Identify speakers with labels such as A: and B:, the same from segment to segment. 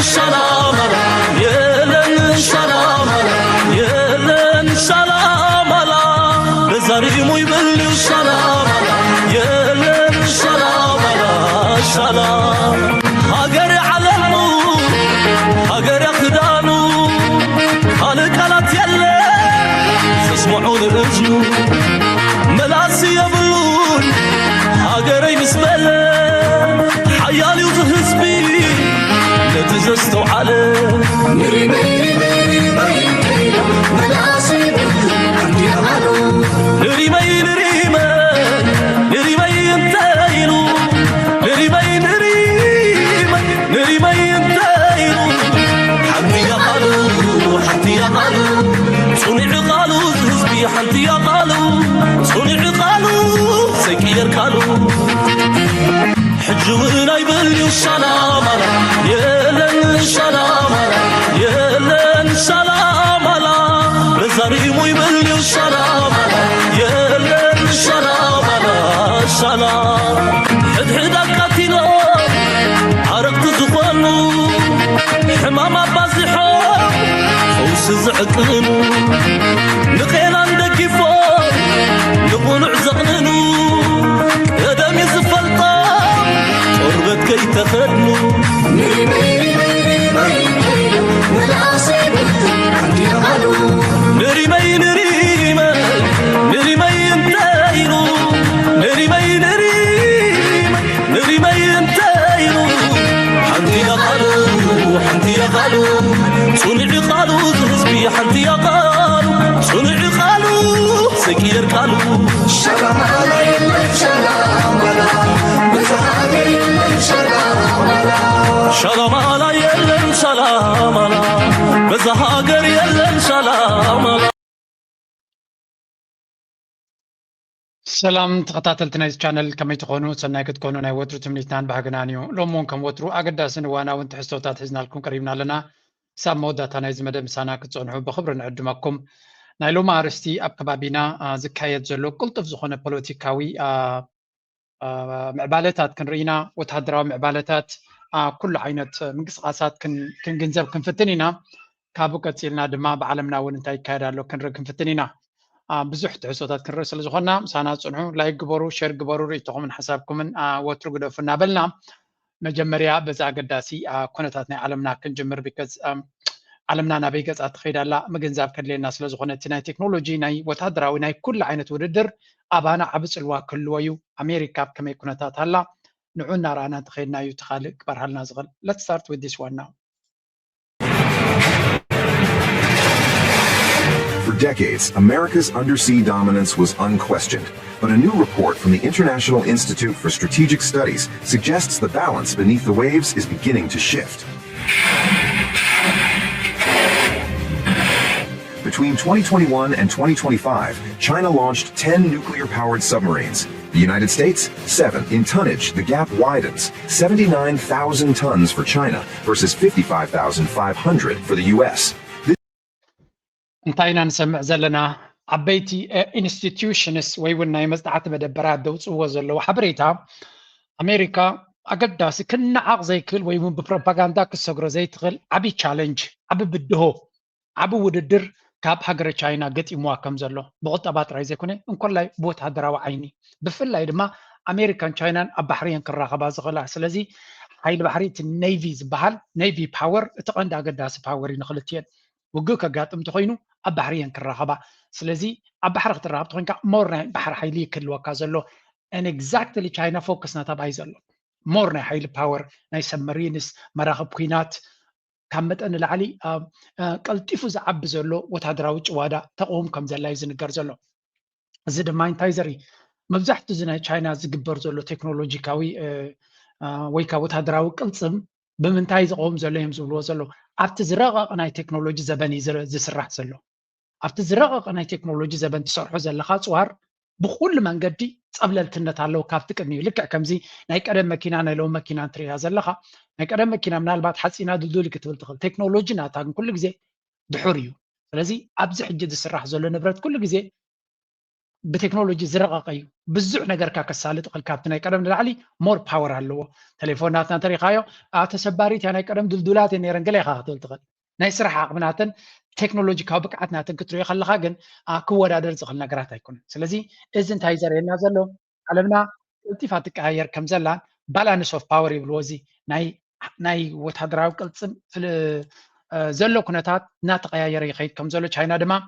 A: سلام يلن سلام يلن سلام بزاري مو يبلي سلام يلن سلام سلام هاجر علمو هاجر خدانو هالكلات يلي تسمعون الرجو ملاسي يبلون هاجري مسبلة حيالي وزهزبي لتزستو على
B: مري مري مري مري ملاسي يبلون عندي أمانو
A: نري مي نري مي نري مي انتاينو نري مي نري مي نري مي انتاينو حمدي يا قالو حمدي يا قالو صنع قالو زهزبي حمدي يا قالو صنع قالو سكير قالو حجونا يبليو السلام يلن سلام يلن سلام بزاريمو يبليو السلام يلن سلام سلام حد حدا قتيلو عرق تزقنو حمام بازحو فوس زعقنو نقينا ندكفو نقول عزقنو قدم يزفلطا قربت كي تخدنو
B: مري مري مري مري ملاسي يبلون عندي أمانو
A: نري مي نري مي نري مي انتاينو نري مي نري مي نري مي انتاينو حمدي يا قالو حمدي يا قالو صنع قالو زهزبي حمدي يا قالو صنع قالو سكير قالو
B: سلام عليكم سلام عليكم
A: سلام على يلن سلام على بزهاجر يلن سلام على
C: سلام تقطعت نايز channel كما تكونوا سناي كتكونوا ناي وترو تمنيتان بهغنانيو لومون كم وترو اقداسن وانا وانت حسوتات حزنا لكم قريبنا لنا سام مودات نايز مدام سانا كتصنعوا بخبر نعدمكم ناي لوما ارستي اب كبابينا زكايت زلو قلطف زخونه بوليتيكاوي معبالتات كنرينا وتهدراو معبالتات كل عينت منقسقاسات كنجنزب كنفتنينا كابو كتيلنا دما بعالمنا وين انتي كايدالو كنفتنينا بزح تحسوتات كنري سلا زخنا مسانا صنعوا لايك جبروا شير جبروا ريتكم من حسابكم وترو قدفنا بلنا مجمريا بزا قداسي كونتاتنا عالمنا كنجمر بكز عالمنا نبي قصات خيدالا مغنزاب كدلينا سلا زخنا تناي تكنولوجي ناي وتهدراو ناي كل عينت وددر ابانا عبس الوا كلويو امريكا كما كونتات هلا نعونا رانا تخيلنا يتخالق برهلنا زغل. Let's start with this one now.
D: For decades, America's undersea dominance was unquestioned, but a new report from the International Institute for Strategic Studies suggests the balance beneath the waves is beginning to shift. Between 2021 and 2025, China launched 10 nuclear-powered submarines. The United States, 7. In tonnage, the gap widens, 79,000 tons for China versus 55,500 for the U.S.
C: انتاينا نسمع زلنا عبيتي institutions ويونا يمزدعات مدبرات دوتس وزلو حبريتا أمريكا أقداس كنا عغزي كل ويون ببروباغاندا كسوغرو زي تغل عبي تشالنج عبي بدهو عبي وددر كاب حقر تشاينا قد يمواكم زلو بغط أبات رايزي كوني انكول لاي بوت هدراو عيني بفلا يدما أمريكان تشاينا أبحريان كراغبا زغلا سلازي هاي البحرية النيفيز بحال نيفي باور اتقند أقداس باوري نخلتين وقوكا قاتم تخينو أبحريان كراغبا سلازي أبحر اختراب تخينكا مورنا بحر حيلي كل وكازلو and exactly China focus نتا بايزلو مورنا حيل باور ناي سمرينس مراغب كوينات كامت أن العلي قلتيفو زعب زلو وتهدراو جوادا تقوم كم زلاي زنقر زلو زد ماين تايزري مبزحتو زنا تشاينا زقبر زلو تكنولوجيكاوي ويكا وتهدراو قلصم بمنتاي زقوم زلو يمزولو زلو ابت زرقق ناي تكنولوجي زبني زسرح زلو ابت زرقق ناي تكنولوجي زبن تسرحو زلخا صوار بكل منقدي صبللتነት አለው ካፍትቅኒ ልክዕ ከምዚ ናይ ቀደም መኪና ናይ ሎም መኪና ትሪያ ዘለኻ ናይ ቀደም መኪና ምናልባት ሓፂና ድልዱል ክትብል ትኽእል ቴክኖሎጂ ናታ ግን ኩሉ ግዜ ድሑር እዩ ስለዚ ኣብዚ ሕጂ ዝስራሕ ዘሎ ንብረት ኩሉ ግዜ بتكنولوجي زرقة قيو بزع نجار كاكسالة تقل كابتن يكرم للعلي مور باور هاللو تليفوناتنا طريقايو تسباريت يعني يكرم دلدولات إني رنجلي خاطر تقل نيسرح عقبناتن تكنولوجي كابك عتناتن كتري خلى خاجن كوّر هذا زغل نجارات يكون سلزي إذن تايزر ينازلو علمنا التفاتك هاير كم زلان بالانس اوف باور يبلوزي ناي وتحضراو قلصم في زلو كنتات ناتقياير يخيد كم زلو تشاينا دما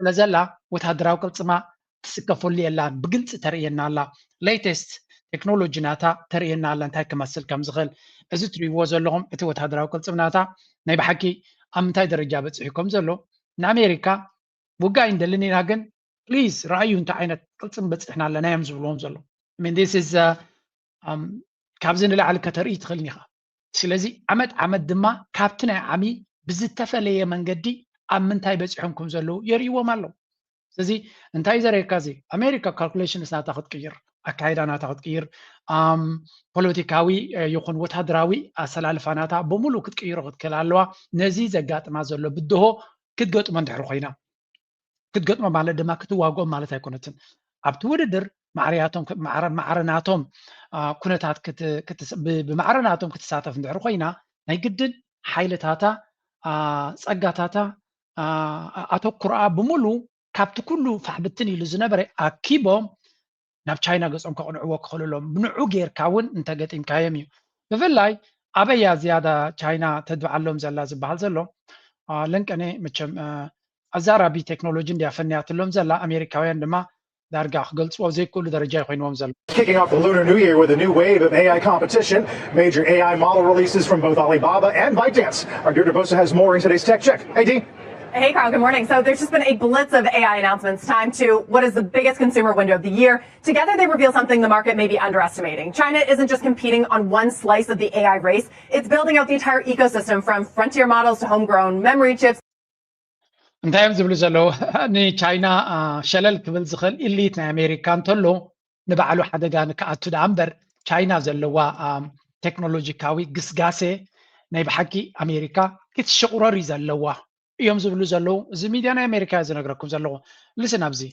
C: لزلا وتحضراو قلصما تسكفول يلان بقلص ترينا الله ليتست تكنولوجي ناتا ترينا الله انتاي كمسل كم زغل ازي تريو زلهم اتو وتحضراو قلصم ناتا ناي بحكي امتاي درجه بصحيكم زلو نامريكا وقاي ندلني ناغن بليز رايو انت عينت قلصم بصحنا لنا يمزبلهم زلو I mean this is كابزن لعل كتري تخلنيها سلازي عمد دما كابتنا عمي بزتفليه منقدي امنتاي بصحنكم زلو يريو مالو سلازي انتاي زريكازي امريكا كالكوليشن سنا تاخذ كير اكايدانا تاخذ كير ፖለቲካዊ ይኹን ወታደራዊ ኣሰላልፋናታ በሙሉ ክትቀይሮ ክትከላለዋ ነዚ ዘጋጥማ ዘሎ ብድሆ ክትገጥሞ እንድሕር ኮይና ክትገጥሞ ማለት ድማ ክትዋግኦም ማለት ኣይኮነትን ኣብቲ ውድድር ማዕረናቶም ኩነታት ብማዕረናቶም ክትሳተፍ እንድሕር ኮይና ናይ ግድን ሓይልታታ ፀጋታታ ኣተኩራ ብሙሉ ካብቲ ኩሉ ፋሕብትን ኢሉ ዝነበረ ኣኪቦም ናብ ቻይና ገጾም ከቕንዕዎ ክኽእልሎም ብንዑ ጌርካ እውን እንተገጢምካዮም እዩ ብፍላይ ኣበያ ዝያዳ ቻይና ተድብዓሎም ዘላ ዝበሃል ዘሎ ለንቀነ መቸም ኣዛራቢ ቴክኖሎጂ እንዲያፈንያትሎም ዘላ ኣሜሪካውያን ድማ ዳርጋ ክገልጽዎ ዘይክእሉ ደረጃ ይኮይንዎም ዘሎ
E: Kicking off the Lunar New Year with a new wave of AI competition. Major AI model releases from both Alibaba and ByteDance. Our Deirdre Bosa has more in today's Tech Check. Hey, Dee.
F: Hey, Carl, good morning. So there's just been a blitz of AI announcements. Time to what is the biggest consumer window of the year. Together, they reveal something the market may be underestimating. China isn't just competing on one slice of the AI race. It's building out the entire ecosystem from frontier models to homegrown memory chips.
C: እንታይም ዝብሉ ዘለዉ ንቻይና ሸለል ክብል ዝኽእል ኢሊት ናይ ኣሜሪካ እንተሎ ንባዕሉ ሓደጋ ንክኣቱ ዳ እምበር ቻይና ዘለዋ ቴክኖሎጂካዊ ግስጋሴ ናይ ብሓቂ ኣሜሪካ ክትሽቁረር እዩ ዘለዋ እዮም ዝብሉ ዘለዉ እዚ ሚድያ ናይ ኣሜሪካ ዝነግረኩም ዘለዎ ልስን ኣብዚ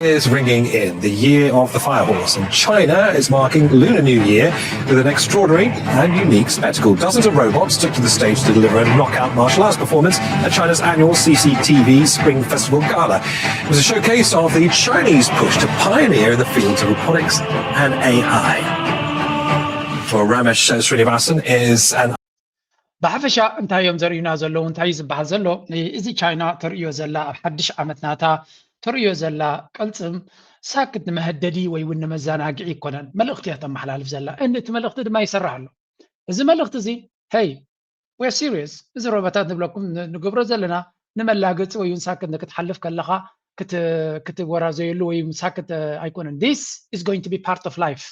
G: is ringing in, the year of the firehorse, and China is marking Lunar New Year with an extraordinary and unique spectacle. Dozens of robots took to the stage to deliver a knockout martial arts performance at China's annual CCTV Spring Festival Gala. It was a showcase of the Chinese push to pioneer in the fields of robotics and AI. For Ramesh Srinivasan is an
C: ብሓፈሻ እንታይ እዮም ዘርእዩና ዘለዉ እንታይ ዝበሃል ዘሎ እዚ ቻይና ተርእዮ ዘላ ኣብ ሓድሽ ዓመትናታ ተርእዮ ዘላ ቅልፅም ሳክት ንመህደዲ ወይ እውን ንመዘናግዒ ይኮነን መልእኽቲ እያ ተመሓላልፍ ዘላ እቲ መልእኽቲ ድማ ይሰርሕ ኣሎ እዚ መልእኽቲ እዚ ሄይ we're serious እዚ ሮቦታት ንብለኩም ንገብሮ ዘለና ንመላገፂ ወይ እውን ሳክት ንክትሓልፍ ከለኻ ክትወራዘየሉ ወይ ሳክት ኣይኮነን this is going to be part of life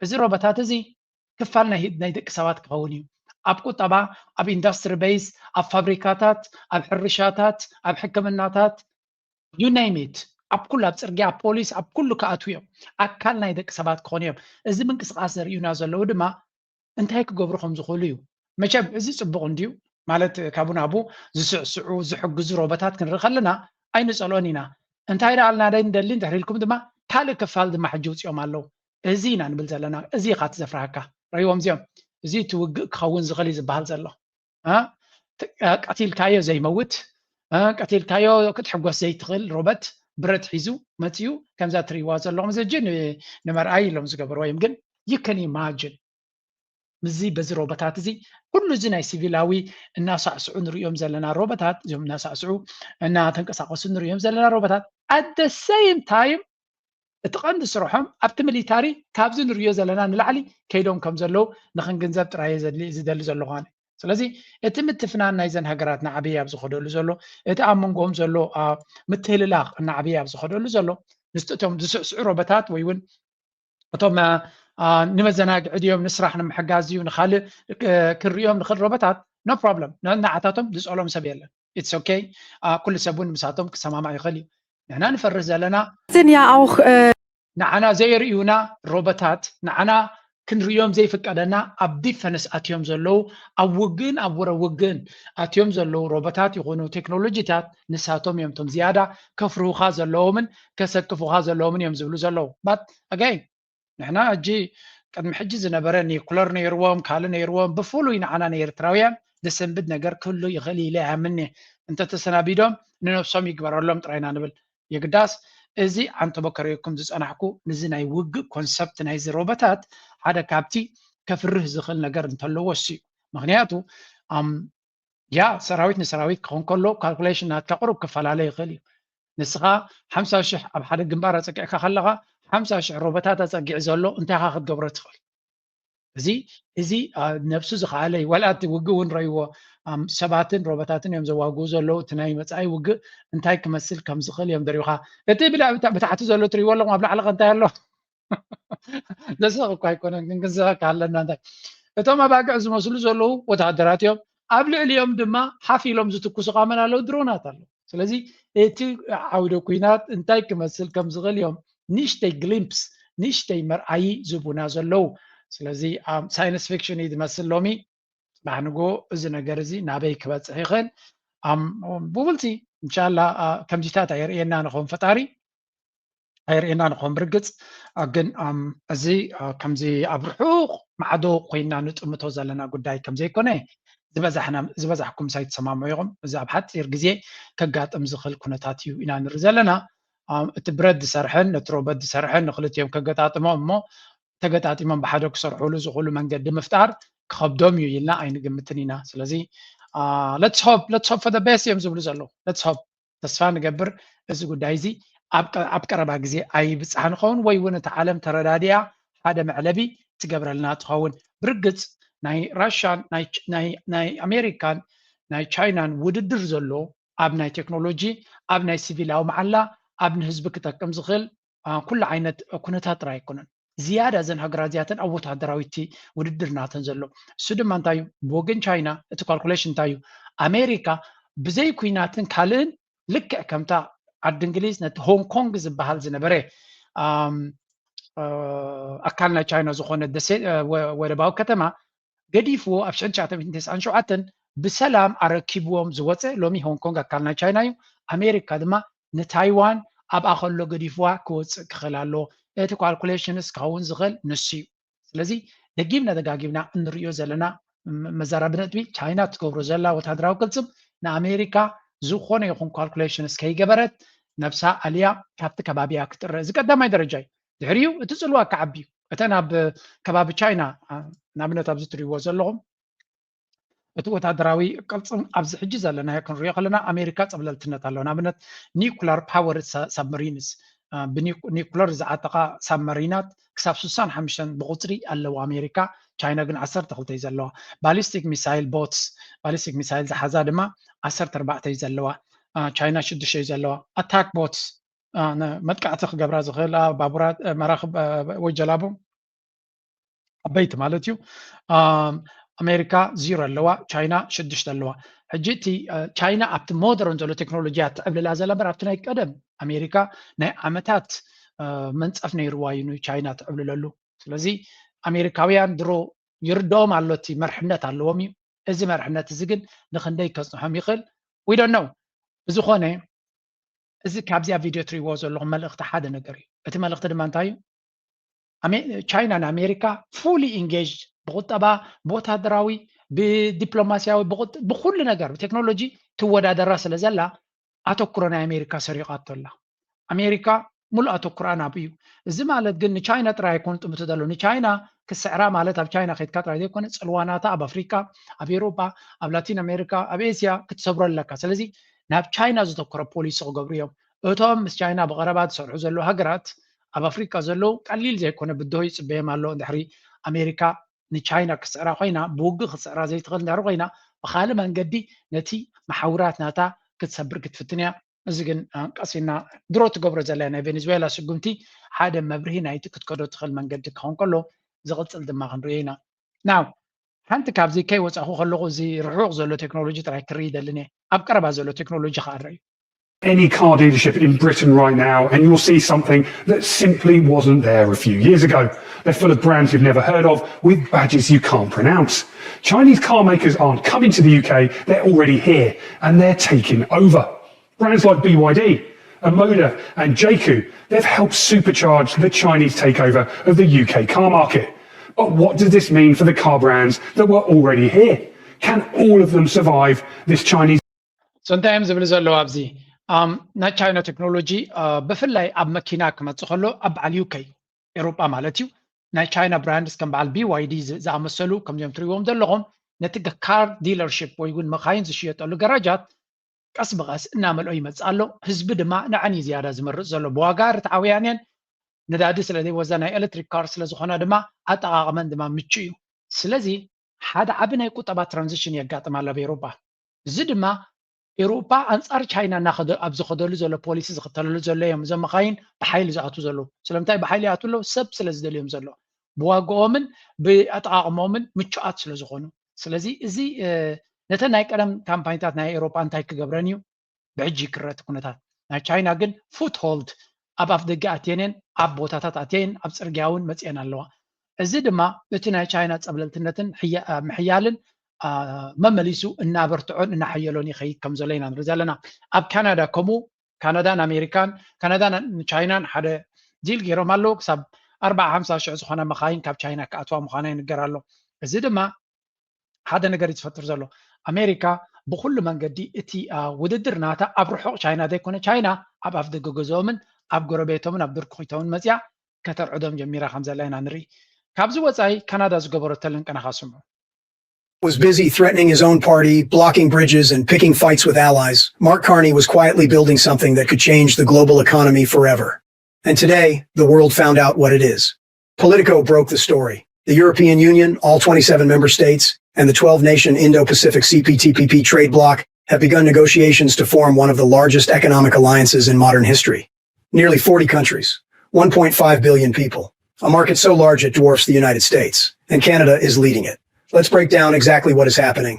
C: እዚ ሮቦታት እዚ ክፋል ናይ ደቂ ሰባት ክኸውን እዩ ኣብ ቁጠባ ኣብ ኢንዱስትሪ ቤዝ ኣብ ፋብሪካታት ኣብ ሕርሻታት ኣብ ሕክምናታት you name it ኣብ ኩሉ ኣብ ፅርግያ ኣብ ፖሊስ ኣብ ኩሉ ከኣትው እዮም ኣካል ናይ ደቂ ሰባት ክኾኑ እዮም እዚ ምንቅስቃስ ዘርእዩና ዘለዉ ድማ እንታይ ክገብሩ ከም ዝኽእሉ እዩ መቸም እዚ ፅቡቕ እንድዩ ማለት ካብኡ ናብኡ ዝስዕስዑ ዝሕግዙ ሮቦታት ክንርኢ ከለና ኣይንፀልኦን ኢና እንታይ ደኣልና እንደሊ እንድሕር ኢልኩም ድማ ካልእ ክፋል ድማ ሕጂ ውፅኦም ኣለዉ እዚ ኢና ንብል ዘለና እዚ ኢኻ ትዘፍርሃካ ርእይዎም እዚኦም እዚ ትውግእ ክኸውን ዝኽእል እዩ ዝበሃል ዘሎ ቀቲልካዮ ዘይመውት ቀቲልካዮ ክትሕጎስ ዘይትኽእል ሮበት ብረት ሒዙ መፅኡ ከምዛ ትርእይዋ ዘለኹም እዚ እጂ ንመርኣይ ኢሎም ዝገበርዎ እዮም ግን you can imagine ምዚ በዚ ሮቦታት እዚ ኩሉ እዚ ናይ ሲቪላዊ እናሳዕስዑ ንሪኦም ዘለና ሮቦታት እዞም እናሳዕስዑ እናተንቀሳቐሱ ንሪኦም ዘለና ሮቦታት at the same time እቲ ቀንዲ ስርሖም ኣብቲ ሚሊታሪ ካብዚ ንሪኦ ዘለና ንላዕሊ ከይዶም ከም ዘለዉ ንክንግንዘብ ጥራየ ዝደሊ ዘለኹ ኣነ ስለዚ እቲ ምትፍናን ናይ ዘን ሃገራት ንዓብይ ኣብ ዝኸደሉ ዘሎ እቲ ኣብ መንጎኦም ዘሎ ምትህልላቕ ንዓብይ ኣብ ዝኸደሉ ዘሎ ንስጥቶም ዝስዕስዑ ሮቦታት ወይ እውን እቶም ንመዘናግዒ ድዮም ንስራሕ ንምሕጋዝ እዩ ንካልእ ክሪኦም ንኽእል ሮቦታት ኖ ፕሮብለም ንዓታቶም ዝፀሎም ሰብ የለን ኢትስ ኦኬ ኩሉ ሰብ እውን ምሳቶም ክሰማማዕ ይኽእል እዩ ንሕና ንፈርህ ዘለና ንዓና ዘየርእዩና ሮቦታት ንዓና ክንሪኦም ዘይፍቀደና ኣብ ዲፈንስ ኣትዮም ዘለው ኣብ ውግን ኣብ ወረ ውግን ኣትዮም ዘለው ሮቦታት ይኹኑ ቴክኖሎጂታት ንሳቶም እዮም ቶም ዝያዳ ከፍርሁኻ ዘለዎምን ከሰክፉኻ ዘለዎምን እዮም ዝብሉ ዘለው ባት ኣጋይ ንሕና ሕጂ ቅድሚ ሕጂ ዝነበረ ኒኩለር ነይርዎም ካልእ ነይርዎም ብፍሉይ ንዓና ንኤርትራውያን ዝስንብድ ነገር ክህሉ ይኽእል ኢለ ይኣምን እንተተሰናቢዶም ንነብሶም ይግበረሎም ጥራይና ንብል የግዳስ እዚ አንተ በከሪኩም ዝጸናሕኩ ንዚ ናይ ውግእ ኮንሰፕት ናይ ሮቦታት ሓደ ካብቲ ከፍርህ ዝኽእል ነገር እንተለዎ እሱ ምክንያቱ ያ ሰራዊት ንሰራዊት ክኾን ከሎ ካልኩሌሽን ናትካ ቁሩብ ክፈላለ ይኽእል እዩ ንስኻ 50,000 ኣብ ሓደ ግንባር ኣፀጊዕካ ከለኻ 50,000 ሮቦታት ኣፀጊዕ ዘሎ እንታይ ኻ ክትገብሮ ትኽእል እዚ ነብሱ ዝኸኣለ ወልኣቲ ውግእ እውን ረይዎ ሰባትን ሮቦታትን እዮም ዘዋግኡ ዘለው እቲ ናይ መጻኢ ውግእ እንታይ ክመስል ከም ዝኽእል እዮም ደሪብኻ እቲ ብታሕቲ ዘሎ ትሪእዎ ኣለኹም ኣብ ላዕሊ እንታይ ኣሎ ዘስቕ እኳ ኣይኮነን ግን ክንስቐካ ኣለና እንታይ እቶም ኣባግዕ ዝመስሉ ዘለው ወታደራት እዮም ኣብ ልዕሊኦም ድማ ሓፍ ኢሎም ዝትኩሱ ቃመን ኣለው ድሮናት ኣለው ስለዚ እቲ ዓውደ ኩናት እንታይ ክመስል ከም ዝኽእል እዮም ንእሽተይ ግሊምፕስ ንእሽተይ መርኣይ ዝቡና ዘለው ስለዚ ሳይንስ ፊክሽን እዩ ዝመስል ሎሚ ፅባሕ ንጎ እዚ ነገር እዚ ናበይ ክበፅሕ ይኽእል ብብልቲ እንሻላ ከምዚታት ኣይርእየና ንኸውን ፈጣሪ ኣይርእየና ንኸውን ብርግፅ ግን እዚ ከምዚ ኣብ ርሑቕ ማዕዶ ኮይና ንጥምቶ ዘለና ጉዳይ ከምዘይኮነ ዝበዛሕኩም ሳይተሰማምዑ ኢኹም እዚ ኣብ ሓፂር ግዜ ከጋጥም ዝኽእል ኩነታት እዩ ኢና ንርኢ ዘለና እቲ ብረት ዝሰርሕን ነቲ ሮቦት ዝሰርሕን ንክልቲኦም ከገጣጥሞም እሞ ተገጣጢሞም ብሓደ ክሰርሕሉ ዝኽእሉ መንገዲ ምፍጣር ክከብዶም እዩ ኢልና ኣይንግምትን ኢና ስለዚ let's hope for the best እዮም ዝብሉ ዘለው let's hope ተስፋ ንገብር እዚ ጉዳይ እዚ ኣብ ቀረባ ግዜ ኣይብፅሕ ንኸውን ወይ እውን እቲ ዓለም ተረዳድያ ሓደ መዕለቢ ትገብረልና ትኸውን ብርግፅ ናይ ራሽያን ናይ ኣሜሪካን ናይ ቻይናን ውድድር ዘሎ ኣብ ናይ ቴክኖሎጂ ኣብ ናይ ሲቪላዊ መዓላ ኣብ ንህዝቢ ክጠቅም ዝኽእል ኩሉ ዓይነት ኩነታት ጥራይ ኣይኮነን ዝያዳ ዘን ሃገራት እዚኣተን ኣብ ወታደራዊቲ ውድድር ናተን ዘሎ እሱ ድማ እንታይ እዩ ብወገን ቻይና እቲ ካልኩሌሽን እንታይ እዩ ኣሜሪካ ብዘይ ኩናትን ካልእን ልክዕ ከምታ ዓዲ እንግሊዝ ነቲ ሆንግ ኮንግ ዝበሃል ዝነበረ ኣካል ናይ ቻይና ዝኾነ ወደባዊ ከተማ ገዲፍዎ ኣብ 1997 ብሰላም ኣረኪብዎም ዝወፀ ሎሚ ሆንግ ኮንግ ኣካል ናይ ቻይና እዩ ኣሜሪካ ድማ ንታይዋን ኣብኣ ከሎ ገዲፍዋ ክወፅእ ክኽእል ኣለዎ እቲ ካልኩሌሽንስ ክኸውን ዝኽእል ንሱ እዩ ስለዚ ደጊምና ደጋጊምና እንሪኦ ዘለና መዛረቢ ነጥቢ ቻይና ትገብሮ ዘላ ወታደራዊ ቅልፅም ንኣሜሪካ ዝኾነ ይኹን ካልኩሌሽንስ ከይገበረት ነብሳ ኣልያ ካብቲ ከባቢያ ክትርአ እዚ ቀዳማይ ደረጃ እዩ ድሕሪኡ እቲ ፅልዋ ክዓቢ እዩ እተን ኣብ ከባቢ ቻይና ንኣብነት ኣብዚ ትሪእዎ ዘለኹም እቲ ወታደራዊ ቅልፅም ኣብዚ ሕጂ ዘለናዮ ክንሪኦ ከለና ኣሜሪካ ፀብለልትነት ኣለዎ ንኣብነት ኒኩላር ፓወር ሳብመሪንስ ብኒኩለር ዝዓጠቃ ሳብመሪናት ክሳብ 65 ብቁፅሪ ኣለዎ ኣሜሪካ ቻይና ግን 12 እዩ ዘለዋ ባሊስቲክ ሚሳይል ቦትስ ባሊስቲክ ሚሳይል ዝሓዛ ድማ 14 እዩ ዘለዋ ቻይና 6 እዩ ዘለዋ ኣታክ ቦትስ መጥቃዕቲ ክገብራ ዝኽእል ባቡራት መራኽብ ወይ ጀላቡ ዓበይቲ ማለት እዩ ኣሜሪካ 0 ኣለዋ ቻይና 6 ኣለዋ ሕጂ እቲ ቻይና ኣብቲ ሞደርን ዘሎ ቴክኖሎጂያት ትዕብልላ ዘላ በር ኣብቲ ናይ ቀደም ኣሜሪካ ናይ ዓመታት መንፀፍ ነይርዋ እዩ ቻይና ትዕብልለሉ ስለዚ ኣሜሪካውያን ድሮ ይርድኦም ኣሎ እቲ መርሕነት ኣለዎም እዩ እዚ መርሕነት እዚ ግን ንክንደይ ከፅንሖም ይኽእል we don't know ዝኾነ እዚ ካብዚ ኣብ ቪድዮ ትሪእዎ ዘለኹም መልእኽቲ ሓደ ነገር እዩ እቲ መልእኽቲ ድማ እንታይ እዩ ቻይና ንኣሜሪካ ፉሊ ኢንጌጅ ብቁጠባ ብወታደራዊ ብዲፕሎማስያዊ ብኩሉ ነገር ብቴክኖሎጂ ትወዳደራ ስለ ዘላ ኣተኩሮ ናይ ኣሜሪካ ሰሪቃቶ ኣላ ኣሜሪካ ሙሉእ ኣተኩራ ናብ እዩ እዚ ማለት ግን ንቻይና ጥራይ ኣይኮነ ጥምቱ ዘሎ ንቻይና ክስዕራ ማለት ኣብ ቻይና ከይድካ ጥራይ ዘይኮነ ፅልዋናታ ኣብ ኣፍሪካ ኣብ ኤሮጳ ኣብ ላቲን ኣሜሪካ ኣብ ኤስያ ክትሰብሮ ኣለካ ስለዚ ናብ ቻይና ዘተኮረ ፖሊሲ ክገብሩ እዮም እቶም ምስ ቻይና ብቀረባ ዝሰርሑ ዘለዉ ሃገራት ኣብ ኣፍሪካ ዘለዉ ቀሊል ዘይኮነ ብድሆ ይፅበዮም ኣሎ እንድሕሪ ኣሜሪካ ንቻይና ክስዕራ ኮይና ብውግእ ክትስዕራ ዘይትኽእል እንድሕሪ ኮይና ብካልእ መንገዲ ነቲ ማሕውራት ናታ ክትሰብር ክትፍትን እያ እዚ ግን ቀሲና ድሮ ትገብሮ ዘላ ናይ ቬኔዙዌላ ስጉምቲ ሓደ መብርሂ ናይቲ ክትከዶ ትኽእል መንገዲ ክኸውን ከሎ ዝቕፅል ድማ ክንሪኦ ኢና ናው ሓንቲ ካብዚ ከይወፃኹ ከለኹ እዚ ርሑቕ ዘሎ ቴክኖሎጂ ጥራይ ክርኢ ይደልን እየ ኣብ ቀረባ ዘሎ ቴክኖሎጂ ከዓ ንርኢ
H: any car dealership in Britain right now and you'll see something that simply wasn't there a few years ago. They're full of brands you've never heard of with badges you can't pronounce. Chinese car makers aren't coming to the UK, they're already here and they're taking over. Brands like BYD, Omoda and Jaku, they've helped supercharge the Chinese takeover of the UK car market. But what does this mean for the car brands that were already here? Can all of them survive this Chinese?
C: Sometimes ዝብል ዘሎ ኣብዚ ናይ ቻይና ቴክኖሎጂ ብፍላይ ኣብ መኪና ክመጽእ ከሎ ኣብ በዓል ዩኬ ኤሮጳ ማለት እዩ ናይ ቻይና ብራንድስ ከም በዓል BYD ዝኣመሰሉ ከምዚኦም ትሪእዎም ዘለኹም ነቲ ካር ዲለርሺፕ ወይ እውን መኻይን ዝሽየጠሉ ገራጃት ቀስ ብቐስ እናመልኦ ይመጽእ ኣሎ ህዝቢ ድማ ንዓኒ ዝያዳ ዝመርጽ ዘሎ ብዋጋ ርትዓውያን እየን ነዳዲ ስለ ዘይወዛ ናይ ኤሌክትሪክ ካር ስለ ዝኾነ ድማ ኣጠቓቕመን ድማ ምቹ እዩ ስለዚ ሓደ ዓቢ ናይ ቁጠባ ትራንዚሽን የጋጥም ኣሎ ብኤሮጳ እዚ ድማ ኤሮጳ ኣንጻር ቻይና ኣብ ዝኸደሉ ዘሎ ፖሊሲ ዝኽተለሉ ዘሎ እዮም እዞም መኻይን ብሓይሊ ዝኣትዉ ዘለዉ ስለምንታይ ብሓይሊ ይኣትዉ ኣለዉ ሰብ ስለ ዝደልዮም ዘሎ ብዋግኦምን ብኣጠቓቕሞምን ምቹኣት ስለ ዝኾኑ ስለዚ እዚ ነተን ናይ ቀደም ካምፓኒታት ናይ ኤሮጳ እንታይ ክገብረን እዩ ብሕጂ ክረአቲ ኩነታት ናይ ቻይና ግን ፉት ሆልድ ኣብ ኣፍ ደገ ኣትየንን ኣብ ቦታታት ኣትየን ኣብ ፅርግያ እውን መፅአን ኣለዋ እዚ ድማ እቲ ናይ ቻይና ፀብለልትነትን ምሕያልን መመሊሱ እናበርትዖን እናሓየሎን ይኸይድ ከም ዘሎ ኢና ንርኢ ዘለና ኣብ ካናዳ ከምኡ ካናዳን ኣሜሪካን ካናዳን ቻይናን ሓደ ዲል ገይሮም ኣለዉ ክሳብ 40-50 ሽዑ ዝኾነ መኻይን ካብ ቻይና ክኣትዋ ምዃና ይንገር ኣሎ እዚ ድማ ሓደ ነገር ዝፈጥር ዘሎ ኣሜሪካ ብኩሉ መንገዲ እቲ ውድድር ናታ ኣብ ርሑቕ ቻይና ዘይኮነ ቻይና ኣብ ኣፍ ደገ ገዝኦምን ኣብ ጎረቤቶምን ኣብ ብርኪ ኺቶምን መፅያ ከተርዕዶም ጀሚራ ከም ዘላ ኢና ንርኢ ካብዚ ወፃኢ ካናዳ ዝገበረተልን ቀናኻ ስምዑ
I: was busy threatening his own party, blocking bridges, and picking fights with allies, Mark Carney was quietly building something that could change the global economy forever. And today, the world found out what it is. Politico broke the story. The European Union, all 27 member states, and the 12-nation Indo-Pacific CPTPP trade bloc have begun negotiations to form one of the largest economic alliances in modern history. Nearly 40 countries, 1.5 billion people, a market so large it dwarfs the United States, and Canada is leading it. Let's break down exactly what is happening.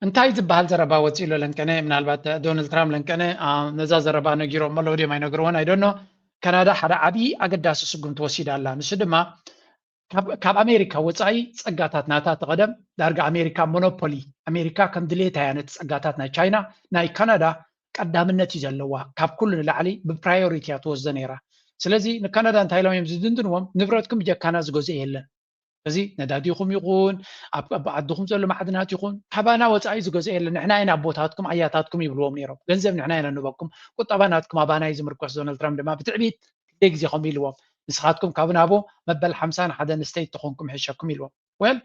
C: እንታይ ዝበሃል ዘረባ ወፂሎ ለንቀነ ምናልባት ዶናልድ ትራምፕ ለንቀነ ነዛ ዘረባ ነጊሮም ኣሎ ወዲኦም ኣይነግርዎን ኣይደኖ ካናዳ ሓደ ዓብዪ ኣገዳሲ ስጉም ትወሲድ ኣላ ንሱ ድማ ካብ ኣሜሪካ ወፃኢ ፀጋታት ናታ ተቐደም ዳርጋ ኣሜሪካ ሞኖፖሊ ኣሜሪካ ከም ድሌታ እያ ነቲ ፀጋታት ናይ ቻይና ናይ ካናዳ ቀዳምነት እዩ ዘለዋ ካብ ኩሉ ንላዕሊ ብፕራዮሪቲ እያ ትወስዶ ነይራ ስለዚ ንካናዳ እንታይ ኢሎም እዮም ዝድንድንዎም ንብረትኩም ብጀካና ዝገዝእ የለን እዚ ነዳዲኹም ይኹን ኣብ ዓድኹም ዘሎ ማዕድናት ይኹን ካባና ወፃኢ ዝገዝእ የለን ንሕና ኢና ኣቦታትኩም ኣያታትኩም ይብልዎም ነይሮም ገንዘብ ንሕና ኢና ንበኩም ቁጠባናትኩም ኣባና እዩ ዝምርኮስ ዶናልድ ትራምፕ ድማ ብትዕቢት ግዜ ከም ኢልዎም ንስኻትኩም ካብ ናቦ መበል 51 ስቴት ተኾንኩም ሕሸኩም ኢልዎም ወል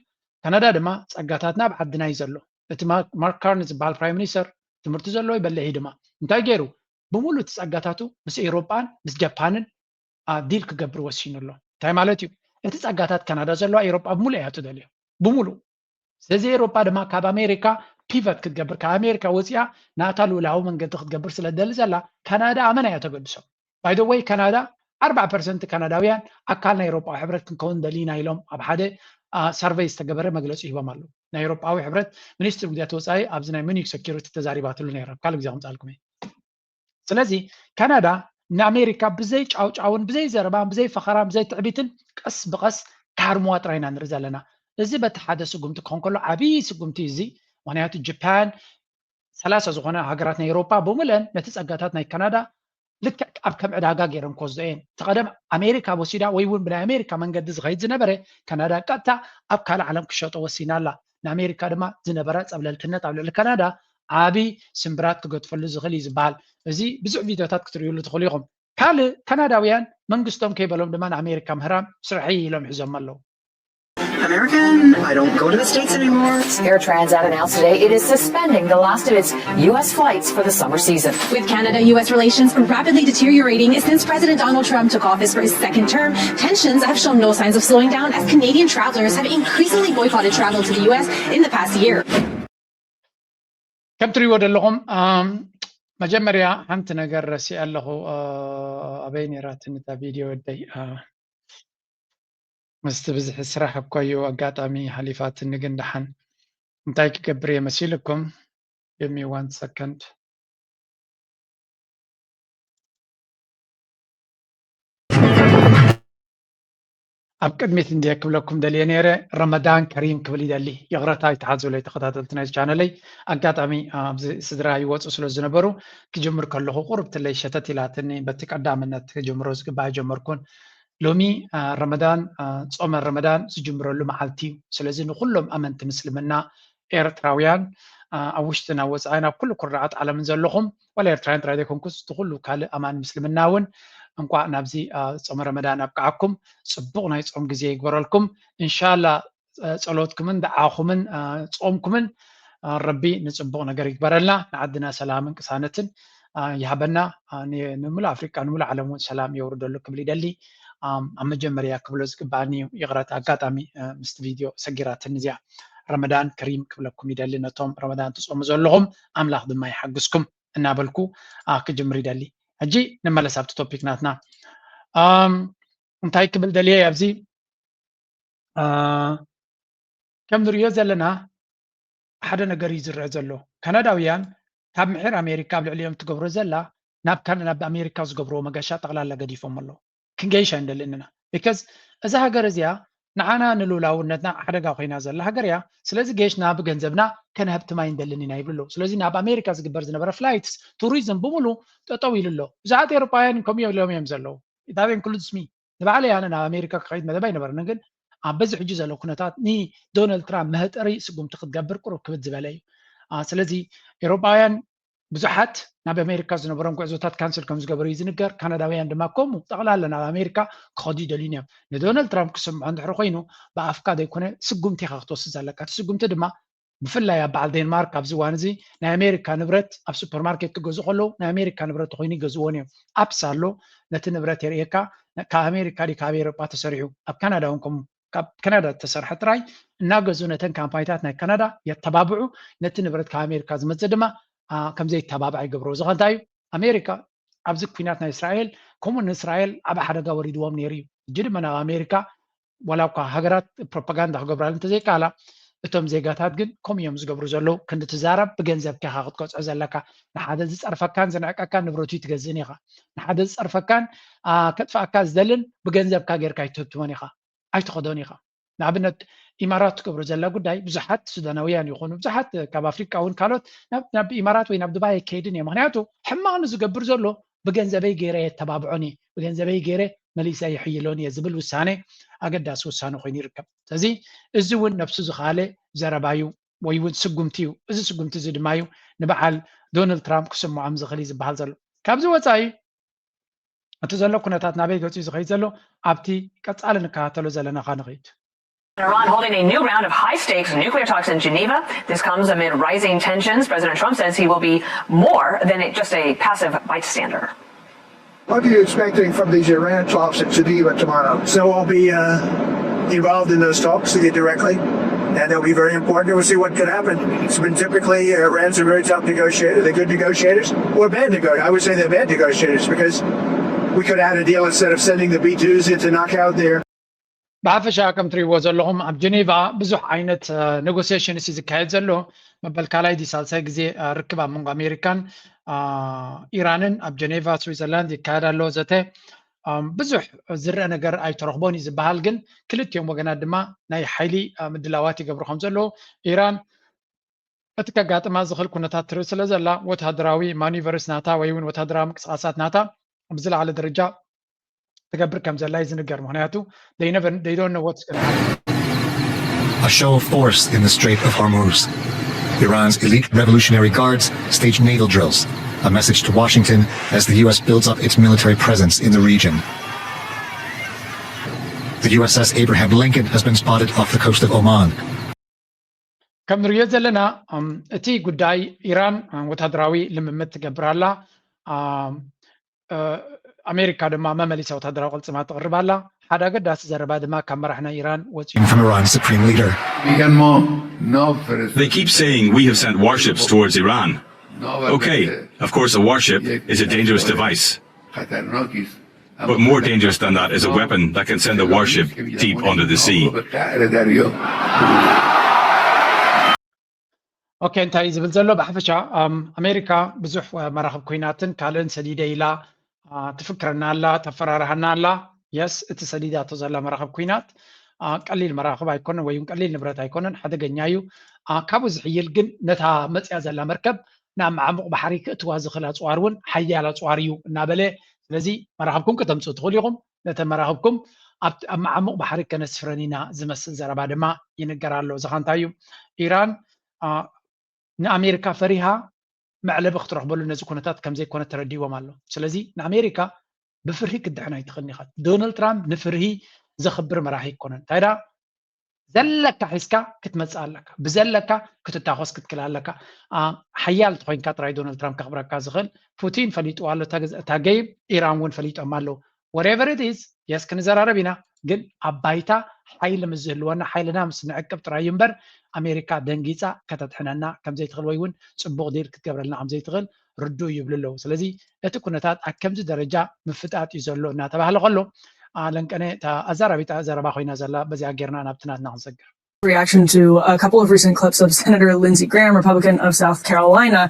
C: ካናዳ ድማ ፀጋታትና ኣብ ዓድና እዩ ዘሎ እቲ ማርክ ካርኒ ዝበሃል ፕራይም ሚኒስተር ትምህርቲ ዘለዎ ይበልዕ ድማ እንታይ ገይሩ ብሙሉእ እቲ ፀጋታቱ ምስ ኤሮጳን ምስ ጃፓንን ዲል ክገብር ወሲኑ ኣሎ እንታይ ማለት እዩ እቲ ፀጋታት ካናዳ ዘለዋ ኤሮጳ ብሙሉእ እያ ትደልዮ ብሙሉእ ስለዚ ኤሮጳ ድማ ካብ ኣሜሪካ ፒቨት ክትገብር ካብ ኣሜሪካ ወፂያ ናታ ልኡላዊ መንገዲ ክትገብር ስለ ትደሊ ዘላ ካናዳ ኣመና እያ ተገድሶም ባይ ዘ ወይ ካናዳ 40% ካናዳውያን ኣካል ናይ ኤሮጳዊ ሕብረት ክንከውን ደሊና ኢሎም ኣብ ሓደ ሰርቬይ ዝተገበረ መግለፂ ሂቦም ኣለዉ ናይ ኤሮጳዊ ሕብረት ሚኒስትሪ ጉዳያት ወፃኢ ኣብዚ ናይ ሙኒክ ሴኪሪቲ ተዛሪባትሉ ነይራ ካልእ ግዜ ከምፃልኩም ስለዚ ካናዳ ንኣሜሪካ ብዘይ ጫውጫውን ብዘይ ዘረባን ብዘይ ፈኸራን ብዘይ ትዕቢትን ቀስ ብቐስ ካርምዋ ጥራይና ንርኢ ዘለና እዚ በቲ ሓደ ስጉምቲ ክኾን ከሎ ዓብዪ ስጉምቲ እዚ ምክንያቱ ጃፓን 30 ዝኾነ ሃገራት ናይ ኤሮጳ ብምለን ነቲ ፀጋታት ናይ ካናዳ ልክዕ ኣብ ከም ዕዳጋ ገይረን ክወስዶ እየን ተቐደም ኣሜሪካ ወሲዳ ወይ እውን ብናይ ኣሜሪካ መንገዲ ዝኸይድ ዝነበረ ካናዳ ቀጥታ ኣብ ካልእ ዓለም ክሸጦ ወሲና ኣላ ንኣሜሪካ ድማ ዝነበረ ፀብለልትነት ኣብ ልዕሊ ካናዳ ዓብዪ ስምብራት ክገድፈሉ ዝኽእል እዩ ዝበሃል እዚ ብዙሕ ቪድዮታት ክትርእዩሉ ትኽእሉ ኢኹም ካልእ ካናዳውያን መንግስቶም ከይበሎም ድማ ንኣሜሪካ ምህራም ስርሒ ኢሎም ሒዞም ኣለዉ
J: American, I don't go to the States anymore.
K: Air Transat announced today it is suspending the last of its U.S. flights for the summer season.
L: With Canada-U.S. relations rapidly deteriorating since President Donald Trump took office for his second term, tensions have shown no signs of slowing down as Canadian travelers have increasingly boycotted travel to the U.S. in the past year.
C: كم تريد لهم مجمريا حنت نجر رسي الله أبيني راتني فيديو دي مستبزح الصراحة بكويو أقاطعمي حليفات النجن دحن انتايك كبرية مسيلكم give me 1 second ኣብ ቅድሚት እንዲ ክብለኩም ደልየ ነይረ ረመዳን ከሪም ክብል ይደሊ የቕረታ ይተሓዘለይ ተኸታተልቲ ናይ ቻነለይ ኣጋጣሚ ኣብዚ ስድራ ይወፁ ስለ ዝነበሩ ክጅምር ከለኹ ቁርብትለይ ሸተት ኢላትኒ በቲ ቀዳምነት ክጅምሮ ዝግባእ ጀመርኩን ሎሚ ረመዳን ጾመ ረመዳን ዝጅምረሉ መዓልቲ እዩ ስለዚ ንኩሎም ኣመንቲ ምስልምና ኤርትራውያን ኣብ ውሽጥና ወፃኢና ኣብ ኩሉ ኩርዓት ዓለምን ዘለኹም ወላ ኤርትራውያን ጥራይ ዘይኮንኩስ ትኩሉ ካልእ ኣማን ምስልምና እውን እንኳ ናብዚ ጾመ ረመዳን ኣብቅዓኩም ጽቡቕ ናይ ጾም ግዜ ይግበረልኩም እንሻላ ጸሎትኩምን ደዓኹምን ጾምኩምን ረቢ ንጽቡቕ ነገር ይግበረልና ንዓድና ሰላምን ቅሳነትን ይሃበና ንሙሉ ኣፍሪቃ ንሙሉ ዓለም እውን ሰላም የውርደሉ ክብል ይደሊ ኣብ መጀመርያ ክብሎ ዝግባአኒ ይቕረት ኣጋጣሚ ምስቲ ቪድዮ ሰጊራትን እዚኣ ረመዳን ከሪም ክብለኩም ይደሊ ነቶም ረመዳን ትጾሙ ዘለኹም ኣምላኽ ድማ ይሓግዝኩም እናበልኩ ክጅምር ይደሊ ሕጂ ንመለስ ኣብቲ ቶፒክ ናትና እንታይ ክብል ደልየ ኣብዚ ከም ንሪኦ ዘለና ሓደ ነገር እዩ ዝርአ ዘሎ ካናዳውያን ካብ ምሕር ኣሜሪካ ኣብ ልዕሊኦም ትገብሮ ዘላ ናብ ኣሜሪካ ዝገብርዎ መገሻ ጠቕላላ ገዲፎም ኣሎ ክንገይሻ እንደልንና ቢካዝ እዛ ሃገር እዚኣ ንዓና ንልውላውነትና ሓደጋ ኮይና ዘላ ሃገር እያ ስለዚ ገይሽና ብገንዘብና ከነህብቲ ማይ እንደልን ኢና ይብሉ ስለዚ ናብ ኣሜሪካ ዝግበር ዝነበረ ፍላይትስ ቱሪዝም ብምሉ ጠጠው ኢሉ ኣሎ ብዙሓት ኤውሮጳውያን ከምኡ ኢሎም እዮም ዘለዉ that includes me ንባዕለይ ኣነ ናብ ኣሜሪካ ክኸይድ መደብ ኣይነበረን ግን በዚ ሕጂ ዘሎ ኩነታት ንዶናልድ ትራምፕ መህጠሪ ስጉምቲ ክትገብር ቁሩብ ክብድ ዝበለ እዩ ስለዚ ኤውሮጳውያን ብዙሓት ናብ ኣሜሪካ ዝነበሮም ጉዕዞታት ካንስል ከም ዝገበሩ እዩ ዝንገር ካናዳውያን ድማ ከምኡ ጠቕላላ ናብ ኣሜሪካ ክኸዱ ይደልዩን እዮም ንዶናልድ ትራምፕ ክስምዖ እንድሕር ኮይኑ ብኣፍካ ዘይኮነ ስጉምቲ ኢኻ ክትወስድ ዘለካ እቲ ስጉምቲ ድማ ብፍላይ ኣብ በዓል ዴንማርክ ኣብዚ እዋን እዚ ናይ ኣሜሪካ ንብረት ኣብ ሱፐርማርኬት ክገዝኡ ከለዉ ናይ ኣሜሪካ ንብረት ኮይኑ ይገዝዎን እዮም ኣፕስ ኣሎ ነቲ ንብረት የርእየካ ካብ ኣሜሪካ ዲ ካብ ኤውሮጳ ተሰሪሑ ኣብ ካናዳ እውን ከምኡ ካብ ካናዳ ተሰርሐ ጥራይ እናገዝኡ ነተን ካምፓኒታት ናይ ካናዳ የተባብዑ ነቲ ንብረት ካብ ኣሜሪካ ዝመፅእ ድማ ከምዘይ ተባብዕ ይገብሮ እዚ እንታይ እዩ ኣሜሪካ ኣብዚ ኩናት ናይ እስራኤል ከምኡ ንእስራኤል ዓብ ሓደጋ ወሪድዎም ነይሩ እዩ እጂ ድማ ናብ ኣሜሪካ ወላ እኳ ሃገራት ፕሮፓጋንዳ ክገብራሉ እንተዘይከኣላ እቶም ዜጋታት ግን ከምኡ እዮም ዝገብሩ ዘለዉ ክንዲ ትዛረብ ብገንዘብካ ኢኻ ክትቆፅዖ ዘለካ ንሓደ ዝፀርፈካን ዝንዕቀካን ንብረቱ ትገዝእን ኢኻ ንሓደ ዝፀርፈካን ከጥፍኣካ ዝደልን ብገንዘብካ ጌርካ ይትህብትዎን ኢኻ ኣይትኸዶን ኢኻ ንኣብነት ኢማራት ትገብሮ ዘላ ጉዳይ ብዙሓት ሱዳናውያን ይኾኑ ብዙሓት ካብ ኣፍሪቃ እውን ካልኦት ናብ ኢማራት ወይ ናብ ዱባይ ከይድን እየ ምክንያቱ ሕማቕ ንዝገብር ዘሎ ብገንዘበይ ገይረ የተባብዖን እየ ብገንዘበይ ገይረ መሊሳ ይሕይሎን እየ ዝብል ውሳነ ኣገዳሲ ውሳነ ኮይኑ ይርከብ ስለዚ እዚ እውን ነብሱ ዝኻለ ዘረባዩ ወይ እውን ስጉምቲ እዩ እዚ ስጉምቲ እዚ ድማ እዩ ንበዓል ዶናልድ ትራምፕ ክስምዖም ዝኽእል ዝበሃል ዘሎ ካብዚ ወፃኢ እቲ ዘሎ ኩነታት ናበይ ገፁ ዝኸይድ ዘሎ ኣብቲ ቀፃሊ ንከታተሎ ዘለና ኻ ንኸይድ
K: Iran holding a new round of high-stakes nuclear talks in Geneva. This comes amid rising tensions. President Trump says he will be more than just a passive bystander.
M: What are you expecting from these Iran talks in Geneva tomorrow?
I: So I'll be involved in those talks directly, and they'll be very important. We'll see what could happen. It's been typically Iran's a very tough negotiator. They're good negotiators or bad negotiators. I would say they're bad negotiators because we could add a deal instead of sending the B-2s in to knock out their
C: ብሓፈሻ ከም ትሪእዎ ዘለኹም ኣብ ጀኔቫ ብዙሕ ዓይነት ኔጎሲዬሽንስ እዩ ዝካየድ ዘሎ መበል ካልኣይ ዲ ሳልሳይ ግዜ ርክብ ኣብ መንጎ ኣሜሪካን ኢራንን ኣብ ጀኔቫ ስዊዘርላንድ ይካየድ ኣሎ ዘተ ብዙሕ ዝርአ ነገር ኣይተረኽቦን እዩ ዝበሃል ግን ክልቲኦም ወገናት ድማ ናይ ሓይሊ ምድላዋት ይገብሩ ከም ዘለዉ ኢራን እቲ ከጋጥማ ዝኽእል ኩነታት ትርኢ ስለ ዘላ ወታደራዊ ማኒቨርስ ናታ ወይ እውን ወታደራዊ ምንቅስቃሳት ናታ ብዝለዓለ ደረጃ تقبر كم زلاي زنقر مهنياتو they don't know what's going to happen.
N: A show of force in the Strait of Hormuz. Iran's elite Revolutionary Guards stage naval drills. A message to Washington as the U.S. builds up its military presence in the region. The USS Abraham Lincoln has been spotted off the coast of Oman.
C: كم نريد زلنا اتي قداي إيران وتدراوي لممت تقبرالا أمريكا دما ما مليسا وتدراو قلت ما تقربالا حدا قداس زربا دما كمرحنا إيران
N: from Iran's supreme leader.
O: They keep saying we have sent warships towards Iran. Okay, of course a warship is a dangerous device. But more dangerous than that is a weapon that can send a warship deep under the sea.
C: Okay, انت يزبل زلو بحفشا أمريكا بزح مراخب كويناتن كالن سديدة إلى تفكرنا الله تفرارهنا الله يس اتسديدات زلا مراقب كوينات قليل مراقب هيكون ويم قليل نبرت هيكون حدغنيايو كابوز حيل جن نتا مصيا زلا مركب نعم عمق بحري كتوا زخلا صوارون حيالا صواريو نابله ስለዚህ መራኸብኩም ከተምፁ ትኽእሉ ኢኹም ነተ መራኸብኩም ኣብ ዓሙቕ ባሕሪ ከነስፍረኒና ዝመስል ዘረባ ድማ ይንገር ኣሎ እዚ ኸ እንታይ እዩ ኢራን ንኣሜሪካ ፈሪሃ መዕለቢ ክትረኽበሉ ነዚ ኩነታት ከም ዘይኮነ ተረዲቦም ኣሎ ስለዚ ንኣሜሪካ ብፍርሂ ክድሕና ይትኽእልኒ ኢኻ ዶናልድ ትራምፕ ንፍርሂ ዘኽብር መራሒ ይኮነን እንታይ ዳ ዘለካ ሒዝካ ክትመፅእ ኣለካ ብዘለካ ክትታኾስ ክትክል ኣለካ ሓያል ትኮይንካ ጥራይ ዶናልድ ትራምፕ ከኽብረካ ዝኽእል ፑቲን ፈሊጥዎ ኣሎ እታ ገይብ ኢራን እውን ፈሊጦም ኣለዉ whatever it is የስ ክንዘራረብ ኢና ግን ኣብ ባይታ ሓይሊ ምስ ዝህልወና ሓይልና ምስ ንዕቅብ ጥራይ እምበር ኣሜሪካ ደንጊፃ ከተጥሕነና ከም ዘይትኽእል ወይ እውን ፅቡቕ ዲል ክትገብረልና ከም ዘይትኽእል ርዱእ ይብሉ ኣለዉ ስለዚ እቲ ኩነታት ኣብ ከምዚ ደረጃ ምፍጣጥ እዩ ዘሎ እናተባህለ ከሎ ለንቀነ ኣዛራቢታ ዘረባ ኮይና ዘላ በዚኣ ጌርና ናብትናትና ክንሰግር
P: reaction to a couple of recent clips of Senator Lindsey Graham, Republican of South Carolina.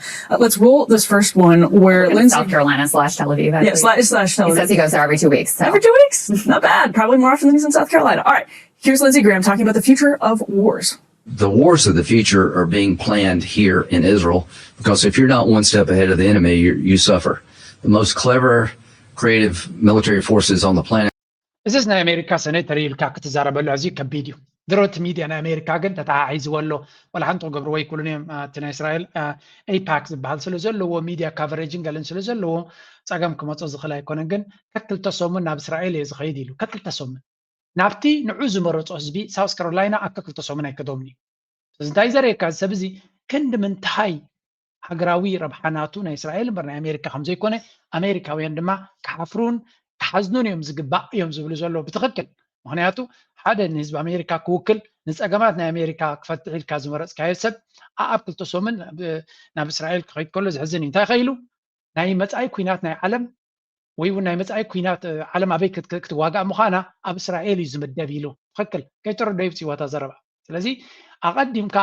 P: Let's roll this first one where Lindsey...
K: South Carolina / Tel Aviv.
P: Yeah, / Tel Aviv.
K: He says he goes there every 2 weeks. So.
P: Every 2 weeks? Not bad. Probably more often than he's in South Carolina. All right. Here's Lindsey Graham talking about the future of wars.
Q: The wars of the future are being planned here in Israel because if you're not one step ahead of the enemy, you suffer. The most clever, creative military forces on the planet.
C: Is this America Senator ilka ክትዛረበሉ ኣዝዩ ከቢድ እዩ ድሮት ሚድያ ናይ ኣሜሪካ ግን ተተሓሒዝዎ ኣሎ ወላ ሓንቶ ገብርዎ ይኩሉን እዮም እቲ ናይ እስራኤል ኤፓክ ዝበሃል ስለ ዘለዎ ሚድያ ካቨሬጅን ገለን ስለ ዘለዎ ፀገም ክመፆ ዝኽእል ኣይኮነን ግን ከክልተ ሰሙን ናብ እስራኤል እየ ዝኸይድ ኢሉ ከክልተ ሰሙን ናብቲ ንዑ ዝመረፆ ህዝቢ ሳውስ ካሮላይና ኣብ ከክልተ ሰሙን ኣይከዶምኒ ስለዚ እንታይ ዘርእየካ ሰብ እዚ ክንዲ ምንታይ ሃገራዊ ረብሓናቱ ናይ እስራኤል እምበር ናይ ኣሜሪካ ከም ዘይኮነ ኣሜሪካውያን ድማ ክሓፍሩን ክሓዝኑን እዮም ዝግባእ እዮም ዝብሉ ዘሎ ብትኽክል ምክንያቱ ሓደ ንህዝቢ ኣሜሪካ ክውክል ንፀገማት ናይ ኣሜሪካ ክፈትሕ ኢልካ ዝመረፅካዮ ሰብ ኣብ ክልተ ሰሙን ናብ እስራኤል ክኸይድ ከሎ ዝሕዝን እዩ እንታይ ኸኢሉ ናይ መፃኢ ኩናት ናይ ዓለም ወይ እውን ናይ መፃኢ ኩናት ዓለም ኣበይ ክትዋጋእ ምዃና ኣብ እስራኤል እዩ ዝምደብ ኢሉ ትኽክል ከይተረዶ ይብፅወታ ዘረባ ስለዚ ኣቐዲምካ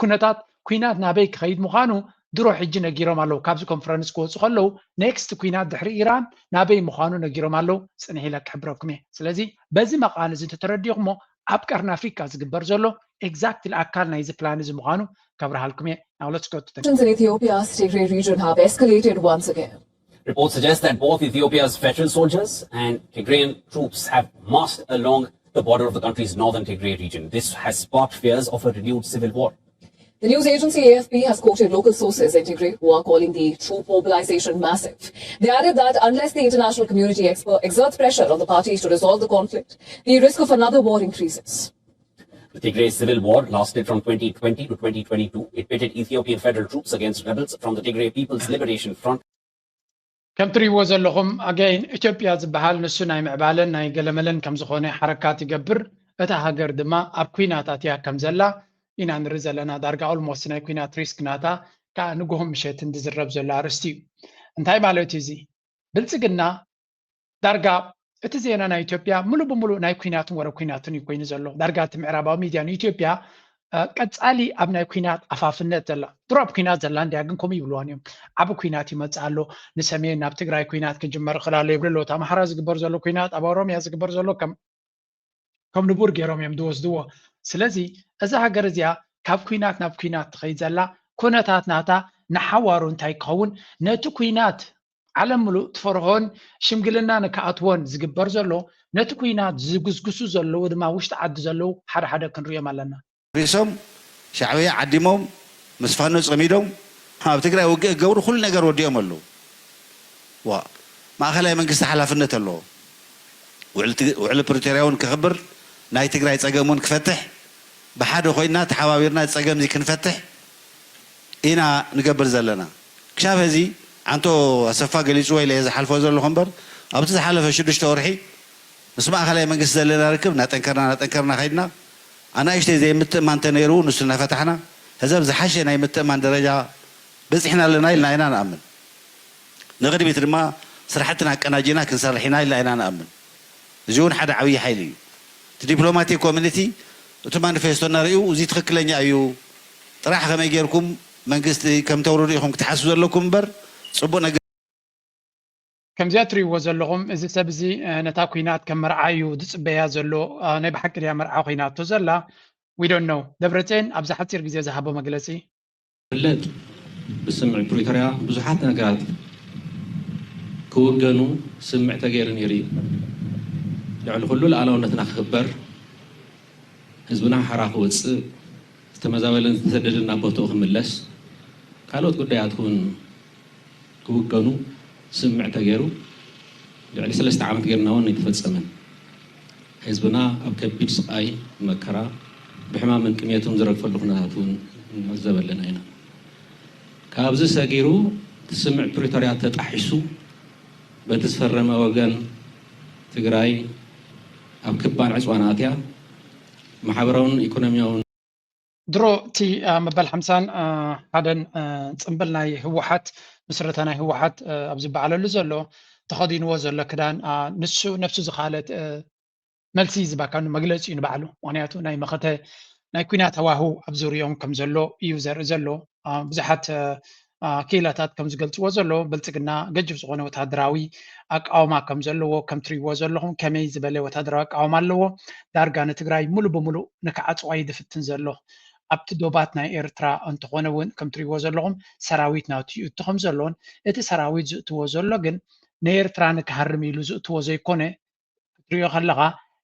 C: ኩነታት ኩናት ናበይ ክኸይድ ምዃኑ ድሮ ሕጂ ነጊሮም ኣለዉ ካብዚ ኮንፈረንስ ክወፁ ከለዉ ኔክስት ኩናት ድሕሪ ኢራን ናበይ ምዃኑ ነጊሮም ኣለዉ ፅንሕ ኢለ ክሕብረኩም እየ ስለዚ በዚ መቃን እዚ እንተተረዲኹሞ ኣብ ቀርኒ ኣፍሪካ ዝግበር ዘሎ ኤግዛክትሊ ኣካል ናይዚ ፕላን እዚ ምዃኑ ከብርሃልኩም እየ Now let's go to the
R: in Ethiopia's Tigray region have escalated once again.
S: Reports suggest that both Ethiopia's veteran soldiers and Tigrayan troops have marched along the border of the country's northern Tigray region. This has sparked fears of a renewed civil war.
R: The news agency AFP has quoted local sources in Tigray who are calling the troop mobilization massive. They added that unless the international community exerts pressure on the parties to resolve the conflict, the risk of another war increases.
S: The Tigray civil war lasted from 2020 to 2022. It pitted Ethiopian federal troops against rebels from the Tigray People's Liberation Front.
C: ከም ትሪእዎ ዘለኹም ኣገይን ኢትዮጵያ ዝበሃል ንሱ ናይ ምዕባለን ናይ ገለመለን ከም ዝኾነ ሓረካት ይገብር እታ ሃገር ድማ ኣብ ኩናታት እያ ከም ዘላ ኢና ንርኢ ዘለና ዳርጋ ኦልሞስት ናይ ኩናት ሪስክ ናታ ከዓ ንጉሆም ምሸት እንድዝረብ ዘሎ ኣርስቲ እዩ እንታይ ማለት እዩ እዚ ብልፅግና ዳርጋ እቲ ዜና ናይ ኢትዮጵያ ሙሉእ ብሙሉእ ናይ ኩናትን ወረ ኩናትን እዩ ኮይኑ ዘሎ ዳርጋ እቲ ምዕራባዊ ሚድያ ንኢትዮጵያ ቀፃሊ ኣብ ናይ ኩናት ኣፋፍነት ዘላ ድሮ ኣብ ኩናት ዘላ እንድያ ግን ከምኡ ይብልዋን እዮም ዓብ ኩናት ይመፅእ ኣሎ ንሰሜን ናብ ትግራይ ኩናት ክጅመር ይኽእል ኣሎ ይብሉ ኣለዉ ኣምሓራ ዝግበር ዘሎ ኩናት ኣብ ኦሮምያ ዝግበር ዘሎ ከም ንቡር ገይሮም እዮም ዝወስድዎ ስለዚ እዛ ሃገር እዚኣ ካብ ኩናት ናብ ኩናት ትኸይድ ዘላ ኩነታት ናታ ንሓዋሩ እንታይ ክኸውን ነቲ ኩናት ዓለም ሙሉእ ትፈርሆን ሽምግልና ንከኣትዎን ዝግበር ዘሎ ነቲ ኩናት ዝግዝግሱ ዘለዉ ድማ ውሽጢ ዓዲ ዘለዉ ሓደ ሓደ ክንሪኦም ኣለና
T: ሪሶም ሻዕብያ ዓዲሞም ምስ ፋኖ ፀሚዶም ኣብ ትግራይ ውግእ ገብሩ ኩሉ ነገር ወዲኦም ኣለዉ ማእኸላይ መንግስቲ ሓላፍነት ኣለዎ ውዕሊ ፕሪቶሪያውን ክኽብር ናይ ትግራይ ፀገም እውን ክፈትሕ ብሓደ ኮይና ተሓባቢርና ፀገም እዚ ክንፈትሕ ኢና ንገብር ዘለና ክሻብ ህዚ ዓንቶ ኣሰፋ ገሊፅዎ ኢለ ዝሓልፎ ዘለኹ እምበር ኣብቲ ዝሓለፈ 6 ወርሒ ምስ ማእኸላይ መንግስቲ ዘለና ርክብ እናጠንከርና ከይድና ኣናእሽተይ ዘይምትእማን ተነይሩ ንሱ እናፈታሕና ህዘብ ዝሓሸ ናይ ምትእማን ደረጃ በፂሕና ኣለና ኢልና ኢና ንኣምን ንቅድሚት ድማ ስራሕትና ኣቀናጂና ክንሰርሕ ኢና ኢልና ኢና ንኣምን እዚ እውን ሓደ ዓብዪ ሓይሊ እዩ እቲ ዲፕሎማቲክ ኮሚኒቲ እቲ ማኒፌስቶ እናርኡ እዚ ትክክለኛ እዩ ጥራሕ ከመይ ጌርኩም መንግስቲ ከም ተውርዱ ኢኹም ክትሓስቡ ዘለኩም እምበር ፅቡቅ ነገር
C: كم زياتري وزلهم إذا سبزي نتا كوينات كم مرعايو دصبيا زلو ناي بحق يا مرعا كوينات تزلا we don't know دبرتين أبزح حتير جزء ذهب مجلسي
U: فلت بسمع بريتوريا بزحات نقاط كوجنو سمع تغير نيري يعني كله العالم نتنا خبر حزبنا حراق وص تمزاولن تسددنا بوتو خملس قالوت قدياتكون كوجنو سمع تغيرو يعني 3 عامات غيرنا ون يتفصمن حزبنا اب كبيد سقاي مكرا بحمام من كميتهم زرفلو خناتون مزبلنا هنا كابز سغيرو تسمع بريتوريا تطحسو بتسفرم وغن تግራይ اب كبان عصواناتيا محبرون ايكونوميون
C: درو تي مبل حمسان حدن صمبلناي هوحات مسرتناي هوحات ابز بعللو زلو تخدينو زلو كدان نسو نفسو زخالت ملسي زباكانو مغلص ينبعلو معناتو ناي مخته ناي كوينات هواهو ابزوريون كم زلو يوزر زلو بزحات كيلاتات كم زغلصو زلو بلصقنا ገጅፍ ዝኾነ ወታደራዊ አቃውማ ከም ዘለዎ ከም ትሪዎ ዘለኹም ከመይ ዝበለ ወታደራዊ አቃውማ ኣለዎ ዳርጋ ንትግራይ ሙሉ በሙሉ ንከዓጽዋ ይድፍትን ዘሎ ኣብቲ ዶባት ናይ ኤርትራ እንትኾነ እውን ከም ትሪዎ ዘለኹም ሰራዊት ናትዩ እትኹም ዘለዎን እቲ ሰራዊት ዝእትዎ ዘሎ ግን ንኤርትራ ንክሃርም ኢሉ ዝእትዎ ዘይኮነ ትሪዮ ከለኻ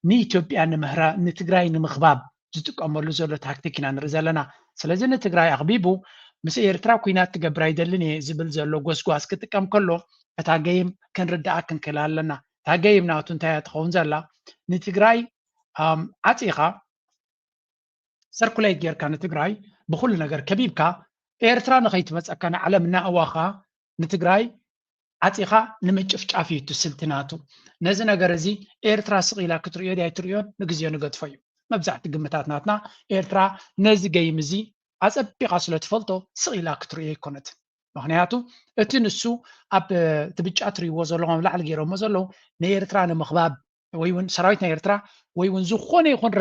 C: ንኢትዮጵያ ንምህራ ንትግራይ ንምኽባብ ዝጥቀመሉ ዘሎ ታክቲክ ኢና ንርኢ ዘለና ስለዚ ንትግራይ ኣኽቢቡ ምስ ኤርትራ ኩናት ትገብር አይደልን ዝብል ዘሎ ጎስጓስ ክጥቀም ከሎ እታ ገይም ክንርዳኣ ክንክእል ኣለና እታ ገይም ናቱ እንታይ ትኸውን ዘላ ንትግራይ ዓፂኻ ሰርኩሌት ጌርካ ንትግራይ ብኩሉ ነገር ከቢብካ ኤርትራ ንኸይትመፀካ ንዓለም እናእዋኻ ንትግራይ ዓፂኻ ንምጭፍጫፍ እዩ ትስልቲ ናቱ ነዚ ነገር እዚ ኤርትራ ስቂላ ክትሪዮ ዲ ኣይትሪዮን ንግዜኡ ንገድፎ እዩ መብዛሕቲ ግምታት ናትና ኤርትራ ነዚ ገይም እዚ ኣፀቢቓ ስለ ትፈልጦ ስቂላ ክትሪዮ ይኮነት ምክንያቱ እቲ ንሱ ኣብ ትብጫ ትሪዎ ዘለኹም ላዕሊ ገይሮሞ ዘለዉ ንኤርትራ ንምኽባብ ወይ እውን ሰራዊት ናይ ኤርትራ ወይ እውን ዝኾነ ይኹን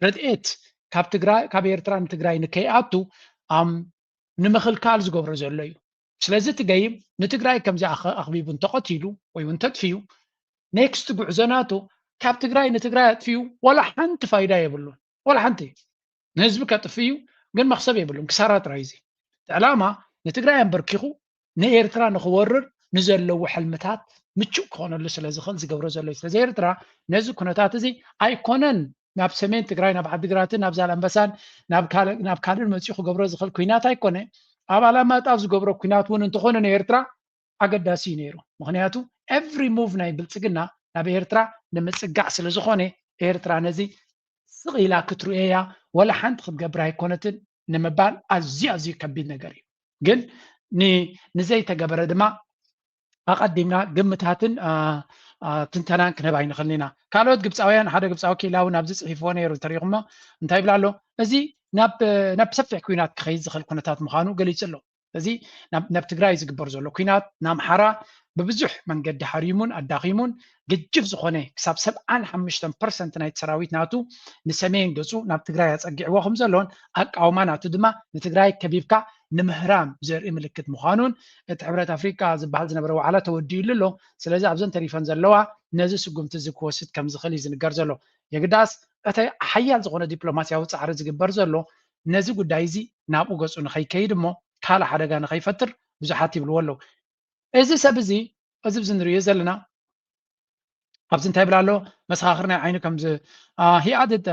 C: ረድኤት ካብ ኤርትራ ንትግራይ ንከይኣቱ ንምኽልካል ዝገብሮ ዘሎ እዩ ስለዚ እቲ ገይም ንትግራይ ከምዚ ኣኽቢቡ እንተቐቲሉ ወይ እውን ተጥፍዩ ኔክስት ጉዕዞናቱ ካብ ትግራይ ንትግራይ ኣጥፍዩ ወላ ሓንቲ ፋይዳ የብሉን ወላ ሓንቲ ንህዝቢ ከጥፍዩ ግን መክሰብ የብሉን ክሳራ ጥራይ እዚ ዕላማ ንትግራይ ኣንበርኪኹ ንኤርትራ ንክወርር ንዘለዎ ሕልምታት ምቹእ ክኾነሉ ስለ ዝኽእል ዝገብሮ ዘሎ እዩ ስለዚ ኤርትራ ነዚ ኩነታት እዚ ኣይኮነን ናብ ሰሜን ትግራይ ናብ ዓዲግራትን ናብ ዛላምበሳን ናብ ካልእ መፂኡ ክገብሮ ዝኽእል ኩናት ኣይኮነ ኣብ ኣላማጣ ዝገብሮ ኩናት እውን እንተኾነ ንኤርትራ ኣገዳሲ እዩ ነይሩ ምክንያቱ ኤቭሪ ሙቭ ናይ ብልፅግና ናብ ኤርትራ ንምፅጋዕ ስለ ዝኾነ ኤርትራ ነዚ ስቂላ ክትርኤያ ወላ ሓንቲ ክትገብር ኣይኮነትን ንምባል ኣዝዩ ከቢድ ነገር እዩ ግን ንዘይተገበረ ድማ ኣቐዲምና ግምታትን ትንተናን ክንህብ ኣይንኽእልን ኢና ካልኦት ግብፃውያን ሓደ ግብፃዊ ኪላዊ ናብዚ ፅሒፍዎ ነይሩ ተሪኹሞ እንታይ ይብላ ኣሎ እዚ ናብ ሰፊሕ ኩናት ክኸይድ ዝኽእል ኩነታት ምዃኑ ገሊፁ ኣሎ እዚ ናብ ትግራይ ዝግበር ዘሎ ኩናት ንኣምሓራ ብብዙሕ መንገዲ ሓሪሙን ኣዳኺሙን ግጅፍ ዝኾነ ክሳብ 75% ናይቲ ሰራዊት ናቱ ንሰሜን ገፁ ናብ ትግራይ ኣፀጊዕዎ ከም ዘሎን ኣቃውማ ናቱ ድማ ንትግራይ ከቢብካ ንምህራም ዘርኢ ምልክት ምዃኑን እቲ ሕብረት ኣፍሪቃ ዝበሃል ዝነበረ ዋዕላ ተወዲዩሉ ኣሎ ስለዚ ኣብዘን ተሪፈን ዘለዋ ነዚ ስጉምቲ እዚ ክወስድ ከም ዝኽእል እዩ ዝንገር ዘሎ የግዳስ እቲ ሓያል ዝኾነ ዲፕሎማስያዊ ፃዕሪ ዝግበር ዘሎ ነዚ ጉዳይ እዚ ናብኡ ገፁ ንኸይከይድ እሞ ካልእ ሓደጋ ንኸይፈጥር ብዙሓት ይብልዎ ኣለዉ እዚ ሰብ እዚ እዚ ንሪኦ ዘለና ኣብዚ እንታይ ይብላ ኣሎ መሰኻኽር ናይ ዓይኑ ከምዚ he added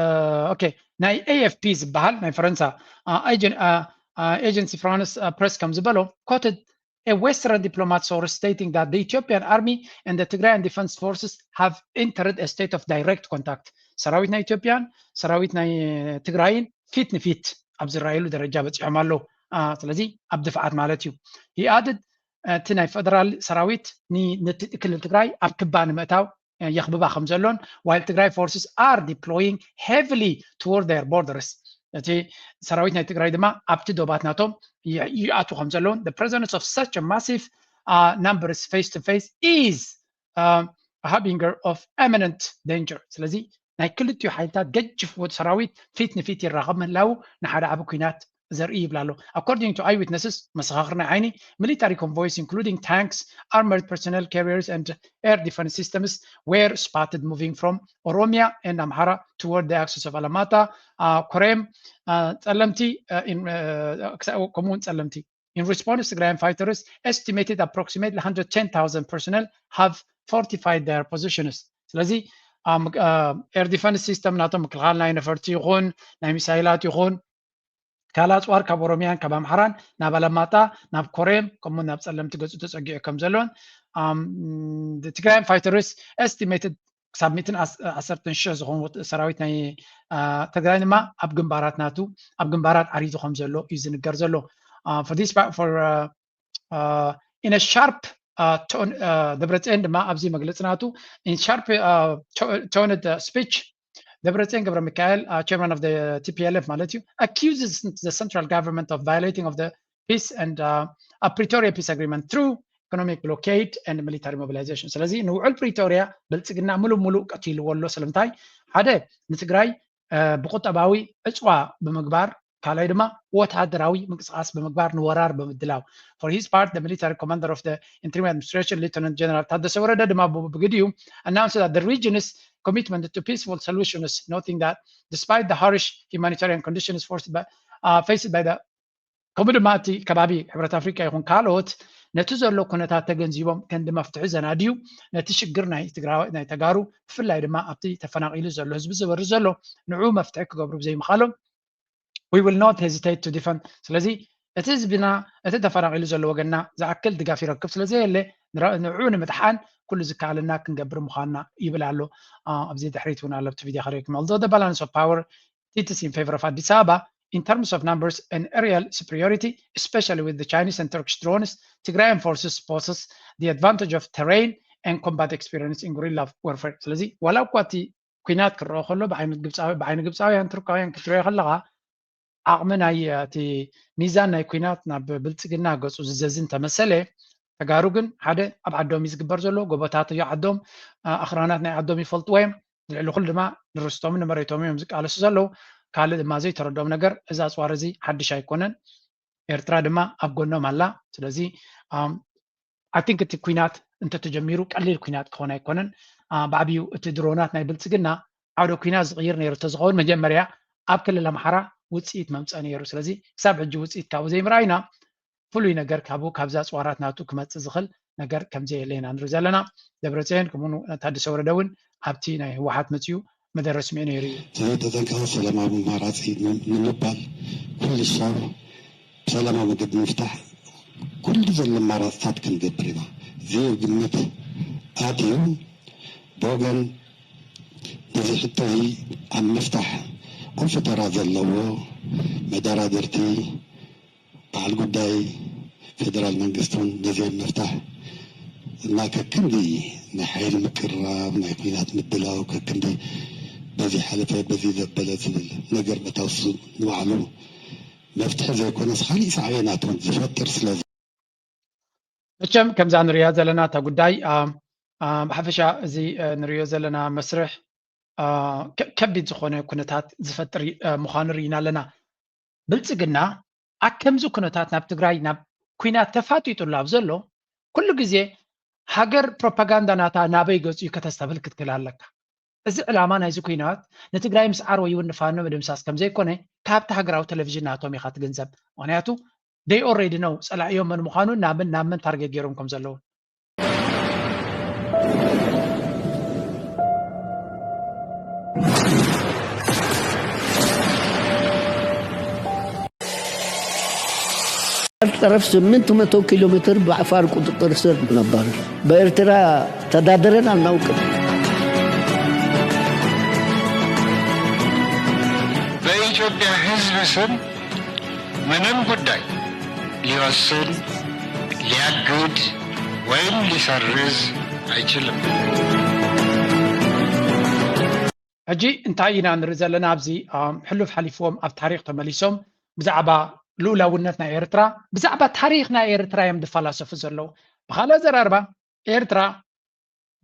C: okay ናይ AFP ዝበሃል ናይ ፈረንሳ agency France press ከም ዝበሎ quoted a Western diplomat source stating that the Ethiopian army and the Tigrayan defense forces have entered a state of direct contact ሰራዊት ናይ ኢትዮጵያን ሰራዊት ናይ ትግራይን ፊት ንፊት ኣብ ዝረኣየሉ ደረጃ በፂሖም ኣለዉ ስለዚ ኣብ ድፍዓት ማለት እዩ he added እቲ ናይ ፌደራል ሰራዊት ክልል ትግራይ ኣብ ክባ ንምእታው የኽብባ ከም ዘሎን while Tigray forces are deploying heavily toward their borders እቲ ሰራዊት ናይ ትግራይ ድማ ኣብቲ ዶባት ናቶም ይኣቱ ከም ዘሎን the presence of such a massive numbers face to face is a harbinger of imminent danger ስለዚ ናይ ክልቲኡ ሓይልታት ገጅፍ ሰራዊት ፊት ንፊት ይራኸብ ምህላው ንሓደ ዓብ ኩናት ዘርኢ ይብላሎ according to eyewitnesses መሰኻኽርና ዓይኒ military convoys including tanks armored personnel carriers and air defense systems were spotted moving from Oromia and Amhara toward the axis of Alamata Korem ጸለምቲ commune ጸለምቲ in response Tigray fighters estimated approximately 110,000 personnel have fortified their positions ስለዚህ air defense system ናቶም ምክልኻል ናይ ነፈርቲ ይኹን ናይ ሚሳይላት ይኹን ካላት ዋር ካብ ኦሮሚያን ካብ አምሓራን ናብ አላማጣ ናብ ኮሬም ከምኡ ናብ ጸለምቲ ገጹ ተጸጊዑ ከም ዘለዎን the Tigray fighters estimated ክሳብ 110,000 ዝኾኑ ሰራዊት ናይ ትግራይ ድማ ኣብ ግንባራት ናቱ ኣብ ግንባራት ዓሪቱ ከም ዘሎ እዩ ዝንገር ዘሎ for this for in a sharp tone ደብረጽዮን ድማ ኣብዚ መግለጽ ናቱ in sharp toned speech Debretsion Gabra Mikhail, chairman of the TPLF Malatu, accuses the central government of violating of the peace and a Pretoria peace agreement through economic blockade and military mobilization. ስለዚህ ንውዕል ፕሪቶሪያ ብልጽግና ሙሉ ቀቲሉ ወሎ ስለምታይ ሓደ ንትግራይ ብቁጠባዊ እጽዋ ብምግባር ካልኣይ ድማ ወታደራዊ ምንቅስቃስ ብምግባር ንወራር ብምድላው for his part the military commander of the interim administration Lieutenant General ታደሰ ወረደ ድማ ብግዲኡ announced that the region's commitment to peaceful solutions, noting that despite the harsh humanitarian conditions faced by the community ከባቢ ሕብረት አፍሪካ ይኹን ካልኦት ነቲ ዘሎ ኩነታት ተገንዚቦም ከንዲ መፍትሒ ዘናድዩ ነቲ ሽግር ናይ ትግራይ ናይ ተጋሩ ብፍላይ ድማ ኣብቲ ተፈናቂሉ ዘሎ ህዝቢ ዝበሪ ዘሎ ንዑ መፍትሒ ክገብሩ ብዘይምኻሎም we will not hesitate to defend ስለዚ እቲ ህዝብና እቲ ተፈናቂሉ ዘሎ ወገንና ዝኣክል ድጋፍ ይረክብ ስለዘየለ ንዑ ንምጥሓን ኩሉ ዝከኣለና ክንገብር ምዃንና ይብል ኣሎ ኣብዚ ድሕሪት እውን ኣለብቲ ቪድዮ ከሪእኩም although the balance of power is in favor of Addis Ababa in terms of numbers and aerial superiority especially with the Chinese and Turkish drones Tigrayan forces possess the advantage of terrain and combat experience in guerrilla warfare ስለዚ ወላ እኳ እቲ ኩናት ክረአ ከሎ ብዓይኒ ግብፃውያን ቱርካውያን ክትሪኦ ከለኻ ዓቕሚ ናይ እቲ ሚዛን ናይ ኩናት ናብ ብልፅግና ገፁ ዝዘዝን ተመሰለ ተጋሩ ግን ሓደ ኣብ ዓዶም ዝግበር ዘሎ ጎቦታት እዩ ዓዶም ኣኽራናት ናይ ዓዶም ይፈልጥዎ እዮም ልዕሊ ኩሉ ድማ ንርስቶምን ንመሬቶም እዮም ዝቃለሱ ዘለው ካልእ ድማ ዘይተረድኦም ነገር እዛ ኣፅዋር እዚ ሓድሽ ኣይኮነን ኤርትራ ድማ ኣብ ጎኖም ኣላ ስለዚ I think እቲ ኩናት እንተተጀሚሩ ቀሊል ኩናት ክኾን ኣይኮነን ብዓብዩ እቲ ድሮናት ናይ ብልፅግና ዓውደ ኩናት ዝቕይር ነይሩ ተዝኸውን መጀመርያ ኣብ ክልል ኣምሓራ ውፅኢት መምፅእ ነይሩ ስለዚ ክሳብ ሕጂ ውፅኢት ካብኡ ዘይምርኣይና ፍሉይ ነገር ካብዛ ኣፅዋራት ናቱ ክመፅእ ዝኽእል ነገር ከምዘየለ ኢና ንርኢ ዘለና ደብረፅዮን ከምኡ ታደሰ ወረደ እውን ኣብቲ ናይ ህወሓት መፅኡ መደረ ስሚዑ ነይሩ እዩ
B: ተጠንቀቕ ሰላማዊ ምምሃራት ንምባል ኩሉ ሰብ ሰላማዊ መገዲ ምፍታሕ ኩሉ ዘሎ ኣማራፅታት ክንገብር ኢና እዚ ግምት ኣትዩ ብወገን እዚ ሕቶ እዚ ኣብ ምፍታሕ ቁልፊ ተራ ዘለዎ መደራደርቲ በዓል ጉዳይ ፌደራል መንግስቱን ነዚ ምፍታሕ እና ከክንዲ ናይ ሓይሊ ምቅርራብ ናይ ኩናት ምድላው ከክንዲ በዚ ሓለፈ በዚ ዘበለ ዝብል ነገር በታውሱ ንባዕሉ መፍትሒ ዘይኮነስ ካሊእ ሳዕቤናቶም ዝፈጥር ስለዚ
C: መቸም ከምዛ ንሪኦ ዘለና እታ ጉዳይ ብሓፈሻ እዚ ንሪኦ ዘለና መስርሕ ከቢድ ዝኾነ ኩነታት ዝፈጥር ምዃኑ ርኢና ኣለና ብልፅግና ኣብ ከምዚ ኩነታት ናብ ትግራይ ናብ ኩናት ተፋጢጡላ ኣብ ዘሎ ኩሉ ግዜ ሃገር ፕሮፓጋንዳ ናታ ናበይ ገፁ እዩ ከተስተብል ክትክል ኣለካ እዚ ዕላማ ናይዚ ኩናት ንትግራይ ምስዓር ወይ እውን ንፋኖ ምድምሳስ ከም ዘይኮነ ካብቲ ሃገራዊ ቴሌቭዥን ናቶም ኢኻ ትግንዘብ ምክንያቱ they already know ፀላእዮም መን ምዃኑ ናብ መን ታርጌት ገይሮም ከም ዘለዉ
V: ጠረፍ 800 ኪሎ ሜትር በአፋር ቁጥጥር ስር ነበር። በኤርትራ ተዳደረን አናውቅም።
W: በኢትዮጵያ ሕዝብ ስም ምንም ጉዳይ ሊወስን ሊያግድ ወይም ሊሰርዝ አይችልም።
C: ሕጂ እንታይ ኢና ንርኢ ዘለና ኣብዚ ሕሉፍ ሓሊፎም ኣብ ታሪክ ተመሊሶም ብዛዕባ ልኡላውነት ናይ ኤርትራ ብዛዕባ ታሪክ ናይ ኤርትራ እዮም ዝፈላሰፉ ዘለዉ ብካልእ ዘራርባ ኤርትራ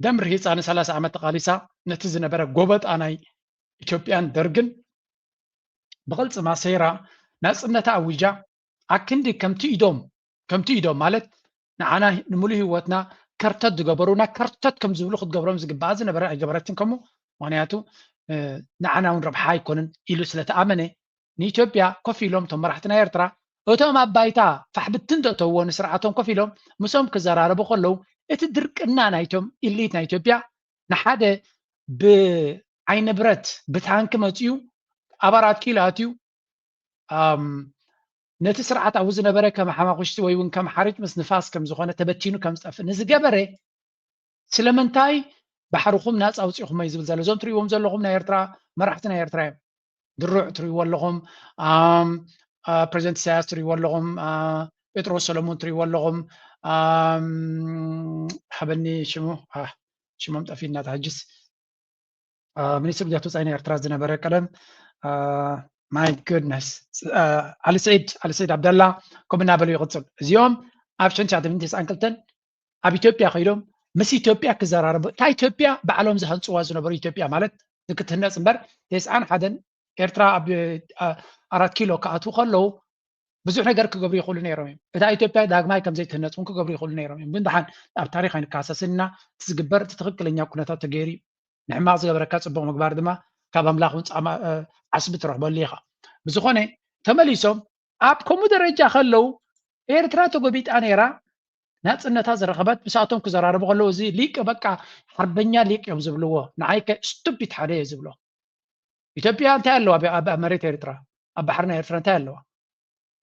C: ደም ርሂፃ ን30 ዓመት ተቃሊሳ ነቲ ዝነበረ ጎበጣ ናይ ኢትዮጵያን ደርግን ብቅልፅማ ሴራ ናጽነታ ኣውጃ ኣክንዲ ከምቲ ኢዶም ማለት ንዓና ንሙሉእ ህይወትና ከርተት ዝገበሩና ከርተት ከም ዝብሉ ክትገብሮም ዝግባእ ዝነበረ ኣይገበረትን ከምኡ ምክንያቱ ንዓና እውን ረብሓ ኣይኮንን ኢሉ ስለተኣመነ ንኢትዮጵያ ኮፍ ኢሎም እቶም መራሕቲ ናይ ኤርትራ እቶም ኣብ ባይታ ፋሕብትን ዘእተውዎ ንስርዓቶም ኮፍ ኢሎም ምሶም ክዘራረቡ ከለዉ እቲ ድርቅና ናይቶም ኢሊት ናይ ኢትዮጵያ ንሓደ ብዓይነ ብረት ብታንኪ መፅዩ ኣብ 4 ኪሎ ኣትዩ ነቲ ስርዓት ኣብኡ ዝነበረ ከም ሓማኩሽቲ ወይ እውን ከም ሓሪጭ ምስ ንፋስ ከም ዝኾነ ተበቲኑ ከም ዝጠፍእ ንዝገበረ ስለምንታይ ባሕርኹም ናፃ ኣውፂኹም እዩ ዝብል ዘሎ እዞም ትሪእዎም ዘለኹም ናይ ኤርትራ መራሕቲ ናይ ኤርትራ እዮም ድሩዕ ትሪእዎ ኣለኹም ፕሬዚደንት ኢሳያስ ትሪእዎ ኣለኹም ጴጥሮስ ሰሎሞን ትሪእዎ ኣለኹም ሓበኒ ሽሞም ጠፊና ተሕጅስ ሚኒስትር ጃቶ ወፃኢ ናይ ኤርትራ ዝነበረ ቀደም my goodness علي سعيد عبد الله كمنا بلو يقصل اليوم ابشن شاد من تسانكلتن اب اثيوبيا خيدوم مس اثيوبيا كزرارب تا اثيوبيا بعلم زهنصوا زنبر اثيوبيا ማለት ዝክትነጽ እምበር ተስዓን ሓደን ኤርትራ ኣብ 4 ኪሎ ካኣቱ ከለው ብዙሕ ነገር ክገብሩ ይኽእሉ ነይሮም እዮም እታ ኢትዮጵያ ዳግማይ ከም ዘይትህነጽውን ክገብሩ ይኽእሉ ነይሮም እዮም ግን ድሓን ኣብ ታሪክ ኣይንከሰስና ትዝግበር ትክክለኛ ኩነታት ተገይሪ ንሕማቕ ዝገበረካ ጽቡቕ ምግባር ድማ ካብ ኣምላኽ ወንጻማ ዓስቢ ትረኽበሉ ኢኻ ብዝኾነ ተመሊሶም ኣብ ከምኡ ደረጃ ከለው ኤርትራ ተጎቢጣ ነይራ ናጽነታ ዝረኸበት ብሳቶም ክዘራርቡ ከለው እዚ ሊቅ በቃ ሓርበኛ ሊቅ እዮም ዝብልዎ ንዓይከ ስቱፒድ ሓደ እዩ ዝብሎ ኢትዮጵያ እንታይ ኣለዋ ኣብ መሬት ኤርትራ ኣብ ባሕርና ኤርትራ እንታይ ኣለዋ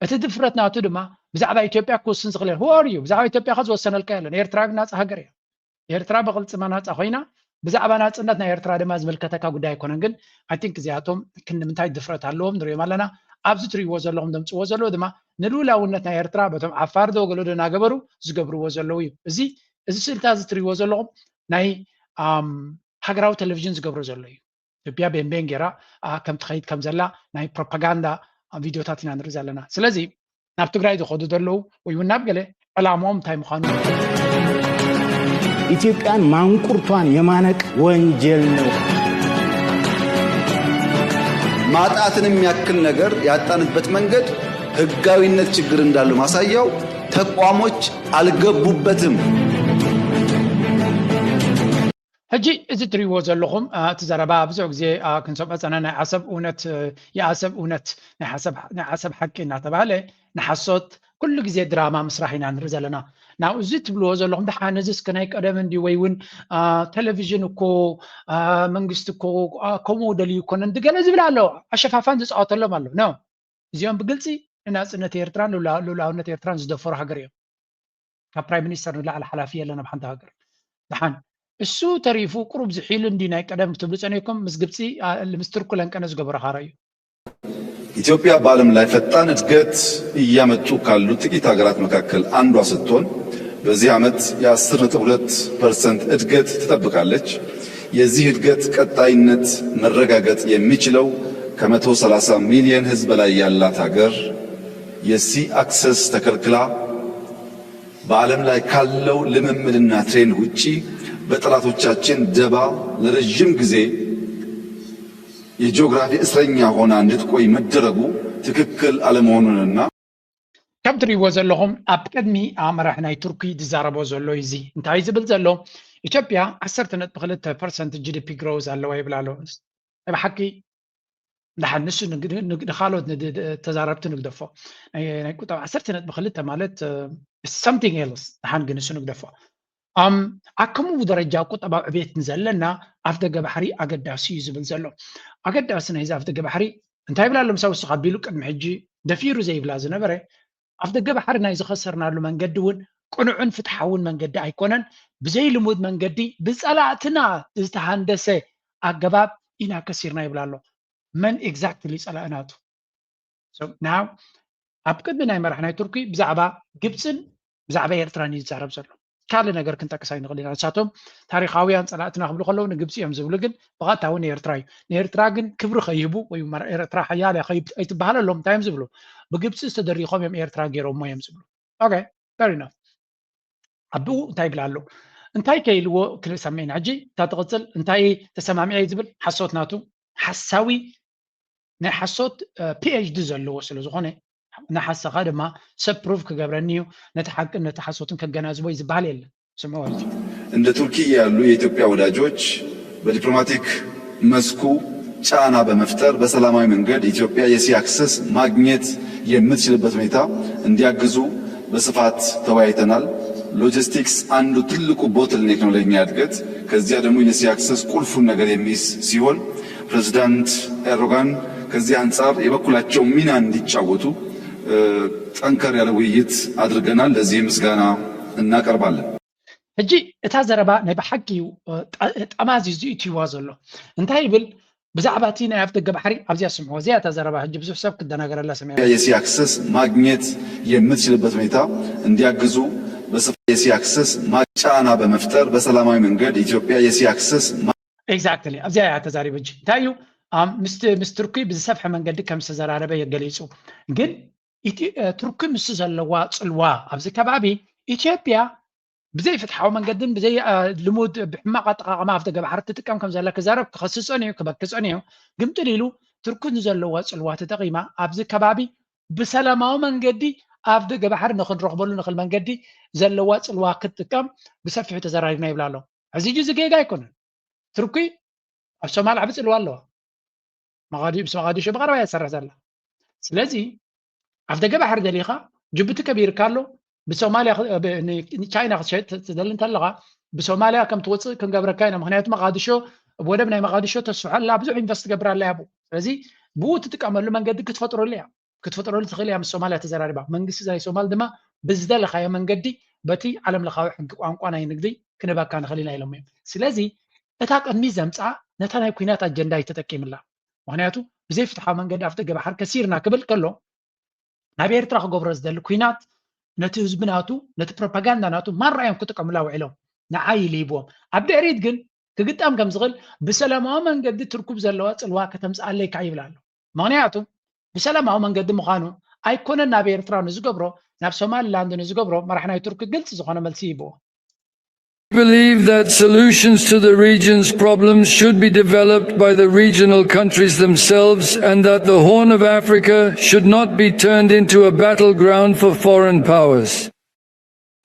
C: እቲ ድፍረት ናቱ ድማ ብዛዕባ ኢትዮጵያ ክውስን ዝኽእል who are you ብዛዕባ ኢትዮጵያ ከዝወሰነልካ የለን ኤርትራ ግን ናፃ ሃገር እያ ኤርትራ ብቕልፅማ ናፃ ኮይና ብዛዕባ ናጽነት ናይ ኤርትራ ድማ ዝምልከተካ ጉዳይ ኣይኮነን ግን ኣይ ቲንክ እዚኣቶም ክንምንታይ ድፍረት ኣለዎም ንሪኦም ኣለና ኣብዚ ትሪእዎ ዘለኹም ደምፅዎ ዘለዎ ድማ ንልኡላውነት ናይ ኤርትራ በቶም ዓፋር ደወገለዶ እናገበሩ ዝገብርዎ ዘለዉ እዩ እዚ ስእልታ እዚ ትሪእዎ ዘለኹም ናይ ሃገራዊ ቴሌቭዥን ዝገብሮ ዘሎ እዩ ኢትዮጵያ ቤንቤን ጌራ ከም ትኸይድ ከም ዘላ ናይ ፕሮፓጋንዳ ቪድዮታት ኢና ንርኢ ዘለና ስለዚ ናብ ትግራይ ዝኸዱ ዘለዉ ወይ እውን ናብ ገለ ዕላምኦም እንታይ ምዃኑ
A: ኢትዮጵያን ማንቁርቷን የማነቅ ወንጀል ነው።
D: ማጣትን የሚያክል ነገር ያጣንበት መንገድ ህጋዊነት ችግር እንዳለው ማሳያው ተቋሞች አልገቡበትም።
C: ሕጂ እዚ ትሪእዎ ዘለኹም እቲ ዘረባ ብዙሕ ግዜ ክንሰምዖ ፀና ናይ ዓሰብ እውነት የዓሰብ እውነት ናይ ዓሰብ ሓቂ እናተባሃለ ንሓሶት ኩሉ ግዜ ድራማ ምስራሕ ኢና ንርኢ ዘለና ናው እዚ ትብልዎ ዘለኹም ድሓን እዚ እስከ ናይ ቀደም እንዲ ወይ እውን ቴሌቭዥን እኮ መንግስቲ እኮ ከምኡ ደልዩ ይኮነን ድገለ ዝብል ኣሎ ኣሸፋፋን ዝፃወተሎም ኣሎ ኖ እዚኦም ብግልፂ ንናፅነት ኤርትራን ልኡላውነት ኤርትራን ዝደፈሩ ሃገር እዮም ካብ ፕራይም ሚኒስተር ንላዕሊ ሓላፊ የለና ብሓንቲ ሃገር ድሓን እሱ ተሪፉ ቁሩብ ዝሒሉ እንዲ ናይ ቀደም ክትብሉ ፀኒኩም ምስ ግብፂ ምስ ቱርክ ለንቀነ ዝገበረ ኻራ እዩ
D: ኢትዮጵያ በዓለም ላይ ፈጣን እድገት እያመጡ ካሉ ጥቂት ሀገራት መካከል አንዷ ስትሆን በዚህ ዓመት የ10.2% እድገት ትጠብቃለች። የዚህ እድገት ቀጣይነት መረጋገጥ የሚችለው ከ130 ሚሊዮን ህዝብ በላይ ያላት ሀገር የሲ አክሰስ ተከልክላ በዓለም ላይ ካለው ልምምድና ትሬንድ ውጪ በጠላቶቻችን ደባ ለረጅም ጊዜ የጂኦግራፊ እስረኛ ሆና እንድትቆይ መደረጉ ትክክል አለመሆኑንና
C: ከም ትሪእዎ ዘለኹም ኣብ ቅድሚ መራሒ ናይ ቱርኪ ዝዛረቦ ዘሎ እዚ እንታይ ዝብል ዘሎ ኢትዮጵያ 10.2% ጂዲፒ ግሮዝ ኣለዋ ይብል ኣሎ ብሓቂ ድሓን ንሱ ንካልኦት ተዛረብቲ ንግደፎ ናይ ቁጠብ 10.2 ማለት something else ድሓን ግን ንሱ ንግደፎ ኣብ ከምኡ ደረጃ ቁጠባዊ ዕብየት ንዘለና ኣፍ ደገ ባሕሪ ኣገዳሲ እዩ ዝብል ዘሎ ኣገዳሲ ናይ ኣፍ ደገ ባሕሪ እንታይ ይብላ ኣሎ ምሳብ ውስኽ ኣቢሉ ቅድሚ ሕጂ ደፊሩ ዘይብላ ዝነበረ ኣፍ ደገ ባሕሪ ናይ ዝኸሰርናሉ መንገዲ እውን ቅኑዕን ፍትሓውን መንገዲ ኣይኮነን ብዘይ ልሙድ መንገዲ ብፀላእትና ዝተሃንደሰ ኣገባብ ኢና ከሲርና ይብላ ኣሎ መን ኤግዛክትሊ ፀላእናቱ ናው ኣብ ቅድሚ ናይ መራሒ ናይ ቱርኪ ብዛዕባ ግብፅን ብዛዕባ ኤርትራን እዩ ዝዛረብ ዘሎ ካልእ ነገር ክንጠቅስ ኣይንኽእል ኢና ንሳቶም ታሪካውያን ፀላእትና ክብሉ ከለዉ ንግብፂ እዮም ዝብሉ ግን ብቐጥታዊ ንኤርትራ እዩ ንኤርትራ ግን ክብሪ ከይህቡ ወይ ኤርትራ ሓያል ኣይትበሃለሎም እንታይ እዮም ዝብሉ ብግብፂ ዝተደሪኾም እዮም ኤርትራ ገይሮሞ እዮም ዝብሉ ኦኬ ፌር ኢናፍ ኣብኡ እንታይ ይብላ ኣሎ እንታይ ከይልዎ ክንሰምዕና ሕጂ እታ ትቕፅል እንታይ ተሰማሚዐ ዝብል ሓሶት ናቱ ሓሳዊ ናይ ሓሶት PhD ዘለዎ ስለ ዝኾነ ንሓሰኻ ድማ ሰብ ፕሩፍ ክገብረኒዩ ነቲ ሓቅን ነቲ ሓሶትን ከገናዝቦ ይዝባል የለ ስምዑ ማለት
D: እንደ ቱርኪ ያሉ የኢትዮጵያ ወዳጆች በዲፕሎማቲክ መስኩ ጫና በመፍጠር በሰላማዊ መንገድ ኢትዮጵያ የሲ አክሰስ ማግኘት የምትችልበት ሁኔታ እንዲያግዙ በስፋት ተወያይተናል። ሎጂስቲክስ አንዱ ትልቁ ቦትልኔክ ነው ለኛ እድገት። ከዚያ ደግሞ የሲ አክሰስ ቁልፉን ነገር የሚይዝ ሲሆን ፕሬዝዳንት ኤርዶጋን ከዚህ አንጻር የበኩላቸው ሚና እንዲጫወቱ ጠንከር ያለ ውይይት አድርገናል። ለዚህ ምስጋና እናቀርባለን።
C: ሕጂ እታ ዘረባ ናይ ብሓቂ ጠማዚ ዝእትይዋ ዘሎ እንታይ ይብል ብዛዕባ እቲ ናይ ኣፍ ደገ ባሕሪ ኣብዚያ ስምዖ እዚያ እታ ዘረባ ሕጂ ብዙሕ ሰብ ክደናገረላ ሰሚዐ
D: የሲ አክሰስ ማግኘት የምትችልበት ሁኔታ እንዲያግዙ የሲ አክሰስ ጫና በመፍጠር በሰላማዊ መንገድ ኢትዮጵያ የሲ አክሰስ
C: ኤግዛክትሊ ኣብዚያ ያ ተዛሪብ ሕጂ እንታይ እዩ ምስ ቱርኪ ብዝሰፍሐ መንገዲ ከም ዝተዘራረበ የገሊጹ ግን ቱርኪ ምስ ዘለዋ ፅልዋ ኣብዚ ከባቢ ኢትዮጵያ بزي فتحوا من قدم بزي لمود بحماق ما في دقة بحر تتكلم كم زلك زارب تخصصني وكبكسني قمت ليلو تركون زلوا الوات تقيمة أبزي كبابي بسلامة من قدي أف دقة بحر ناخذ رغبلو ناخذ من قدي زلوا الوقت تكم بسفح تزرعنا يبلالو عزيز جزء جاي يكون تركي الشمال عبس الوالو ما غادي بس ما غادي شو بغروا يسرع زلا سلازي أف دقة بحر دليخة جبت كبير كارلو بسوماليا تشاينا تدلن تلغا بسوماليا كم توصل كم قبر كاينه مخنيات مقادشو بودبنا مقادشو تسعل لا بزح انفست قبر لا يابو ስለዚህ بو تتقامل من قد كتفطروا لي تخيل يا سوماليا تزراربا منقس زي سومال دما بزدل خايا من قدي بتي علم لخاوي حق ቋንቋና ይንግዲ ክንባካን خلينا ኢሎም ስለዚህ እታ ቀድሚ ዘምፃ ነታ ናይ ኩናት አጀንዳ ይተጠቂምላ ምክንያቱ ብዘይ ፍትሓ መንገዲ ኣፍተ ገባሕር ከሲርና ክብል ከሎ ናብ ኤርትራ ክገብሮ ዝደሊ ኩናት ነቲ ህዝብናቱ ነቲ ፕሮፓጋንዳ ናቱ ማራዮም ክጥቀምላ ውዕሎም ንዓይ ሊቦም ኣብ ድሕሪት ግን ክግጣም ከም ዝኽእል ብሰላማዊ መንገዲ ትርኩብ ዘለዋ ፅልዋ ከተምፅኣለይ ከዓ ይብላሉ ምክንያቱ ብሰላማዊ መንገዲ ምዃኑ ኣይኮነን ናብ ኤርትራ ንዝገብሮ ናብ ሶማሊላንድ ንዝገብሮ መራሕናይ ቱርክ ግልፂ ዝኾነ መልሲ ይብዎ
E: I believe that solutions to the region's problems should be developed by the regional countries themselves and that the Horn of Africa should not be turned into a battleground for foreign powers.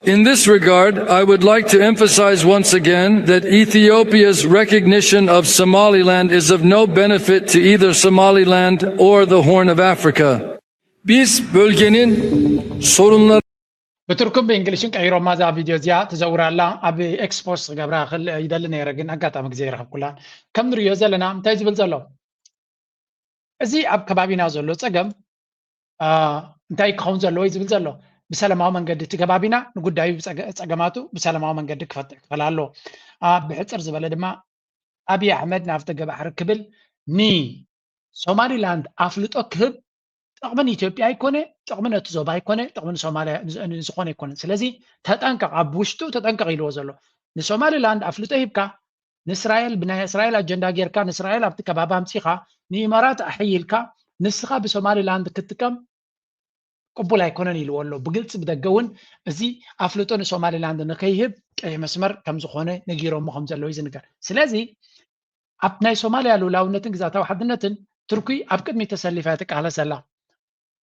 E: In this regard, I would like to emphasize once again that Ethiopia's recognition of Somaliland is of no benefit to either Somaliland or the Horn of Africa. Biz bölgenin sorunları
C: بتركم بإنجليزين كايرو ماذا فيديو زيا تزورا لا أبي إكسبوس قبرا خل يدلنا يرجع أقطع مجزير خب كلها كم نريو زلنا متايز بنزلوا زي أب كبابينا زلوا تجمع متاي كون زلوا يز بنزلوا بسلام ما من قد تكبابينا نقول دايو تجمعاتو بسلام ما من قد كفتك فلالو بحثر زبالة دما أبي أحمد نافت قبر كبل ني سومالي لاند أفلت أكهب طقمن إثيوبيا يكونه طقمن تزوبا يكونه طقمن سوماليا زخونه يكونه ስለዚህ ተጠንቀቅ አብውሽቱ ተጠንቀቅ ይልዎ ዘሎ ንሶማሊላንድ አፍልጦ ይብካ ንእስራኤል ብናይ እስራኤል አጀንዳ ጌርካ ንእስራኤል ኣብቲ ከባቢ ኣምፂኻ ንኢማራት ኣሕይልካ ንስኻ ብሶማሊላንድ ክትጥቀም ቅቡል ኣይኮነን ይልዎ ኣሎ ብግልፂ ብደገውን እዚ ኣፍልጦ ንሶማሊላንድ ንከይህብ ቀይ መስመር ከም ዝኾነ ነጊሮሞ ከም ዘለዎ ይዝንገር ስለዚ ኣብ ናይ ሶማልያ ሉዓላውነትን ግዛታዊ ሓድነትን ቱርኪ ኣብ ቅድሚ ተሰሊፋ ትቃለሰላ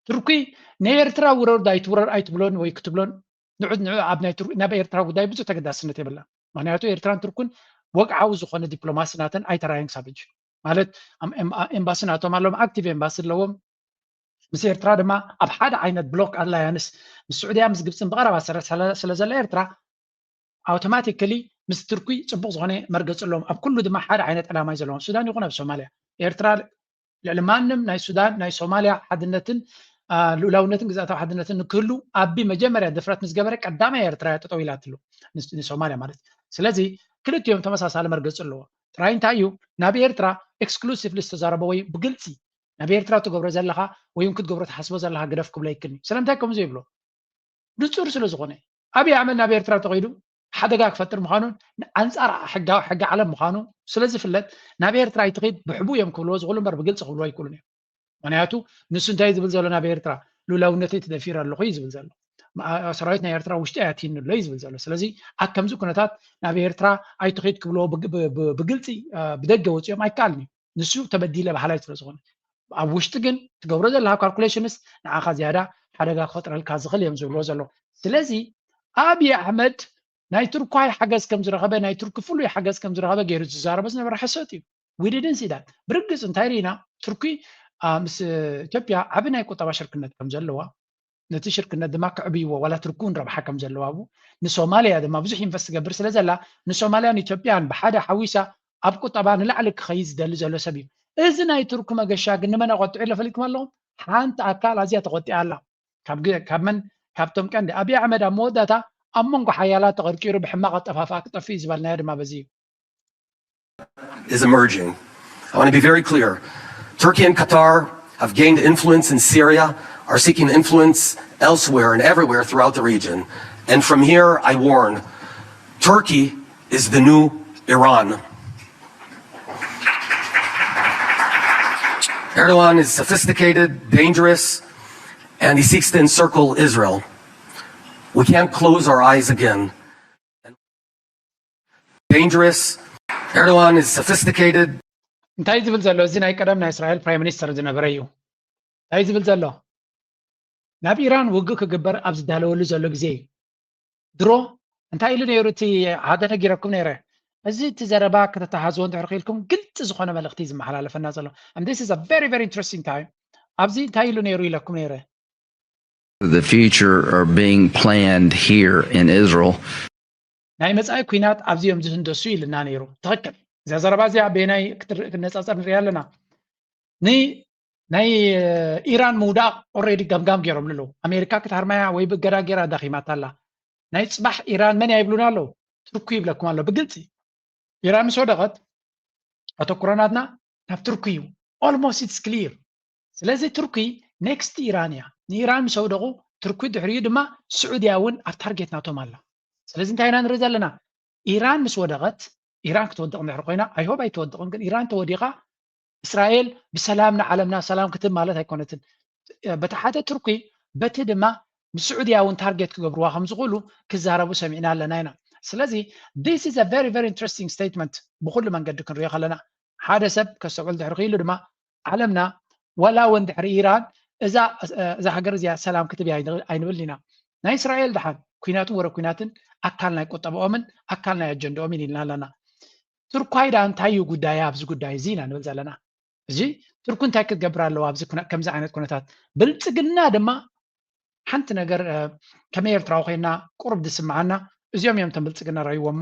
C: تركي نيرترا ورور دايت ورور ايت بلون ويكتبلون نعود اب نبا ايرترا وداي بزو تقداسنت يبلا معناتو ايرتران تركون وقعو زخونه دبلوماسيناتن اي تراين سابج مالت امباسيناتو مالهم اكتيف امباسي لوم مس ايرترا دما اب حدا عينت بلوك الاينس السعوديه مس جبسن بقربا سلازل ايرترا اوتوماتيكلي مس تركي صبغ زخونه مرقص لهم اب كله دما حدا عينت علامه يزلون السودان يكون بسوماليا ايرترا لمانم ناي سودان ناي سوماليا حدنتن لولاونتن ግዛታዊ ሓድነትን ንክህሉ ኣቢ መጀመርያ ድፍረት ምስ ገበረ ቀዳማይ ኤርትራ ጠጠው ኢላትሉ ንሶማልያ ማለት ስለዚ ክልቲኦም ተመሳሳሊ መርገጽ ኣለዎ ጥራይ እንታይ እዩ ናብ ኤርትራ ኤክስክሉሲቭሊ ዝተዛረበ ወይ ብግልፂ ናብ ኤርትራ ትገብሮ ዘለኻ ወይ ክትገብሮ ተሓስቦ ዘለኻ ገደፍ ክብሎ ይክኒ ስለምንታይ ከምዚ ይብሎ ንጹር ስለ ዝኾነ ኣብይ ኣሕመድ ናብ ኤርትራ ተኸይዱ ሓደጋ ክፈጥር ምዃኑን ኣንጻር ሕጊ ዓለም ምዃኑ ስለዚ ፍለጥ ናብ ኤርትራ ይትኸይድ ብሕቡእ እዮም ክብልዎ ዝኽእሉ እምበር ብግልፂ ክብልዎ ኣይክእሉን እዮም ምክንያቱ ንሱ እንታይ ዝብል ዘሎ ናብ ኤርትራ ሉላውነተይ ትደፊር ኣለኹ እዩ ዝብል ዘሎ ሰራዊት ናይ ኤርትራ ውሽጢ ኣያትይን ኣሎ እዩ ዝብል ዘሎ ስለዚ ኣብ ከምዚ ኩነታት ናብ ኤርትራ ኣይትኸይድ ክብልዎ ብግልፂ ብደገ ወፂኦም ኣይከኣልን እዩ ንሱ ተበዲለ ባህላይ ስለ ዝኾነ ኣብ ውሽጢ ግን ትገብሮ ዘለካ ካልኩሌሽንስ ንዓኻ ዝያዳ ሓደጋ ክፈጥረልካ ዝኽእል እዮም ዝብልዎ ዘለዉ ስለዚ ኣብይ ኣሕመድ ናይ ቱርካይ ሓገዝ ከም ዝረኸበ ናይ ቱርክ ፍሉይ ሓገዝ ከም ዝረኸበ ገይሩ ዝዛረበ ዝነበረ ሓሶት እዩ we didn't see that ብርግፅ እንታይ ሪና ቱርኪ ምስ ኢትዮጵያ ዓብ ናይ ቁጠባ ሽርክነት ከም ዘለዋ ነቲ ሽርክነት ድማ ክዕብይዎ ዋላ ትርኩን ረብሓ ከም ዘለዋ ንሶማልያ ድማ ብዙሕ ኢንቨስት ገብር ስለ ዘላ ንሶማልያን ኢትዮጵያን ብሓደ ሓዊሳ ኣብ ቁጠባ ንላዕሊ ክኸይድ ዝደሊ ዘሎ ሰብ እዩ እዚ ናይ ቱርክ መገሻ ግን ንመን ኣቆጢዑ ኢለ ፈሊጥኩም ኣለኹም ሓንቲ ኣካል ኣዝያ ተቆጢዓ ኣላ ካብቶም ቀንዲ ኣብይ ኣሕመድ ኣብ መወዳእታ ኣብ መንጎ ሓያላት ተቐርቂሩ ብሕማቕ ኣጠፋፍኣ ክጠፍእ ዝበልናዮ ድማ በዚ እዩ
F: is emerging. I want to be very clear. Turkey and Qatar have gained influence in Syria, are seeking influence elsewhere and everywhere throughout the region. And from here, I warn, Turkey is the new Iran. Erdogan is sophisticated, dangerous, and he seeks to encircle Israel. We can't close our eyes again. Dangerous. Erdogan is sophisticated.
C: እንታይ ዝብል ዘሎ እዚ ናይ ቀደም ናይ እስራኤል ፕራይም ሚኒስተር ዝነበረ እዩ እንታይ ዝብል ዘሎ ናብ ኢራን ውግእ ክግበር ኣብ ዝዳለወሉ ዘሎ ግዜ እዩ ድሮ እንታይ ኢሉ ነይሩ እቲ ሓደ ነጊረኩም ነይረ እዚ እቲ ዘረባ ከተተሓዝዎ እንድሕር ክኢልኩም ግልፂ ዝኾነ መልእኽቲ ዝመሓላለፈና ዘሎ and this is a very very interesting time ኣብዚ እንታይ ኢሉ ነይሩ ኢለኩም ነይረ
Q: The future are being planned here in Israel.
C: ናይ መጻኢ ኩናት ኣብዚኦም ዝህንደሱ ኢልና ነይሩ ትኽክል እዛ ዘረባ እዚኣ ብናይ ክነፃፀር ንሪኣ ኣለና ናይ ኢራን ምውዳቕ ኦልሬዲ ገምጋም ገይሮም ኣለዉ ኣሜሪካ ክትሃርማያ ወይ ብገዳ ጌራ ዳኺማት ኣላ ናይ ፅባሕ ኢራን መን ይብሉና ኣለዉ ትርኩ ይብለኩም ኣሎ ብግልፂ ኢራን ምስ ወደቐት ኣተኩረናትና ናብ ትርኩ እዩ ኦልሞስት ኢትስ ክሊር ስለዚ ትርኪ ኔክስት ኢራን እያ ንኢራን ምስ ወደቑ ትርኪ ድሕሪኡ ድማ ስዑድያ እውን ኣብ ታርጌት ናቶም ኣላ ስለዚ እንታይ ኢና ንርኢ ዘለና ኢራን ምስ ወደቐት ኢራን ክትወድቕ እንድሕር ኮይና ኣይሆብ ኣይትወድቕን ግን ኢራን ተወዲቓ እስራኤል ብሰላም ንዓለምና ሰላም ክትብ ማለት ኣይኮነትን በቲ ሓደ ትርኪ በቲ ድማ ምስዑድያ እውን ታርጌት ክገብርዋ ከም ዝኽእሉ ክዛረቡ ሰሚዕና ኣለና ኢና ስለዚ this is a very very interesting statement ብኩሉ መንገዲ ክንሪኦ ከለና ሓደ ሰብ ከሰብዕል ድሕሪ ክኢሉ ድማ ዓለምና ወላ እውን ድሕሪ ኢራን እዛ ሃገር እዚኣ ሰላም ክትብ ኣይንብል ኢና ናይ እስራኤል ድሓን ኩናትን ወረ ኩናትን ኣካል ናይ ቁጠብኦምን ኣካል ናይ ኣጀንዳኦምን ኢልና ኣለና ቱርኳይዳ እንታይ እዩ ጉዳይ ኣብዚ ጉዳይ እዚ ኢና ንብል ዘለና እዚ ቱርኩ እንታይ ክትገብር ኣለዋ ኣብዚ ከምዚ ዓይነት ኩነታት ብልፅግና ድማ ሓንቲ ነገር ከመይ ኤርትራዊ ኮይና ቁርብ ዝስምዓና እዚኦም እዮም ተን ብልፅግና ረእይዎሞ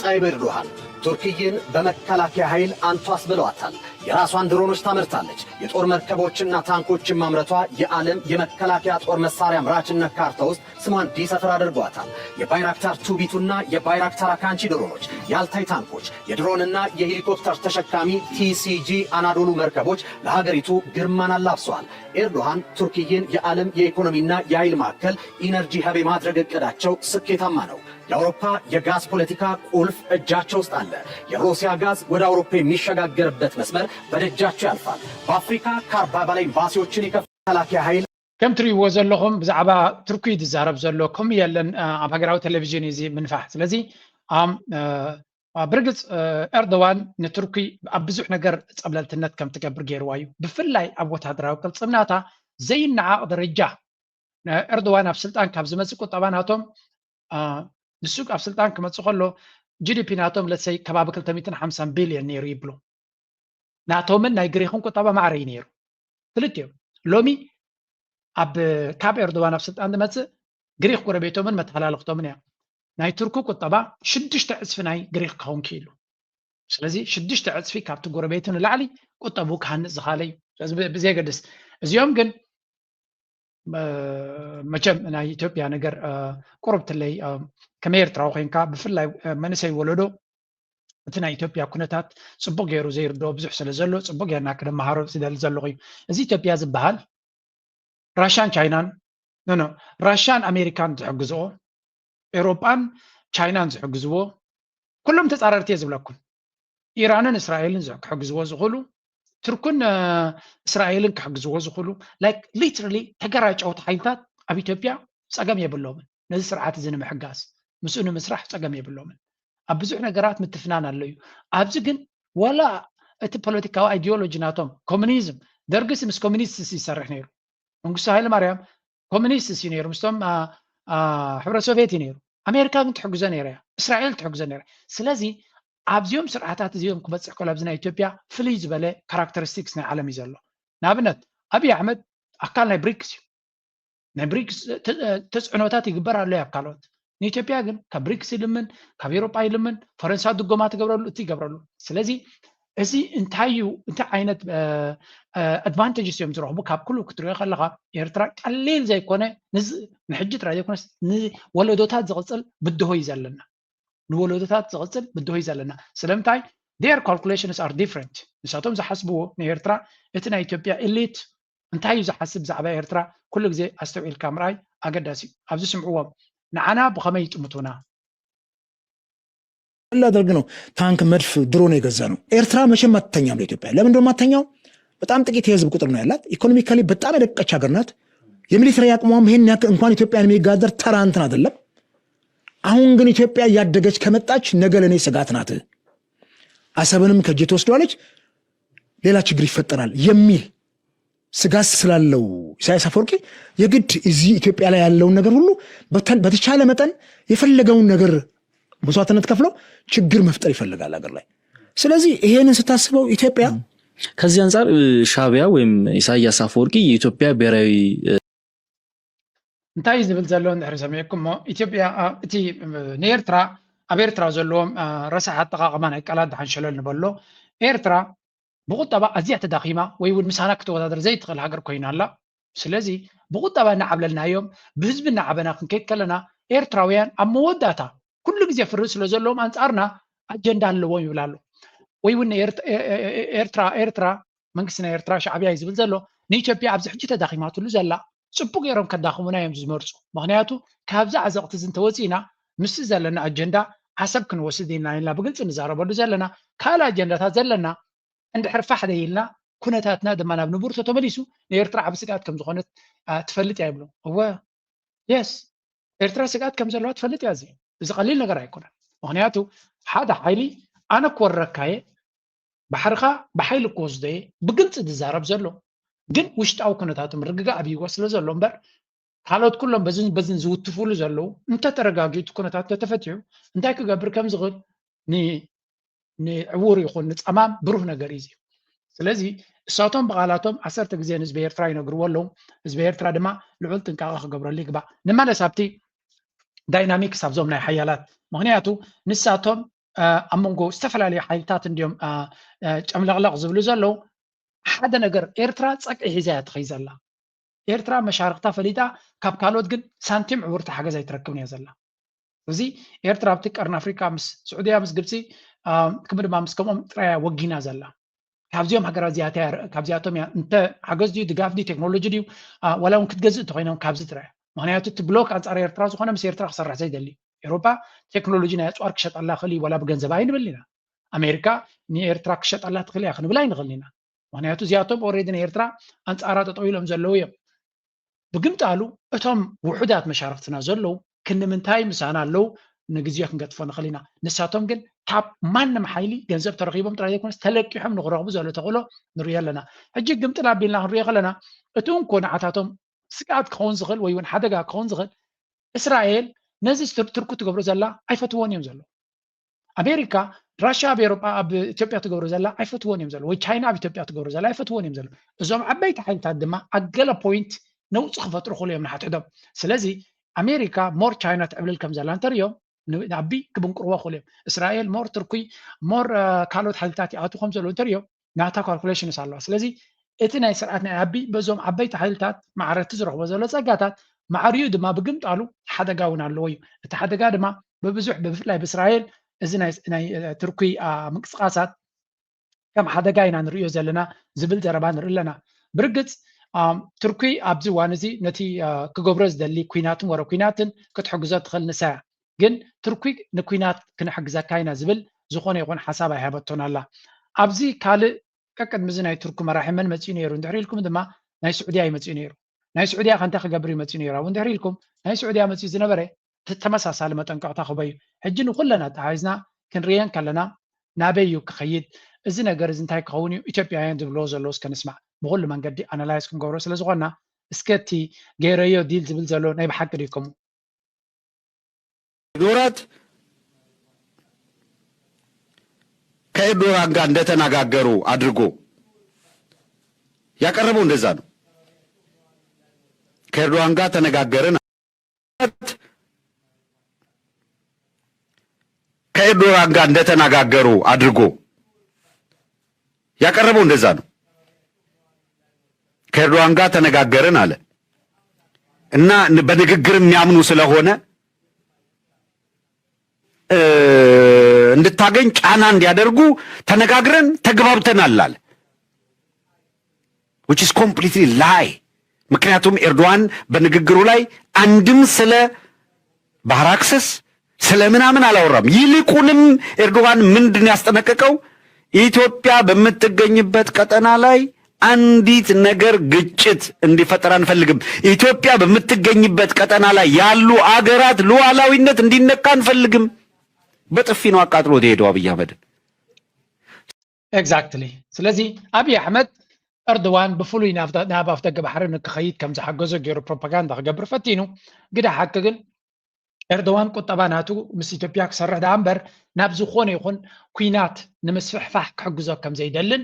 G: ጣይብ ኤርዶሃን ቱርክይን በመከላከያ ኃይል አንቷስ ብለዋታል። የራሷን ድሮኖች ታመርታለች። የጦር መርከቦችና ታንኮችን ማምረቷ የዓለም የመከላከያ ጦር መሳሪያ አምራችነት ካርታ ውስጥ ስሟን እንዲሰፍር አድርጓታል። የባይራክታር ቱቢቱና የባይራክታር አካንቺ ድሮኖች፣ የአልታይ ታንኮች፣ የድሮንና የሄሊኮፕተር ተሸካሚ ቲሲጂ አናዶሉ መርከቦች ለሀገሪቱ ግርማን አላብሰዋል። ኤርዶሃን ቱርክይን የዓለም የኢኮኖሚና የኃይል ማዕከል ኢነርጂ ሀብ የማድረግ እቅዳቸው ስኬታማ ነው። የአውሮፓ የጋዝ ፖለቲካ ቁልፍ እጃቸው ውስጥ አለ። የሩሲያ ጋዝ ወደ አውሮፓ የሚሸጋገርበት መስመር በደጃቸው ያልፋል። በአፍሪካ ከ40 በላይ ኤምባሲዎችን የመከላከያ ኃይል
C: ከም ትሪእዎ ዘለኹም ብዛዕባ ቱርኪ ዝዛረብ ዘሎ ከምኡ የለን ኣብ ሃገራዊ ቴሌቭዥን እዚ ምንፋሕ ስለዚ ብርግፅ ኤርዶዋን ንቱርኪ ኣብ ብዙሕ ነገር ፀብለልትነት ከም ትገብር ገይርዋ እዩ ብፍላይ ኣብ ወታደራዊ ቅልፅምናታ ዘይነዓቕ ደረጃ ኤርዶዋን ኣብ ስልጣን ካብ ዝመፅእ ቁጠባ ናቶም ንሱ ኣብ ስልጣን ክመፅእ ከሎ ጂዲፒ ናቶም ለሰይ ከባቢ 250 ቢልዮን ነይሩ ይብሉ ናቶምን ናይ ግሪክን ቁጠባ ማዕረ እዩ ነይሩ ክልቲኦም ሎሚ ኣብ ካብ ኤርዶዋን ኣብ ስልጣን ዝመፅእ ግሪክ ጎረቤቶምን መተሓላለኽቶምን እያ ናይ ቱርኪ ቁጠባ 6 ዕፅፊ ናይ ግሪክ ክኸውን ክኢሉ ስለዚ 6 ዕፅፊ ካብቲ ጎረቤቱ ንላዕሊ ቁጠቡ ክሃንፅ ዝኻለ እዩ ስለዚ ብዘየገድስ እዚኦም ግን መቸም ናይ ኢትዮጵያ ነገር ቁርብትለይ ከመይ ኤርትራዊ ኮይንካ ብፍላይ መንእሰይ ወለዶ እቲ ናይ ኢትዮጵያ ኩነታት ፅቡቅ ገይሩ ዘይርድኦ ብዙሕ ስለ ዘሎ ፅቡቅ ጌርና ክነመሃሮ ዝደሊ ዘለኹ እዩ እዚ ኢትዮጵያ ዝበሃል ራሽያን ቻይናን ኖ ራሽያን ኣሜሪካን ዝሕግዝኦ ኤሮጳን ቻይናን ዝሕግዝዎ ኩሎም ተፃረርቲ እየ ዝብለኩም ኢራንን እስራኤልን ክሕግዝዎ ዝኽእሉ ቱርክን እስራኤልን ክሕግዝዎ ዝኽእሉ ላይክ ሊትራሊ ተገራጨውቲ ሓይልታት ኣብ ኢትዮጵያ ፀገም የብሎምን ነዚ ስርዓት እዚ ንምሕጋዝ ምስኡ ንምስራሕ ፀገም የብሎምን ኣብ ብዙሕ ነገራት ምትፍናን ኣሎ እዩ ኣብዚ ግን ወላ እቲ ፖለቲካዊ ኣይዲዮሎጂ ናቶም ኮሙኒዝም ደርግስ ምስ ኮሚኒስትስ ይሰርሕ ነይሩ መንግስቱ ኃይለ ማርያም ኮሚኒስትስ ነይሩ ምስቶም ሕብረት ሶቪየት ነይሩ ኣሜሪካ ግን ትሕግዞ ነይራ እስራኤል ትሕግዞ ነይራ ስለዚ ኣብዚኦም ስርዓታት እዚኦም ክበፅሕ ከሎ ኣብዝና ኢትዮጵያ ፍልይ ዝበለ ካራክተሪስቲክስ ናይ ዓለም እዩ ዘሎ ንኣብነት ኣብይ ኣሕመድ ኣካል ናይ ብሪክስ እዩ ናይ ብሪክስ ተፅዕኖታት ይግበር ኣሎ ኣብ ካልኦት ንኢትዮጵያ ግን ካብ ብሪክስ ይልምን ካብ ኤውሮጳ ይልምን ፈረንሳ ድጎማ ትገብረሉ እቲ ይገብረሉ ስለዚ እዚ እንታይ ዓይነት ኣድቫንቴጅስ እዮም ዝረኽቡ ካብ ኩሉ ክትሪኦ ከለኻ ኤርትራ ቀሊል ዘይኮነ ንሕጂ ጥራይ ዘይኮነስ ንወለዶታት ዝቕፅል ብድሆ እዩ ዘለና ንወለዶታት ዝቕፅል ብድሆ እዩ ዘለና ስለምንታይ their calculations are different ንሳቶም ዝሓስብዎ ንኤርትራ እቲ ናይ ኢትዮጵያ ኤሊት እንታይ እዩ ዝሓስብ ብዛዕባ ኤርትራ ኩሉ ግዜ ኣስተውዒልካ ምርኣይ ኣገዳሲ እዩ ኣብዚ ስምዕዎም ንዓና ብኸመይ ይጥምቱና
A: ላደርግ ነው ታንክ መድፍ ድሮን የገዛ ነው ኤርትራ መቼም አትተኛም ለኢትዮጵያ ለምን እንደው ማተኛው በጣም ጥቂት የህዝብ ቁጥር ነው ያላት ኢኮኖሚካሊ በጣም የደቀች ሀገር ናት የሚሊተሪ አቅሟም ይሄን ያክል እንኳን ኢትዮጵያን የሚጋደር ተራ እንትን አይደለም አሁን ግን ኢትዮጵያ ያደገች ከመጣች ነገ ለኔ ስጋት ናት አሰብንም ከጄ ተወስዷለች ሌላ ችግር ይፈጠራል የሚል ስጋት ስላለው ኢሳያስ አፈወርቂ የግድ እዚህ ኢትዮጵያ ላይ ያለውን ነገር ሁሉ በተቻለ መጠን የፈለገውን ነገር መስዋዕትነት ከፍሎ ችግር መፍጠር ይፈልጋል ሀገር ላይ ስለዚህ ይሄንን ስታስበው ኢትዮጵያ
H: ከዚህ አንፃር ሻዕቢያ ወይም ኢሳያስ አፈወርቂ የኢትዮጵያ ብሔራዊ
C: እንታይ ዝብል ዘሎ እንድሕር ሰሚዕኩም ኢትዮጵያ እቲ ንኤርትራ ኣብ ኤርትራ ዘለዎም ረሳሕ ኣጠቃቅማ ናይ ቃላት ድሓንሸለል ንበሎ ኤርትራ ብቁጠባ ኣዝያ ተዳኺማ ወይ እውን ምሳና ክትወዳደር ዘይትኽእል ሃገር ኮይና ኣላ ስለዚ ብቁጠባ እናዓብለልናዮም ብህዝቢ እናዓበና ክንከይድ ከለና ኤርትራውያን ኣብ መወዳእታ ኩሉ ግዜ ፍሪ ስለ ዘለዎም አንጻርና አጀንዳ ኣለዎም ይብላሉ ወይ እውን ኤርትራ መንግስትና ኤርትራ ሻዕቢያ ይዝብል ዘሎ ንኢትዮጵያ ኣብዚ ሕጂ ተዳኺማትሉ ዘላ ጽቡቅ ገይሮም ከዳኽሙና እዮም ዝመርፁ ምክንያቱ ካብዛ ዓዘቕቲ ዝንተወፂና ምስ ዘለና አጀንዳ ሓሰብ ክንወስድ ኢና ብግልጽ ንዛረበሉ ዘለና ካልእ አጀንዳታት ዘለና እንድሕር ፋሕደ ኢልና ኩነታትና ድማ ናብ ንቡርቶ ተመሊሱ ንኤርትራ ዓብ ስጋት ከም ዝኾነት ትፈልጥ እያ ይብሉ እወ የስ ኤርትራ ስጋት ከም ዘለዋ ትፈልጥ እያ እዚ እዚ ቀሊል ነገር ኣይኮነን ምክንያቱ ሓደ ሓይሊ ኣነ ክወረካየ ባሕርኻ ብሓይሊ ክወስደየ ብግልጽ ዝዛረብ ዘሎ ግን ውሽጣዊ ኩነታቱ ምርግጋእ ኣብይዎ ስለ ዘሎ እምበር ካልኦት ኩሎም በዝን ዝውትፍሉ ዘለው እንተተረጋጊቱ ኩነታት ተተፈትሑ እንታይ ክገብር ከም ዝኽእል ንዕውር ይኹን ንፀማም ብሩህ ነገር እዩ ስለዚ እሳቶም ብቃላቶም 10 ግዜ ንህዝቢ ኤርትራ ይነግርዎ ኣለዉ ህዝቢ ኤርትራ ድማ ልዑል ጥንቃቐ ክገብረሉ ይግባእ ንመለስ ኣብቲ ዳይናሚክስ ኣብዞም ናይ ሓያላት ምክንያቱ ንሳቶም ኣብ መንጎ ዝተፈላለዩ ሓይልታት እንዲኦም ጨምለቕለቕ ዝብሉ ዘለው ሓደ ነገር ኤርትራ ፀቅዒ ሒዛ እያ ትኸይ ዘላ ኤርትራ መሻርክታ ፈሊጣ ካብ ካልኦት ግን ሳንቲም ዕውርቲ ሓገዝ ኣይትረክብን እያ ዘላ እዚ ኤርትራ ኣብቲ ቀርኒ ኣፍሪካ ምስ ስዑድያ ምስ ግብፂ ከምኡ ድማ ምስ ከምኦም ጥራያ ወጊና ዘላ ካብዚኦም ሃገራት ካብዚኣቶም እያ እንተ ሓገዝ ድዩ ድጋፍ ድዩ ቴክኖሎጂ ድዩ ዋላ እውን ክትገዝእ እንተኮይኖም ካብዚ ጥራያ ምክንያቱ እቲ ብሎክ ኣንጻር ኤርትራ ዝኾነ ምስ ኤርትራ ክሰርሕ ዘይደሊ ኤውሮፓ ቴክኖሎጂ ናይ ኣፅዋር ክሸጠላ ክእል ዋላ ብገንዘብ ኣይንብል ኢና ኣሜሪካ ንኤርትራ ክሸጠላ ትኽእል እያ ክንብል ኣይንኽእል ኢና ምክንያቱ እዚኣቶም ኦልሬዲ ንኤርትራ ኣንጻራ ጠጠው ኢሎም ዘለው እዮም ብግምጣሉ እቶም ውሑዳት መሻርክትና ዘለው ክንምንታይ ምሳና ኣለው ንግዜኡ ክንገጥፎ ንኽእል ኢና ንሳቶም ግን ካብ ማንም ሓይሊ ገንዘብ ተረኺቦም ጥራይ ዘይኮነስ ተለቂሖም ንክረኽቡ ዘሎ ተኽእሎ ንሪኦ ኣለና ሕጂ ግምጥል ኣቢልና ክንሪኦ ከለና እቲ እንኮ ንዓታቶም ስጋት ክኸውን ዝኽእል ወይ እውን ሓደጋ ክኸውን ዝኽእል እስራኤል ነዚ ትርኩ ትገብሮ ዘላ ኣይፈትዎን እዮም ዘሎ ኣሜሪካ ራሽያ ኣብ ኤውሮጳ ኣብ ኢትዮጵያ ትገብሮ ዘላ ኣይፈትዎን እዮም ዘሎ ወይ ቻይና ኣብ ኢትዮጵያ ትገብሮ ዘላ ኣይፈትዎን እዮም ዘሎ እዞም ዓበይቲ ሓይልታት ድማ ኣብ ገለ ፖይንት ነውፅ ክፈጥሩ ክእሉ እዮም ንሓትሕዶም ስለዚ ኣሜሪካ ሞር ቻይና ትዕብልል ከም ዘላ እንተሪኦም ንዓቢ ክብንቅርዎ ክእሉ እዮም እስራኤል ሞር ትርኩይ ሞር ካልኦት ሓይልታት ይኣትዉ ከም ዘለዉ እንተሪኦም ናታ ካልኩሌሽንስ ኣለዋ ስለዚ እቲ ናይ ስርዓት ናይ ዓቢ በዞም ዓበይቲ ሓይልታት ማዕረቲ ዝረኽቦ ዘሎ ፀጋታት ማዕርዩ ድማ ብግምጣሉ ሓደጋ እውን ኣለዎ እዩ እቲ ሓደጋ ድማ ብብዙሕ ብፍላይ ብእስራኤል እዚ ናይ ትርኩይ ምንቅስቃሳት ከም ሓደጋ ኢና ንሪኦ ዘለና ዝብል ዘረባ ንርኢ ኣለና ብርግፅ ትርኩይ ኣብዚ እዋን እዚ ነቲ ክገብሮ ዝደሊ ኩናትን ወረ ኩናትን ክትሕግዞ ትኽእል ንሳ እያ ግን ትርኩይ ንኩናት ክንሕግዘካ ኢና ዝብል ዝኾነ ይኹን ሓሳብ ኣይሃበቶን ኣላ ኣብዚ ካልእ ቀቅድሚ እዚ ናይ ቱርክ መራሒ መን መፂኡ ነይሩ እንድሕር ኢልኩም ድማ ናይ ስዑድያ ይመፂኡ ነይሩ ናይ ስዑድያ ከንታ ክገብር ይመፂኡ ነይሩ ኣብ እንድሕር ኢልኩም ናይ ስዑድያ መፂኡ ዝነበረ ተመሳሳሊ መጠንቀቕታ ክበዩ ሕጂ ንኩለና ተሓሒዝና ክንርአን ከለና ናበይ እዩ ክኸይድ እዚ ነገር እዚ እንታይ ክኸውን እዩ ኢትዮጵያውያን ዝብልዎ ዘለዎ እስከ ንስማዕ بكل መንገዲ ኣናላይዝ ክንገብሮ ስለ ዝኾና እስከቲ ገይረዮ ዲል ዝብል ዘሎ ናይ ብሓቂ ዲኩም
J: ዶራት ከኤርዶጋን ጋር እንደተነጋገሩ አድርጎ ያቀረበው እንደዛ ነው። ከኤርዶጋን ጋር ተነጋገርን ከኤርዶጋን ጋር እንደተነጋገሩ አድርጎ ያቀረበው እንደዛ ነው። ከኤርዶጋን ጋር ተነጋገርን አለ እና በንግግር የሚያምኑ ስለሆነ እንድታገኝ ጫና እንዲያደርጉ ተነጋግረን ተግባብተናል አለ which is completely lie ምክንያቱም ኤርዶጋን በንግግሩ ላይ አንድም ስለ ባህር አክሰስ ስለ ምናምን አላወራም። ይልቁንም ኤርዶጋን ምንድን ያስጠነቀቀው ኢትዮጵያ በምትገኝበት ቀጠና ላይ አንዲት ነገር ግጭት እንዲፈጠር አንፈልግም። ኢትዮጵያ በምትገኝበት ቀጠና ላይ ያሉ አገራት ሉዓላዊነት እንዲነካ አንፈልግም። በጥፊ ነው አቃጥሎ ሄደው አብይ አህመድ
C: ኤግዛክትሊ። ስለዚህ አብይ አህመድ ኤርዶጋን ብፍሉይ ናብ ኣፍ ደገ ባሕሪ ንክኸይድ ከም ዝሓገዞ ገይሩ ፕሮፓጋንዳ ክገብር ፈቲኑ ግዳ ሓቂ ግን ኤርዶጋን ቁጠባ ናቱ ምስ ኢትዮጵያ ክሰርሕ ዳ እምበር ናብ ዝኾነ ይኹን ኩናት ንምስፍሕፋሕ ክሕግዞ ከም ዘይደልን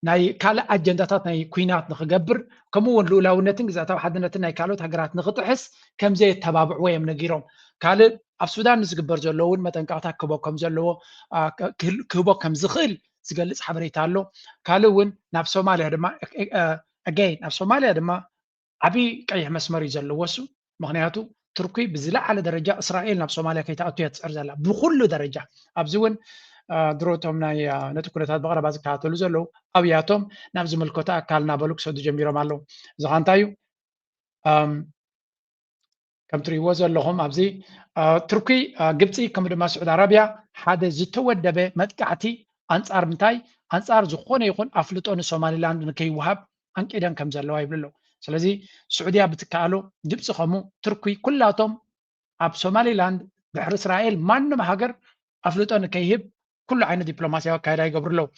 C: ናይ ካልእ ኣጀንዳታት ናይ ኩናት ንክገብር ከምኡውን ልኡላውነትን ግዛእታዊ ሓድነትን ናይ ካልኦት ሃገራት ንክጥሕስ ከም ዘየተባብዕዎ እዮም ነጊሮም ካልእ ኣብ ሱዳን ዝግበር ዘሎ እውን መጠንቀቕታት ክህቦ ከም ዝኽእል ዝገልጽ ሓበሬታ ኣሎ። ካልእ እውን ናብ ሶማልያ ድማ ኣጋይን ናብ ሶማልያ ድማ ዓብይ ቀይሕ መስመር እዩ ዘለዎ እሱ ምክንያቱ ቱርኪ ብዝለዓለ ደረጃ እስራኤል ናብ ሶማልያ ከይተኣቱ እያ ትፅዕር ዘላ ብኩሉ ደረጃ ኣብዚ እውን ድሮቶም ናይ ነቲ ኩነታት ብቐረባ ዝከታተሉ ዘለዉ ኣብያቶም ናብ ዝምልከቶ ኣካል እናበሉ ክሰዱ ጀሚሮም ኣለዉ እዚ ኸ እንታይ እዩ ከም ትሪእዎ ዘለኹም ኣብዚ ቱርኪ ግብፂ ከምኡ ድማ ስዑድ ኣረብያ ሓደ ዝተወደበ መጥቃዕቲ ኣንጻር ምንታይ ኣንጻር ዝኾነ ይኹን ኣፍልጦ ንሶማሊላንድ ንከይወሃብ ኣንቂደን ከም ዘለዋ ይብሉ ኣለዉ ስለዚ ስዑድያ ብትከኣሎ ግብፂ ከምኡ ቱርኪ ኩላቶም ኣብ ሶማሊላንድ ድሕሪ እስራኤል ማንም ሃገር ኣፍልጦ ንከይህብ ኩሉ ዓይነት ዲፕሎማስያዊ ኣካይዳ ይገብሩ ኣለዉ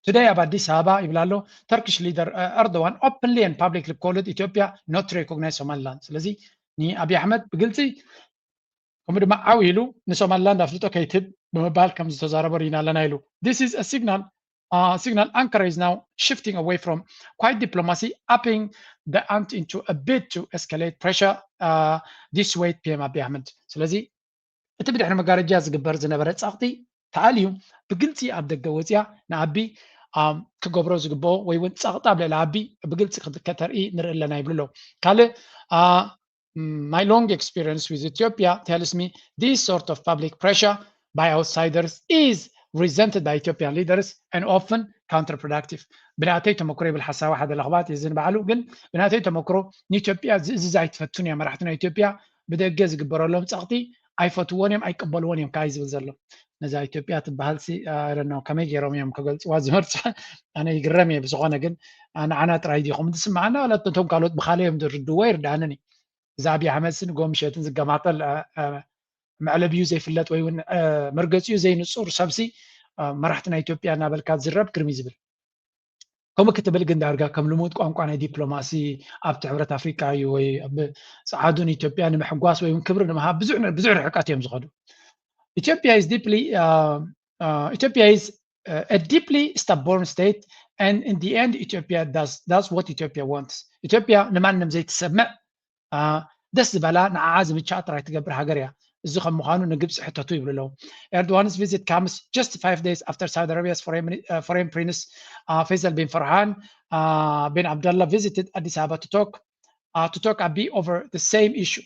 C: Today ab Addis Ababa ይብላሎ Turkish leader Erdogan openly and publicly called Ethiopia not to recognize Somaliland ስለዚህ ኒ አብይ አሕመድ ብግልፂ ከምኡ ድማ ዓው ኢሉ ንሶማሊላንድ ኣፍልጦ ከይትህብ ብምባል ከም ዝተዛረበ ሪኢና ኣለና ኢሉ This is a signal Ankara is now shifting away from quiet diplomacy, upping the ante into a bid to escalate pressure this way PM Abiy Ahmed. ስለዚ እቲ ብድሕሪ መጋረጃ ዝግበር ዝነበረ ጻቕቲ ተዓልዩ ብግልፂ ኣብ ደገ ወፅያ ንኣቢ ክገብሮ ዝግብኦ ወይ እውን ጻቕጣ ኣብ ልዕሊ ኣቢ ብግልፂ ከተርኢ ንርኢ ኣለና ይብሉ ኣለዉ ካልእ My long experience with Ethiopia tells me this sort of public pressure by outsiders is resented by Ethiopian leaders and often counterproductive. بناتي تمكرو بالحساوة هذا الأخبات يزن بعلو جن بناتي تمكرو نيتوبيا زايد فتوني مرحتنا إثيوبيا بدأ جز جبر لهم سقطي أي فتوانيم أي قبلوانيم كايز وزلهم نزا إثيوبيا تبهالسي رنو كم يجي روميهم كقولت وازمرت أنا يجرمي بسقانا جن أنا ترايدي خم تسمعنا ولا تنتم قالوا بخاليهم الدوير دعنني زابي حماسن قوم شيتن زجماعة معلبيو زي فلات ويون مرقصيو زي نصور سبسي مرحتنا إثيوبيا نابل كات زرب كرميزبل كم كتب الجند أرجع كم لمود قام دبلوماسي أبت عبرة أفريقيا وي سعادون إثيوبيا نمحقواس ويون كبرنا مها بزعر حكاتهم زغدو Ethiopia is a deeply stubborn state and in the end Ethiopia does what Ethiopia wants Ethiopia نمان زي تسمع دس بلا نعازم الشاطر يتقبر هاجريا الزخم مخانو نجيب حتى يقول له Erdogan's visit comes just 5 days after Saudi Arabia's foreign prince Faisal bin Farhan bin Abdullah visited Addis Ababa to talk Abiy over the same issue.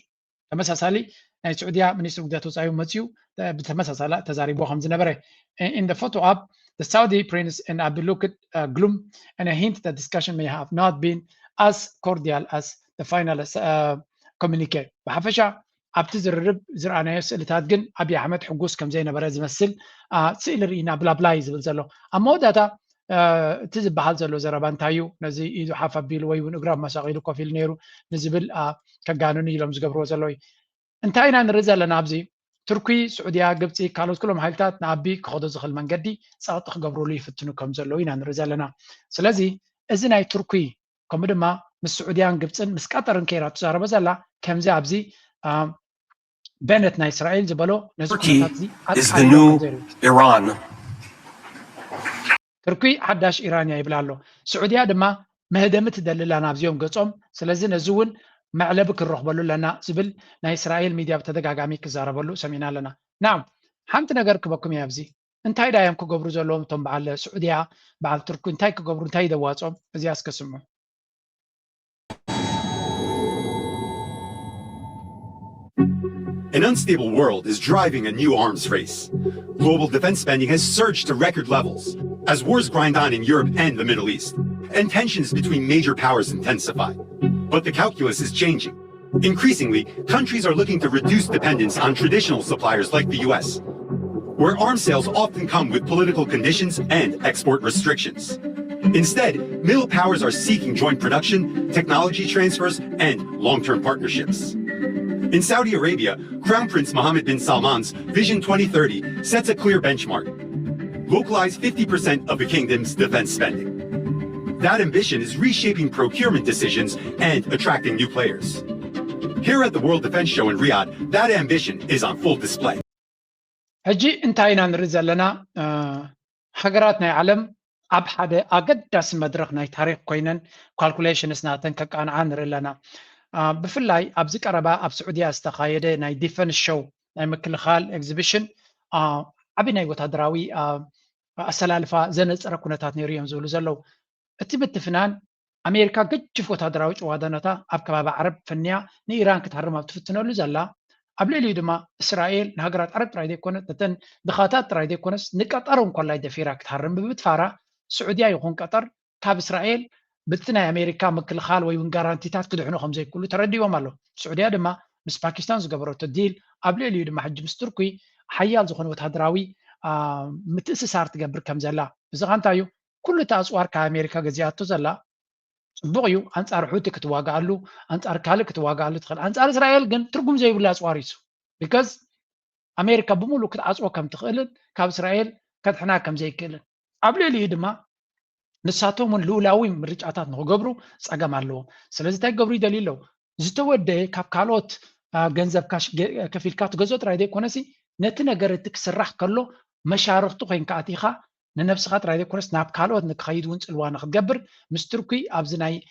C: تمساسالي السعودية minister قدرته سايو ماتيو بتمساسالا تزاريبو خمس نبرة. In the photo up, the Saudi prince and Abiy looked gloom and a hint that discussion may have not been as cordial as the final communique. بحفشة ኣብቲ ዝርርብ ዝረኣናዮ ስእልታት ግን ኣብይ ኣሕመድ ሕጉስ ከም ዘይነበረ ዝመስል ስእሊ ርኢና ብላብላይ ዝብል ዘሎ ኣብ መወዳእታ እቲ ዝበሃል ዘሎ ዘረባ እንታይ እዩ ነዚ ኢዱ ሓፍ ኣቢሉ ወይ እውን እግራ መሳቂሉ ኮፍ ኢሉ ነይሩ ንዝብል ከጋንኑ ኢሎም ዝገብርዎ ዘሎ እዩ እንታይ ኢና ንርኢ ዘለና ኣብዚ تركي سعودية قبطي كالوت كلهم حالتات نعبي كخدو زخل من قدي ساعات خبروا لي فتنو كم زلوين عن رجالنا سلازي إذن أي تركي كمدما مس سعوديان قبطن مس قطرن كيرا تزار بزلا كم زي عبزي بنتنا إسرائيل زبلو
F: Turkey is the new Iran.
C: تركي حداش إيرانيا يبلالو سعودية دما مهدمت دللا نابزيوم قصوم سلازي نزون معلبك الرخبلو لنا زبل نا إسرائيل ميديا بتدقاقامي كزاربلو سمينا لنا نعم حمت نقر كبكم يا بزي انتاي دايم كو قبرو زلوم توم بعال سعودية بعال تركو انتاي كو قبرو انتاي دواتهم ازي اسكسمو
I: An unstable world is driving a new arms race. Global defense spending has surged to record levels as wars grind on in Europe and the Middle East, and tensions between major powers intensify. But the calculus is changing. Increasingly, countries are looking to reduce dependence on traditional suppliers like the US, where arms sales often come with political conditions and export restrictions. Instead, middle powers are seeking joint production, technology transfers, and long-term partnerships. In Saudi Arabia, Crown Prince Mohammed bin Salman's Vision 2030 sets a clear benchmark. Localize 50% of the kingdom's defense spending. That ambition is reshaping procurement decisions and attracting new players. Here at the World Defense Show in Riyadh, that ambition is on full display.
C: هجي انتاينا نرز لنا حجراتنا عالم أب حدا أقدس مدرك ناي تاريخ كوينن calculations ناتن كأن عنر لنا بفلاي أبزك أربعة أب سعودية استخايدة ناي ديفنس شو ناي مكل خال exhibition أبي ناي وتدراوي السلالفة زنت ركونتات نيريهم زولو زلو اتبت فنان أمريكا قد شفوا تدراوي وادنتا أب كباب عرب فنيا نيران كتحرم بتفتنوا لزلا قبل اللي دما إسرائيل نهجرات عرب رايدي كونت تتن دخاتات رايدي كونس نقطرهم كلها دفيرة كتحرم ببتفارة سعودية يكون قطر كاب إسرائيل بتنا أمريكا مكل خال ويون جارانتيات كده حنو خمسة كله تردي وماله السعودية دما مس باكستان زجبروا تديل قبل اللي دما حج مستركي حيال زخون وتهدراوي متأسس صار تجبر كم زلا إذا كان تايو كل تأسوار كأمريكا جزيات تزلا بغيو أنصار حوتي كتواقع له أنصار كالك كتواقع له تخل أنصار إسرائيل جن ترجم زي ولا أسواريسو because أمريكا بمولو كتأسوا كم تخلن كاب إسرائيل كتحنا كم زي كلن قبل اللي دما نساتهم من لولاوي من رجعتات نغبرو سأجمع له سلزي تجبري دليله زتودة كاب كالوت جنزب كاش كفيل كاتو جزوت رايدي كونسي نتنا جرتك سرح كله مشارخته خين كاتيخا نفس خاطر رايدي كونس ناب كالوت نكخيد ونس الوان خجبر مستركي أبزناي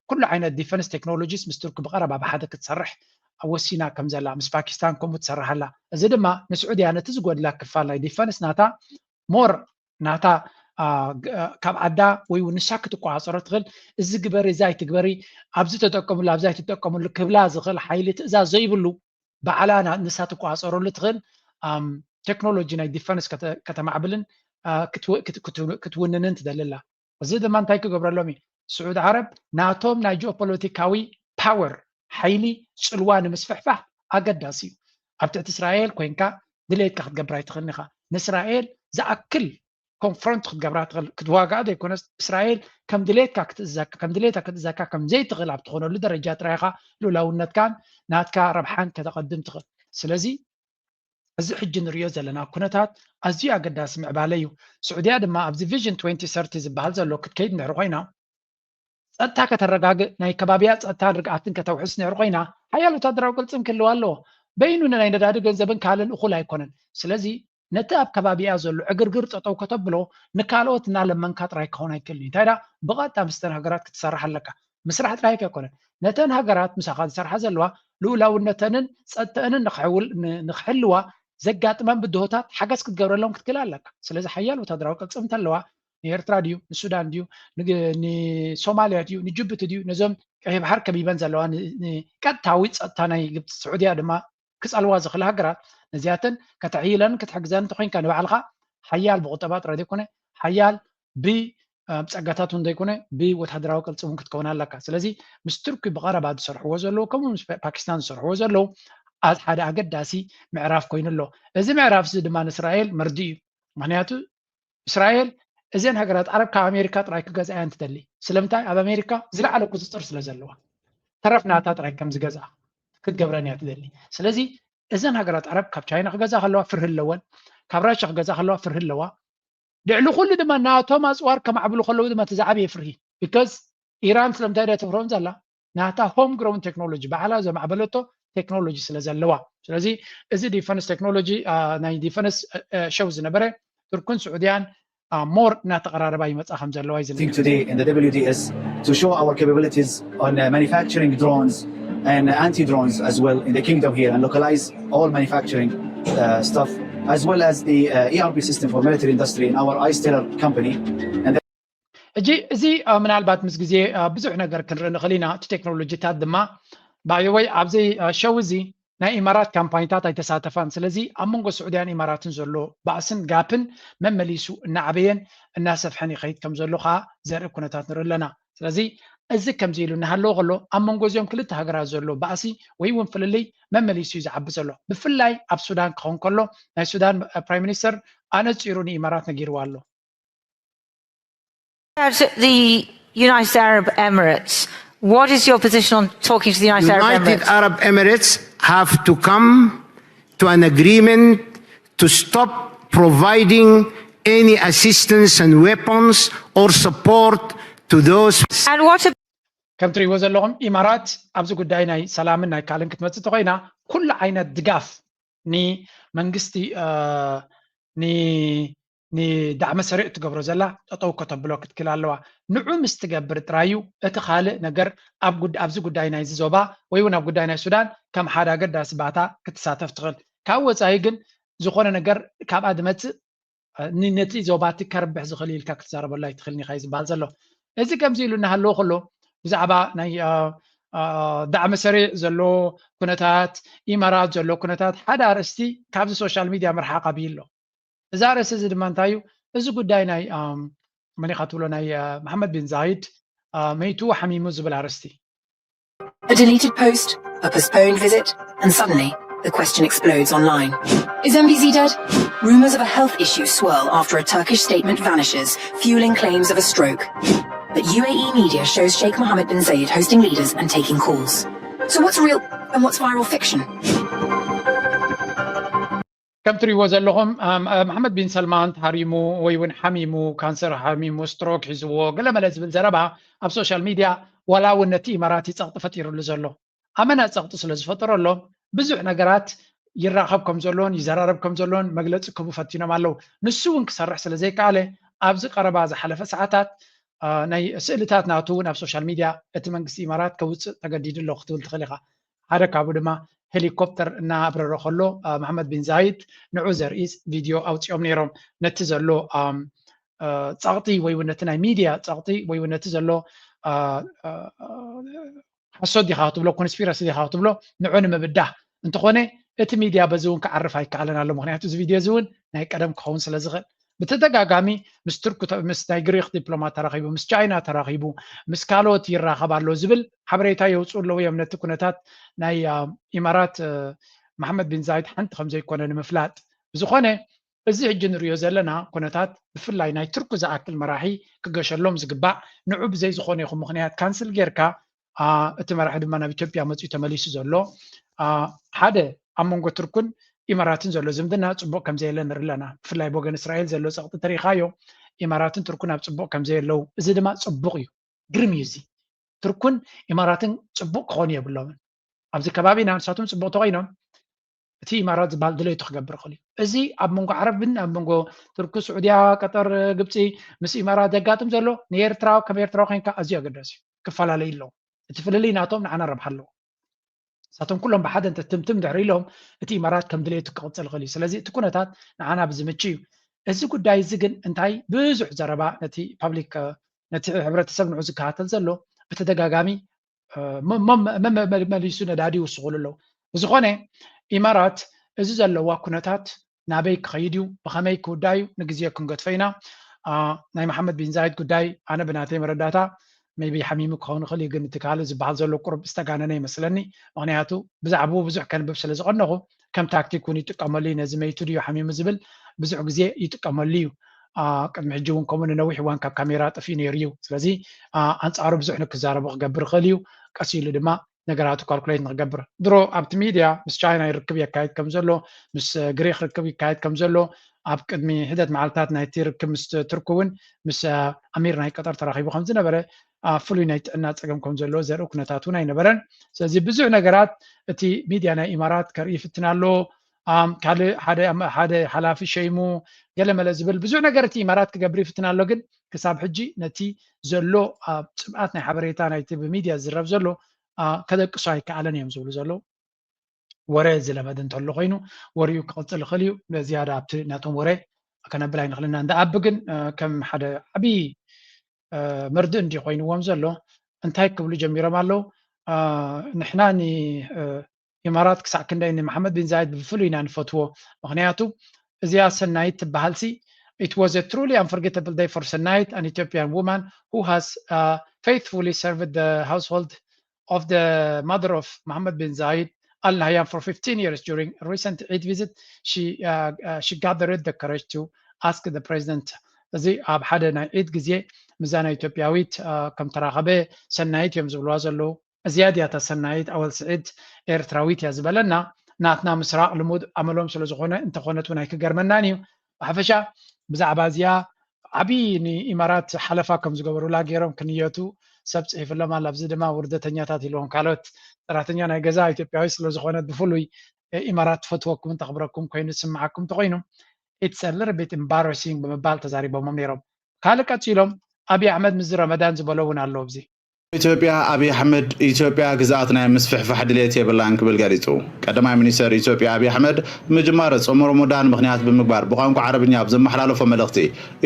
C: كل عين ديفنس تكنولوجيز مستركي بقرب بحدا كتسرح وسينا كم زلا مس باكستان كم تسرح هلا زي دما نسعودي أنا تزود لك كفالة ديفنس ناتا مور ناتا كاب عدا ويونساك تقع صارت غل الزجبري زاي تجبري أبزت تقوم لا أبزت تقوم الكبلاز غل حيلة إزاز زي بلو بعلانا نسات تقع صاروا لتغل تكنولوجي ناي ديفنس كتمعبلن كتونن انت دللا وزيد ما انتايك قبر لومي سعود عرب ناتوم نا جيوبوليتيكاوي باور حيلي سلوان مسفحفح اقداسي ابتعت اسرائيل كوينكا دليت كخد قبراي تخلنخا نسرائيل زاكل كونفرونت خد قبرات كتواقع دي يكون اسرائيل كم دليت كتزاكا كم دليت كتزاكا كم زي تغلب تخونو لدرجات رايقه لو نت كان ناتكا ربحان كتقدم تخل سلازي እዚ ሕጂ ንሪኦ ዘለና ኩነታት ኣዝዩ ኣገዳሲ ምዕባለ እዩ ስዑድያ ድማ ኣብዚ ቪዥን 2030 ዝበሃል ዘሎ ክትከይድ ንዕሪ ኮይና ፀጥታ ከተረጋግእ ናይ ከባቢያ ፀጥታን ርግኣትን ከተውሕስ ንዕሪ ኮይና ሓያል ወታደራዊ ቅልፅም ክህልዋ ኣለዎ በይኑ ንናይ ነዳዲ ገንዘብን ካልእን እኹል ኣይኮነን ስለዚ ነቲ ኣብ ከባቢያ ዘሎ ዕግርግር ጠጠው ከተብሎ ንካልኦት እናለመንካ ጥራይ ክኸውን ኣይክእልን እዩ እንታይ ዳ ብቐጥታ ምስተን ሃገራት ክትሰርሕ ኣለካ ምስራሕ ጥራይ ኣይኮነን ነተን ሃገራት ምሳኻ ዝሰርሓ ዘለዋ ልኡላውነተንን ፀጥተአንን ንክሕልዋ ዘጋጥመን ብድሆታት ሓገዝ ክትገብረሎም ክትክእል ኣለካ ስለዚ ሓያል ወታደራዊ ቅልፅም እንተለዋ ንኤርትራ ድዩ ንሱዳን ድዩ ንሶማልያ ድዩ ንጅቡቲ ድዩ ነዞም ቀይሕ ባሕር ከቢበን ዘለዋ ንቀጥታዊ ፀጥታ ናይ ግብፂ ስዑድያ ድማ ክፀልዋ ዝኽእላ ሃገራት ነዚኣተን ከተዕይለን ክትሕግዘን እንተኮይንካ ንባዕልካ ሓያል ብቁጠባ ጥራይ ዘይኮነ ሓያል ብፀጋታት እውን ዘይኮነ ብወታደራዊ ቅልፂ እውን ክትከውን ኣለካ ስለዚ ምስ ቱርኪ ብቐረባ ዝሰርሕዎ ዘለዉ ከምኡ ምስ ፓኪስታን ዝሰርሕዎ ዘለዉ از حدا أقداسي معرف كوين الله إذا معرف زي دمان إسرائيل مردي معناته إسرائيل إذن هجرات عرب كأمريكا ترايك جزء أنت تدلي سلمتاي أب أمريكا زرع على كوزستر سلزلوا تعرفنا ترايك كم زجزا كنت جبرانيات تدلي سلزي እዘን ሃገራት ዓረብ ካብ ቻይና ክገዛ ከለዋ ፍርህ ኣለወን ካብ ራሻ ክገዛ ከለዋ ፍርህ ኣለዋ ልዕሊ ኩሉ ድማ ናቶም ኣፅዋር ከማዕብሉ ከለዉ ድማ ተዛዓበየ ፍርሂ ቢካዝ ኢራን ስለምንታይ ዳ ተፍርሆም ዘላ ናታ ሆም ግሮውን ቴክኖሎጂ ባዕላ ዘማዕበለቶ ቴክኖሎጂ ስለ ዘለዋ ስለዚ እዚ ዲፈንስ ቴክኖሎጂ ናይ ዲፈንስ ሸው ዝነበረ ቱርክን ስዑድያን more nataqararaba yimatsa kham jalwa izin
L: today in the WDS to show our capabilities on manufacturing drones and anti-drones as well in the kingdom here and localize all manufacturing stuff as well as the ERP system for military industry in our iSteller company and
C: እዚ ምናልባት ምስ ግዜ ብዙሕ ነገር ክንርኢ ንኽእል ኢና እቲ ቴክኖሎጂታት ድማ ባይወይ ኣብዚ ሸው እዚ ናይ ኢማራት ካምፓኒታት ኣይተሳተፋን ስለዚ ኣብ መንጎ ስዑድያን ኢማራትን ዘሎ ባእስን ጋፕን መመሊሱ እናዓበየን እናሰፍሐን ይኸይድ ከም ዘሎ ከዓ ዘርኢ ኩነታት ንርኢ ኣለና ስለዚ እዚ ከምዚ ኢሉ እናሃለዎ ከሎ ኣብ መንጎ እዚኦም ክልተ ሃገራት ዘሎ ባእሲ ወይ እውን ፍልልይ መመሊሱ እዩ ዝዓቢ ዘሎ ብፍላይ ኣብ ሱዳን ክኸውን ከሎ ናይ ሱዳን ፕራይም ሚኒስተር ኣነፂሩ ንኢማራት ነጊርዋ ኣሎ
M: The United Arab Emirates. What is your position on talking to the United
N: Arab Emirates have to come to an agreement to stop providing any assistance and weapons or support to those.
M: And what
C: ከም ትሪእዎ ዘለኹም ኢማራት ኣብዚ ጉዳይ ናይ ሰላምን ናይ ካልእን ክትመፅእ ተኮይና ኩሉ ዓይነት ድጋፍ ንመንግስቲ ንዳዕመ ሰሪዕ ትገብሮ ዘላ ጠጠው ከተብሎ ክትክል ኣለዋ ንዑ ምስ ትገብር ጥራዩ እቲ ካልእ ነገር ኣብዚ ጉዳይ ናይ ዞባ ወይ እውን ኣብ ጉዳይ ናይ ሱዳን ከም ሓደ ኣገዳሲ ባታ ክትሳተፍ ትኽእል ካብ ወፃኢ ግን ዝኾነ ነገር ካብኣ ድመፅእ ነቲ ዞባቲ ከርብሕ ዝኽእል ኢልካ ክትዛረበሉ ኣይትኽእልኒ ኢኻ ዝበሃል ዘሎ እዚ ከምዚ ኢሉ እናሃለዎ ከሎ ብዛዕባ ናይ ዳዕመ ሰሪዕ ዘሎ ኩነታት ኢማራት ዘሎ ኩነታት ሓደ ኣርእስቲ ካብዚ ሶሻል ሚድያ ምርሓቕ ኣብይ ኣሎ እዚ ኣርእስቲ እዚ ድማ እንታይ እዩ እዚ ጉዳይ ናይ መን ኢኻ ትብሎ ናይ መሐመድ ቢን ዛይድ መይቱ ሓሚሙ ዝብል ኣርእስቲ
X: A deleted post, a postponed visit, and suddenly the question explodes online. Is MBZ dead? Rumours of a health issue swirl after a Turkish statement vanishes, fueling claims of a stroke. But UAE media shows Sheikh Mohammed bin Zayed hosting leaders and taking calls. So what's real and what's viral fiction?
C: كم تريوا زلهم محمد بن سلمان تحريمو ويون حميمو كانسر حميمو ستروك حزوو قال ما لازم زربها اب سوشيال ميديا ولا ونتي اماراتي صقط فطير له زلو امانه صقط سلاز فطر له بزح نغرات يراخبكم زلون يزراربكم زلون مغلصكم فتينا مالو نسون كسرح سلازي قاله ابز قربا زحلف ساعات ናይ ስእልታት ናቱ ናብ ሶሻል ሚድያ እቲ መንግስቲ ኢማራት ከውፅእ ተገዲዱ ኣሎ ክትብል ትኽእል ኢኻ ሓደ ካብኡ ድማ ሄሊኮፕተር እናብረረ ከሎ መሐመድ ቢን ዛይድ ንዑ ዘርኢ ቪድዮ ኣውፅኦም ነይሮም ነቲ ዘሎ ፀቕጢ ወይ እውን ነቲ ናይ ሚድያ ፀቕጢ ወይ እውን ነቲ ዘሎ ሓሶት ዲኻ ክትብሎ ኮንስፒረሲ ዲኻ ክትብሎ ንዑ ንምብዳህ እንተኾነ እቲ ሚድያ በዚ እውን ክዓርፍ ኣይከኣለን ኣሎ ምክንያቱ እዚ ቪድዮ እዚ እውን ናይ ቀደም ክኸውን ስለ ዝኽእል ብተደጋጋሚ ምስ ቱርክ ምስ ናይ ግሪክ ዲፕሎማት ተራኺቡ ምስ ቻይና ተራኺቡ ምስ ካልኦት ይራኸብ ኣሎ ዝብል ሓበሬታ የውፅኡ ኣለዉ እዮም ነቲ ኩነታት ናይ ኢማራት መሐመድ ቢን ዛይድ ሓንቲ ከም ዘይኮነ ንምፍላጥ ብዝኾነ እዚ ሕጂ ንሪኦ ዘለና ኩነታት ብፍላይ ናይ ቱርክ ዝኣክል መራሒ ክገሸሎም ዝግባእ ንዑ ብዘይ ዝኾነ ይኹን ምክንያት ካንስል ጌርካ እቲ መራሒ ድማ ናብ ኢትዮጵያ መፅኡ ተመሊሱ ዘሎ ሓደ ኣብ መንጎ ቱርክን ኢማራትን ዘሎ ዝምድና ፅቡቅ ከም ዘየለ ንርኢ ኣለና ብፍላይ ብወገን እስራኤል ዘሎ ፀቕጢ ተሪኻዮ ኢማራትን ቱርክን ኣብ ፅቡቅ ከም ዘየለው እዚ ድማ ፅቡቅ እዩ ግርም እዩ እዚ ቱርክን ኢማራትን ፅቡቅ ክኾኑ የብሎምን ኣብዚ ከባቢና ንሳቶም ፅቡቅ ተኮይኖም እቲ ኢማራት ዝበሃል ድሌቱ ክገብር ይኽእል እዩ እዚ ኣብ መንጎ ዓረብን ኣብ መንጎ ቱርክ ስዑድያ ቀጠር ግብፂ ምስ ኢማራት ዘጋጥም ዘሎ ንኤርትራ ከም ኤርትራ ኮንካ ኣዝዩ ኣገዳሲ እዩ ክፈላለዩ ኣለዎ እቲ ፍልልይ ናቶም ንዓና ረብሓ ኣለዎ ሳቶም ኩሎም ብሓደ እንተትምትም ድሕሪ ኢሎም እቲ ኢማራት ከም ድሌቱ ክቕፅል ይኽእል እዩ ስለዚ እቲ ኩነታት ንዓና ብዝምች እዩ እዚ ጉዳይ እዚ ግን እንታይ ብዙሕ ዘረባ ነቲ ፓብሊክ ነቲ ሕብረተሰብ ንዑ ዝከታተል ዘሎ ብተደጋጋሚ መሊሱ ነዳዲ ይውስኹሉ ኣለዉ ብዝኾነ ኢማራት እዚ ዘለዋ ኩነታት ናበይ ክኸይድ እዩ ብኸመይ ክውዳዩ ንግዜ ክንገድፎ ኢና ናይ መሐመድ ቢን ዛይድ ጉዳይ ኣነ ብናተይ መረዳእታ maybe ሓሚሙ ክኸውን ይኽእል እዩ ግን እቲ ካልእ ዝበሃል ዘሎ ቁርብ ዝተጋነነ ይመስለኒ ምክንያቱ ብዛዕባኡ ብዙሕ ከንብብ ስለ ዝቐነኹ ከም ታክቲክ እውን ይጥቀመሉ እዩ ነዚ መይቱ ድዩ ሓሚሙ ዝብል ብዙሕ ግዜ ይጥቀመሉ እዩ ቅድሚ ሕጂ እውን ከምኡ ንነዊሕ እዋን ካብ ካሜራ ጠፊኡ ነይሩ እዩ ስለዚ ኣንፃሩ ብዙሕ ንክዛረቡ ክገብር ይኽእል እዩ ቀሲሉ ድማ ነገራቱ ካልኩሌት ንገብር ድሮ ኣብቲ ሚድያ ምስ ቻይና ይርክብ የካይድ ከም ዘሎ ምስ ግሪክ ርክብ ይካይድ ከም ዘሎ ኣብ ቅድሚ ህደት መዓልታት ናይቲ ርክብ ምስ ቱርክ እውን ምስ ኣሚር ናይ ቀጠር ተራኺቡ ከም ዝነበረ ፍሉይ ናይ ጥዕና ፀገም ከም ዘሎ ዘርኢ ኩነታት እውን ኣይነበረን ስለዚ ብዙሕ ነገራት እቲ ሚድያ ናይ ኢማራት ከርኢ ይፍትና ኣሎ ካልእ ሓደ ሓላፊ ሸይሙ ገለመለ ዝብል ብዙሕ ነገር እቲ ኢማራት ክገብር ይፍትና ኣሎ ግን ክሳብ ሕጂ ነቲ ዘሎ ፅምኣት ናይ ሓበሬታ ናይቲ ብሚድያ ዝረብ ዘሎ ከደቅሶ ኣይከኣለን እዮም ዝብሉ ዘሎ ወሬ ዝለመደ እንተሎ ኮይኑ ወሬኡ ክቕፅል ይኽእል እዩ ብዝያዳ ኣብቲ ናቶም ወሬ ከነብል ኣይንኽእልና እንዳኣብ ግን ከም ሓደ ዓብይ መርድእ እንዲ ኮይኑዎም ዘሎ እንታይ ክብሉ ጀሚሮም ኣለው ንሕና ኢማራት ክሳዕ ክንደይ ንመሓመድ ቢን ዛይድ ብፍሉይ ኢና ንፈትዎ ምክንያቱ እዚኣ ሰናይት ትበሃልሲ it was a truly unforgettable day for Sanait, an Ethiopian woman who has faithfully served the household of the mother of Mohammed bin Zayed Al Nahyan for 15 years. During a recent Eid visit, she gathered the courage to ask the president እዚ ኣብ ሓደ ናይ ዒድ ግዜ ምዛና ኢትዮጵያዊት ከም ተራኸበ ሰናይት እዮም ዝብልዋ ዘለዉ እዚያ ድያታ ሰናይት ኣወል ስዒድ ኤርትራዊት እያ ዝበለና ናትና ምስራቅ ልሙድ ኣመሎም ስለ ዝኾነ እንተኾነት እውን ኣይክገርመናን እዩ ብሓፈሻ ብዛዕባ እዚኣ ዓብይ ንኢማራት ሓለፋ ከም ዝገበሩላ ገይሮም ክንየቱ ሰብ ፅሒፍሎም ኣላ ኣብዚ ድማ ውርደተኛታት ኢልዎም ካልኦት ሰራሕተኛ ናይ ገዛ ኢትዮጵያዊ ስለ ዝኾነት ብፍሉይ ኢማራት ፈትወኩም ተኽብረኩም ኮይኑ ዝስማዓኩም ተኮይኑ it's a little bit embarrassing በመባል ተዛሪቦም ነይሮም ካልእ ቀፂሎም አብይ አሕመድ ምዝ ረመዳን ዝበለውን ኣለው ኣብዚ
K: ኢትዮጵያ አብይ አሕመድ ኢትዮጵያ ግዛት ናይ ምስፍሕፋሕ ድሌት የብላን ክብል ገሊጹ ቀዳማይ ሚኒስትር ኢትዮጵያ አብይ አሕመድ ምጅማር ጾም ረመዳን ምክንያት ብምግባር ብቋንቋ ዓረብኛ ብዘመሓላለፎ መልእኽቲ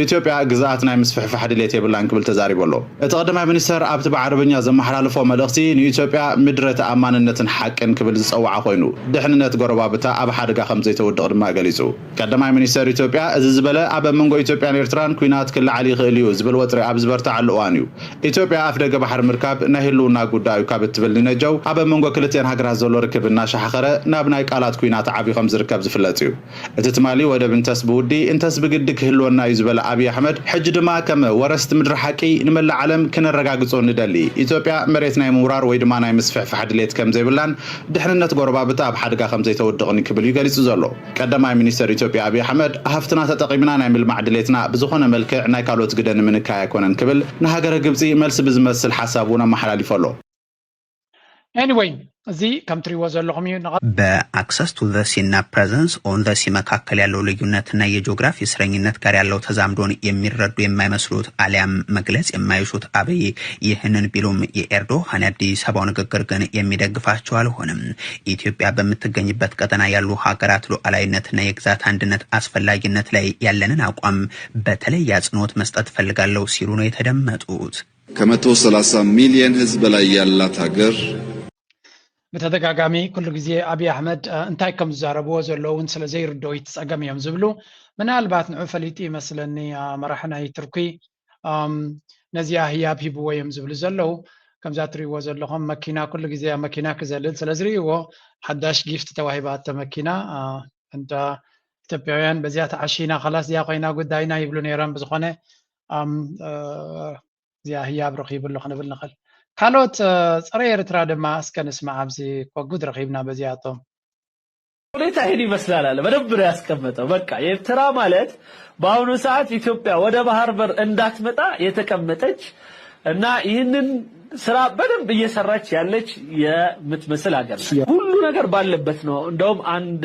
K: ኢትዮጵያ ግዛት ናይ ምስፍሕፋሕ ድሌት የብላን ክብል ተዛሪበሎ እቲ ቀዳማይ ሚኒስትር ኣብቲ ብዓረብኛ ዘመሓላለፎ መልእኽቲ ንኢትዮጵያ ምድረ ተኣማንነትን ሓቅን ክብል ዝፀዋዓ ኮይኑ ድሕንነት ጎረባብታ ኣብ ሓደጋ ከም ዘይተወድቕ ድማ ገሊጹ ቀዳማይ ሚኒስትር ኢትዮጵያ እዚ ዝበለ ኣብ መንጎ ኢትዮጵያን ኤርትራን ኩናት ክለዓል ይኽእል እዩ ዝብል ወጥሪ ኣብ ዝበርታዓሉ እዋን እዩ ኢትዮጵያ ኣፍ ደገ ባሕሪ ምርካብ ናይ ህልውና ጉዳዩ ካብ እትብል ንነጀው ኣብ መንጎ ክልተን ሃገራት ዘሎ ርክብ እናሻሓኸረ ናብ ናይ ቃላት ኩናት ዓብይ ከም ዝርከብ ዝፍለጥ እዩ እቲ ትማሊ ወደብ እንተስ ብውዲ እንተስ ብግዲ ክህልወና እዩ ዝበለ አብይ አሕመድ ሕጂ ድማ ከም ወረስቲ ምድሪ ሓቂ ንመላእ ዓለም ክነረጋግጾ ንደሊ ኢትዮጵያ መሬት ናይ ምውራር ወይ ድማ ናይ ምስፍሕፋሕ ድሌት ከም ዘይብላን ድሕንነት ጎረባብታ ኣብ ሓደጋ ከም ዘይተወድቕን ክብል እዩ ገሊጹ ዘሎ ቀዳማይ ሚኒስትር ኢትዮጵያ አብይ አሕመድ ሃፍትና ተጠቂምና ናይ ምልማዕ ድሌትና ብዝኾነ መልክዕ ናይ ካልኦት ግደ ንምንካይ ኣይኮነን ክብል ንሃገረ ግብፂ መልሲ ብዝመስል ሓሳብ ማሐላሊፈሎ
C: anyway እዚ ከም ትሪዎ ዘለኹም እዩ
O: በአክሰስ ቱ ዘ ሲና ፕሬዘንስ ኦን ዘ ሲ መካከል ያለው ልዩነትና የጂኦግራፊ እስረኝነት ጋር ያለው ተዛምዶን የሚረዱ የማይመስሉት አሊያም መግለጽ የማይሹት አብይ ይህንን ቢሉም የኤርዶሃን አዲስ አበባው ንግግር ግን የሚደግፋቸው አልሆነም ኢትዮጵያ በምትገኝበት ቀጠና ያሉ ሀገራት ሉዓላዊነትና የግዛት አንድነት አስፈላጊነት ላይ ያለንን አቋም በተለይ አጽንኦት መስጠት ፈልጋለሁ ሲሉ ነው የተደመጡት
D: ከ130 ሚሊዮን ህዝብ በላይ ያላት ሀገር
C: በተደጋጋሚ ኩሉ ጊዜ አብይ አሕመድ እንታይ ከም ዝዛረብዎ ዘለውን ስለ ዘይርድኡ ይትፀገም እዮም ዝብሉ ምናልባት ንዑ ፈሊጢ ይመስለኒ መራሒ ናይ ቱርኪ ነዚያ ህያብ ሂብዎ እዮም ዝብሉ ዘለው ከምዛ ትሪእዎ ዘለኹም መኪና ኩሉ ጊዜ መኪና ክዘልል ስለ ዝርኢዎ ሓዳሽ ጊፍት ተዋሂባተ መኪና እንተ ኢትዮጵያውያን በዚያ ተዓሺና خلاص እዚያ ኮይና ጉዳይና ይብሉ ነይሮም ብዝኾነ እዚያ ህያብ ረኺብሉ ክንብል ንኽእል ካልኦት ፀረ ኤርትራ ድማ እስከ ንስማዕ ኣብዚ ኮጉድ ረኺብና በዚያቶም
P: ሁኔታ ይሄን ይመስላል አለ በደንብ ነው ያስቀመጠው በቃ ኤርትራ ማለት በአሁኑ ሰዓት ኢትዮጵያ ወደ ባህር በር እንዳትመጣ የተቀመጠች እና ይህንን ስራ በደንብ እየሰራች ያለች የምትመስል ሀገር ሁሉ ነገር ባለበት ነው እንደውም አንድ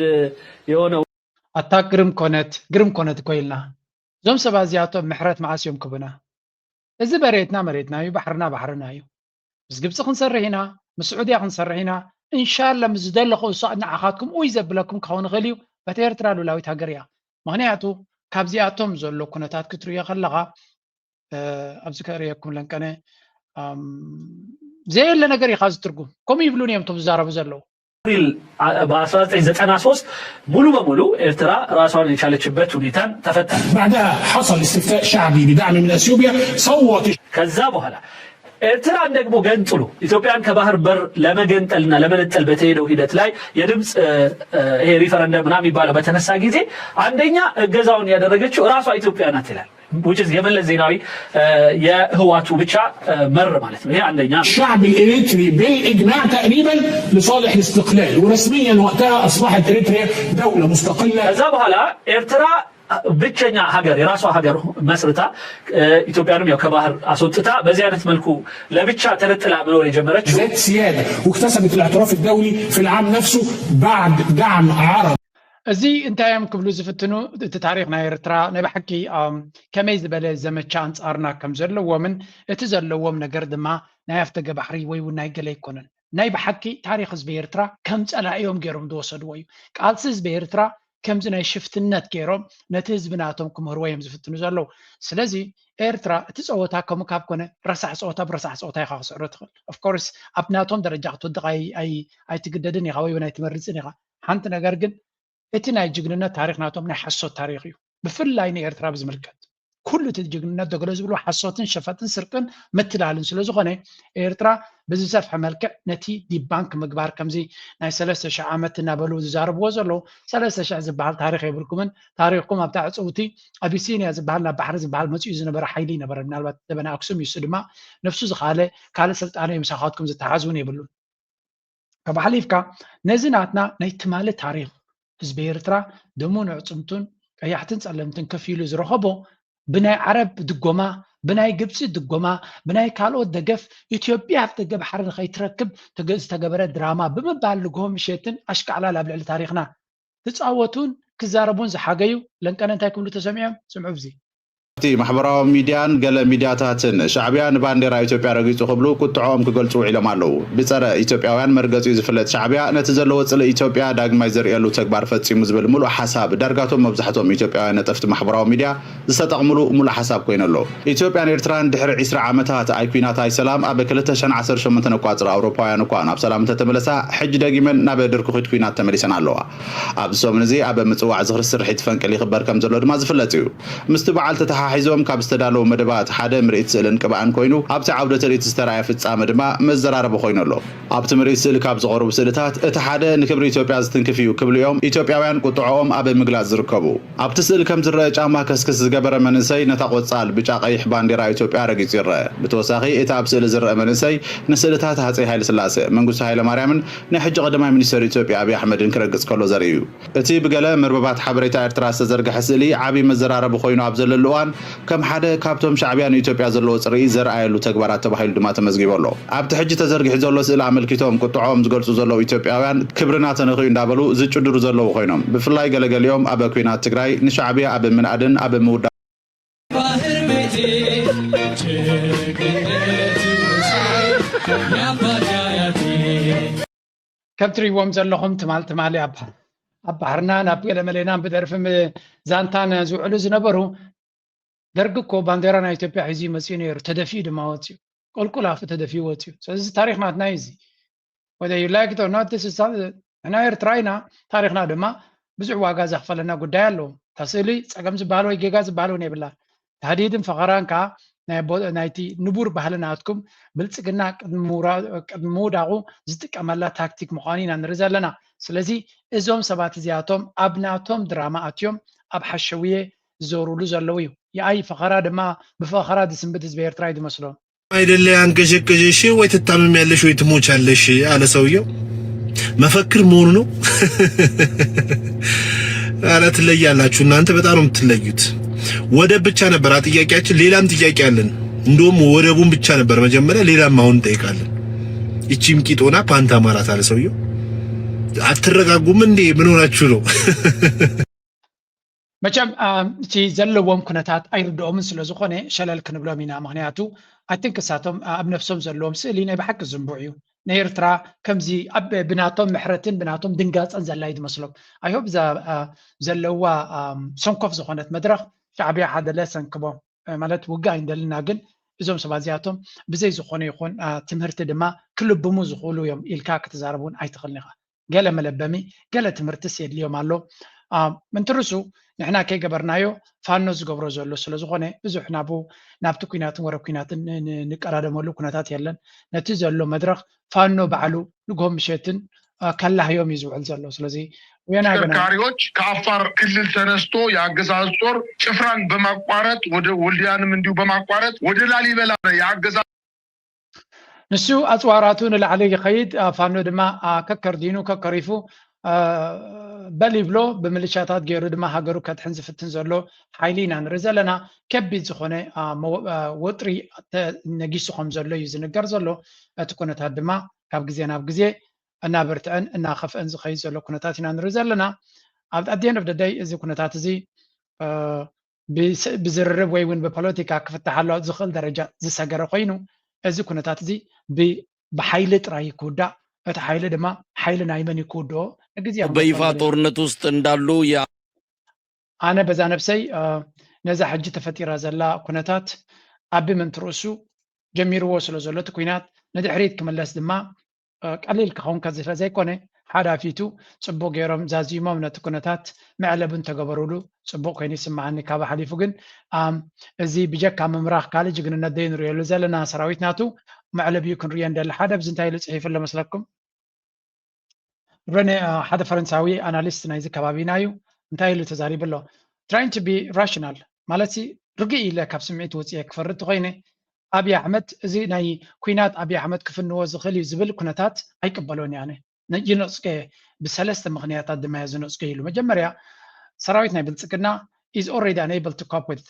P: የሆነ
C: አታግርም ኮነት ኮይልና ዞም ሰባዚያቶም ምሕረት ማዓስዮም ክቡና እዚ መሬትና እዩ ባሕርና እዩ ምስ ግብፂ ክንሰርሕ ኢና ምስ ዑድያ ክንሰርሕ ኢና እንሻላ ምስ ዝደለኹ ንዓኻትኩም ውይ ዘብለኩም ክኸውን ይኽእል እዩ በቲ ኤርትራ ሉላዊት ሃገር እያ ምክንያቱ ካብዚኣቶም ዘሎ ኩነታት ክትሪኦ ከለኻ ኣብዚ ከርእየኩም ለንቀነ ዘየለ ነገር ኢኻ ዝትርጉም ከምኡ ይብሉን እዮም እቶም ዝዛረቡ ዘለው
P: በ1993 ሙሉ በሙሉ ኤርትራ ራሷን የቻለችበት ሁኔታን ተፈጠረ
R: بعدها حصل استفتاء شعبي بدعم من اثيوبيا صوت
P: ከዛ በኋላ ኤርትራን ደግሞ ገንጥሉ ኢትዮጵያን ከባህር በር ለመገንጠልና ለመነጠል በተሄደው ሂደት ላይ የድምጽ ይሄ ሪፈረንደም ምናምን የሚባለው በተነሳ ጊዜ አንደኛ እገዛውን ያደረገችው ራሷ ኢትዮጵያ ናት ይላል which is የመለስ ዜናዊ የህዋቱ ብቻ መር ማለት ነው። ይሄ አንደኛ
R: الشعب الإريتري بالإجماع تقريبا لصالح الاستقلال ورسميا وقتها أصبحت إريتريا دولة مستقلة.
P: ከዛ በኋላ ኤርትራ ብቸኛ ሀገር የራሷ ሀገር መስርታ ኢትዮጵያንም ያው ከባህር አስወጥታ በዚህ አይነት መልኩ ለብቻ ተለጥላ መኖር የጀመረችው
R: ذات سيادة واكتسبت الاعتراف الدولي في العام نفسه بعد دعم عربي.
C: እዚ እንታይ እዮም ክብሉ ዝፍትኑ እቲ ታሪክ ናይ ኤርትራ ናይ ብሓቂ ከመይ ዝበለ ዘመቻ አንጻርና ከም ዘለዎምን እቲ ዘለዎም ነገር ድማ ናይ ኣፍተገ ባሕሪ ወይ እውን ናይ ገለ ይኮነን ናይ ብሓቂ ታሪክ ህዝቢ ኤርትራ ከም ፀላእዮም ገይሮም ዝወሰድዎ እዩ ቃልሲ ህዝቢ ኤርትራ ከምዚ ናይ ሽፍትነት ገይሮም ነቲ ህዝብናቶም ክምህርዎ እዮም ዝፍትኑ ዘለዉ ስለዚ ኤርትራ እቲ ፀወታ ከምኡ ካብ ኮነ ረሳሕ ፀወታ ብረሳሕ ፀወታ ኢኻ ክስዕሮ ትኽእል ኦፍኮርስ ኣብ ናቶም ደረጃ ክትወድቕ ኣይትግደድን ኢኻ ወይ እውን ኣይትመርፅን ኢኻ ሓንቲ ነገር ግን እቲ ናይ ጅግንነት ታሪክ ናቶም ናይ ሓሶት ታሪክ እዩ ብፍላይ ንኤርትራ ብዝምልከት ኩሉ እቲ ጅግንነት ደገሎ ዝብሉ ሓሶትን ሸፈጥን ስርቅን ምትላልን ስለ ዝኾነ ኤርትራ ብዝሰፍሐ መልክዕ ነቲ ዲባንክ ምግባር ከምዚ ናይ 3000 ዓመት እናበሉ ዝዛረብዎ ዘለዉ 3000 ዝበሃል ታሪክ የብልኩምን ታሪክኩም ኣብታ ዕፅውቲ ኣቢሲንያ ዝበሃል ናብ ባሕሪ ዝበሃል መፅኡ ዝነበረ ሓይሊ ነበረ ምናልባት ዘበና ኣክሱም ይሱ ድማ ነፍሱ ዝኻለ ካልእ ስልጣነ የምሳኻትኩም ዝተሓዝ እውን የብሉን ካብ ሓሊፍካ ነዚ ናትና ናይ ትማሊ ታሪክ ህዝቢ ኤርትራ ደሙን ዕፅምቱን ቀያሕትን ጸለምትን ከፍ ኢሉ ዝረኸቦ ብናይ ዓረብ ድጎማ ብናይ ግብፂ ድጎማ ብናይ ካልኦት ደገፍ ኢትዮጵያ ኣብ ደገ ባሕሪ ንኸይትረክብ ዝተገበረ ድራማ ብምባል ልግሆም ምሸትን ኣሽቃዕላል ኣብ ልዕሊ ታሪክና ዝፃወቱን ክዛረቡን ዝሓገዩ ለንቀነ እንታይ ክብሉ ተሰሚዖም ስምዑ ብዚ
K: ማሕበራዊ ሚድያን ገለ ሚድያታትን ሻዕብያ ንባንዴራ ኢትዮጵያ ረጊፁ ክብሉ ቁጥዖም ክገልጹ ውዒሎም ኣለዉ ብፀረ ኢትዮጵያውያን መርገፂ ዝፍለጥ ሻዕብያ ነቲ ዘለዎ ፅልኢ ኢትዮጵያ ዳግማይ ዘርእየሉ ተግባር ፈፂሙ ዝብል ሙሉእ ሓሳብ ዳርጋቶም መብዛሕቶም ኢትዮጵያውያን ነጠፍቲ ማሕበራዊ ሚድያ ዝተጠቕምሉ ሙሉእ ሓሳብ ኮይኑ ኣሎ ኢትዮጵያን ኤርትራን ድሕሪ 20 ዓመታት ኣይ ኩናታይ ሰላም ኣብ 2018 ኣቋፅር ኣውሮፓውያን እኳ ናብ ሰላም እንተተመለሳ ሕጂ ደጊመን ናብ ድርክኺት ኩናት ተመሊሰን ኣለዋ ኣብ ሰሙን እዚ ኣብ ምፅዋዕ ዝኽሪ ስርሒት ፈንቅል ይኽበር ከም ዘሎ ድማ ዝፍለጥ እዩ ምስቲ በዓል ተተሓሒዞም ካብ ዝተዳለዉ መደባት ሓደ ምርኢት ስእልን ቅብኣን ኮይኑ ኣብቲ ዓውደ ትርኢት ዝተረኣየ ፍጻመ ድማ መዘራረበ ኮይኑ ኣሎ ኣብቲ ምርኢት ስእሊ ካብ ዝቐርቡ ስእልታት እቲ ሓደ ንክብሪ ኢትዮጵያ ዝትንክፍ እዩ ክብሉ እዮም ኢትዮጵያውያን ቁጥዖኦም ኣብ ምግላጽ ዝርከቡ ኣብቲ ስእሊ ከም ዝረአ ጫማ ከስክስ ዝገበረ መንእሰይ ነታ ቆጻል ብጫ ቀይሕ ባንዴራ ኢትዮጵያ ረጊጹ ይርአ ብተወሳኺ እቲ ኣብ ስእሊ ዝረአ መንእሰይ ንስእልታት ሃፀይ ሃይለስላሴ መንግስቱ ሃይለማርያምን ናይ ሕጂ ቀዳማይ ሚኒስትር ኢትዮጵያ ኣብይ ኣሕመድን ክረግጽ ከሎ ዘርኢ እዩ እቲ ብገለ መርበባት ሓበሬታ ኤርትራ ዝተዘርግሐ ስእሊ ዓብዪ መዘራረቢ ኮይኑ ኣብ ዘለሉ እዋን ከም ሓደ ካብቶም ሻዕብያ ንኢትዮጵያ ዘለዎ ፅርኢ ዘርኣየሉ ተግባራት ተባሂሉ ድማ ተመዝጊቡ ኣሎ ኣብቲ ሕጂ ተዘርጊሑ ዘሎ ስእሊ ኣመልኪቶም ቁጥዖም ዝገልጹ ዘለዉ ኢትዮጵያውያን ክብርና ተነኽዩ እንዳበሉ ዝጭድሩ ዘለዉ ኮይኖም ብፍላይ ገለገሊኦም ኣብ ኩናት ትግራይ ንሻዕብያ ኣብ ምንኣድን ኣብ ምውዳ
C: ከም ትሪእዎም ዘለኹም ትማሊ ኣብ ባሕርና ናብ ገለመሌናን ብደርፊ ዛንታን ዝውዕሉ ዝነበሩ ደርግ እኮ ባንዴራ ናይ ኢትዮጵያ ሒዙ መፅኡ ነይሩ ተደፊኡ ድማ ወፅኡ ቁልቁል ኣፉ ተደፊኡ ወፅኡ ስለዚ ታሪክ ናትና እዩ እዚ whether you like it or not ንሕና ኤርትራ ኢና ታሪክና ድማ ብዙሕ ዋጋ ዘኽፈለና ጉዳይ ኣለዎ ታስእሊ ፀገም ዝበሃል ወይ ጌጋ ዝበሃል እውን የብላ ተሃዲድን ፈኸራን ከዓ ናይቲ ንቡር ባህሊ ናትኩም ብልፅግና ቅድሚ ምውዳቑ ዝጥቀመላ ታክቲክ ምዃኑ ኢና ንርኢ ዘለና ስለዚ እዞም ሰባት እዚኣቶም ኣብ ናቶም ድራማ ኣትዮም ኣብ ሓሸውየ ዝዘውርሉ ዘለዉ እዩ የኣይ ፈኸራ ድማ ብፈኸራ ዝስንብት ህዝቢ ኤርትራ እዩ ዝመስሎ
B: አይደለ አንገሸገሸሽ ወይ ትታመሚያለሽ ወይ ትሞቻለሽ አለ ሰውየው መፈክር መሆኑ ነው አለ ትለያላችሁ እናንተ በጣም ነው የምትለዩት ወደብ ብቻ ነበር ጥያቄያችን ሌላም ጥያቄ አለን እንደውም ወደቡን ብቻ ነበር መጀመሪያ ሌላም አሁን ጠይቃለን እቺም ቂጦና ፓንታ ማራት አለ ሰውየው አትረጋጉም እንዴ ምን ሆናችሁ ነው
C: መቸም እቲ ዘለዎም ኩነታት ኣይርድኦምን ስለ ዝኾነ ሸለል ክንብሎም ኢና ምክንያቱ I think እሳቶም ኣብ ነፍሶም ዘለዎም ስእሊ ናይ ብሓቂ ዝንቡዕ እዩ ንኤርትራ ከምዚ ኣብ ብናቶም ምሕረትን ብናቶም ድንጋፀን ዘላ እዩ ዝመስሎም I hope ዘለዋ ሰንኮፍ ዝኾነት መድረኽ ሻዕብያ ሓደ ለሰንክቦም ማለት ውጋእ እንደልና ግን እዞም ሰባት እዚኣቶም ብዘይ ዝኾነ ይኹን ትምህርቲ ድማ ክልብሙ ዝኽእሉ እዮም ኢልካ ክትዛረቡን ኣይትኽእልን ኢኻ ገለ መለበሚ ገለ ትምህርቲስ የድልዮም ኣሎ ምንትርሱ ንሕና ከይገበርናዮ ፋኖ ዝገብሮ ዘሎ ስለ ዝኾነ ብዙሕ ናብቲ ኩናትን ወረብ ኩናትን ንቀዳደመሉ ኩነታት የለን ነቲ ዘሎ መድረኽ ፋኖ ባዕሉ ንጎም ምሸትን كله يوم يزوع الزلو سلزي وينا
W: ተሽከርካሪዎች ከአፋር ክልል ተነስቶ የአገዛዝ ጦር ጭፍራን በማቋረጥ ወደ ወልዲያንም እንዲሁ በማቋረጥ ወደ ላሊበላ የአገዛዝ
C: نسو أطواراتون العلي خيد فانو دما ككر دينو ككريفو بلي بلو بملشاتات غيرو دما هاجرو كتحنز فتنزلو حايلينا نرزلنا كبي زخونه وطري نجيسو خمزلو يزنقر زلو تكونت هدما كاب غزينا بغزي انا برتعن انا خف انز خيز زلو كونتاتنا نرزلنا at the end of the day እዚ ኩነታት እዚ بزرب وين ببوليتيكا كفتحالو زخل درجه زسغر ኮይኑ እዚ ኩነታት እዚ بحيل ጥራይ ይኩዳ እቲ ኃይል ድማ ኃይል ናይ መን ይኩዶ እግዚአብሔር
S: በይፋ ጦርነት ውስጥ እንዳሉ
C: አነ በዛ ነፍሰይ ነዛ ሕጂ ተፈጢራ ዘላ ኩነታት አብ ምን ትርሱ ጀሚርዎ ስለ ዘሎት ኩናት ንድሕሪት ክመለስ ድማ ቀሊል ክኸውን ከዝለ ዘይኮነ ሓዳፊቱ ጽቡቅ ገይሮም ዛዚሞም ነቲ ኩነታት መዕለብን ተገበሩሉ ጽቡቅ ኮይኑ ይስማዓኒ ካብ ሓሊፉ ግን እዚ ብጀካ ምምራኽ ካለ ጅግንነት ደይንሪየሉ ዘለና ሰራዊት ናቱ معلبي يكون ريان دل حدا بزنتاي لصحيف ولا مسلكم رني حدا فرنساوي اناليست نايز كبابينايو انتاي له تزاري بلو trying to be rational مالتي رقي الى كاب سمعت وصيه كفرت غينه ابي احمد زي ناي كوينات ابي احمد كفنو زخلي زبل كنتات ايقبلون يعني نجينوسكي بثلاثه مغنيات دما يزنوسكي له مجمريا سراويتنا بلصقنا is already unable to cope with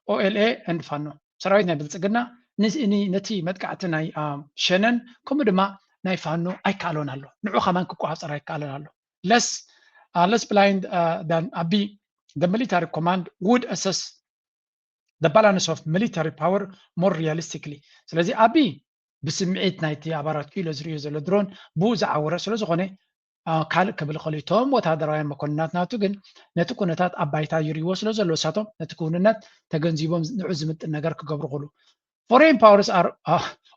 C: OLA and FANO سراويتنا بلصقنا نزني نتي متقعتناي شنن كم دما ناي فانو اي كالون الله نعو خمان كو حصر اي كالون الله less blind than abi the military command would assess the balance of military power more realistically ስለዚህ አቢ بسمعت ናይቲ አባራት ኪሎ ዝሪዮ ዘሎ ድሮን ቡዛ አወረ ስለ ዝኾነ ካልእ ክብል ኸሊቶም ወታደራውያን መኮንናት ናቱ ግን ነቲ ኩነታት አባይታ ይሪዎ ስለ ዘሎ ሳቶም ነቲ ኩነታት ተገንዚቦም ንዑ ዝምጥን ነገር ክገብሩ ኸሉ Foreign powers are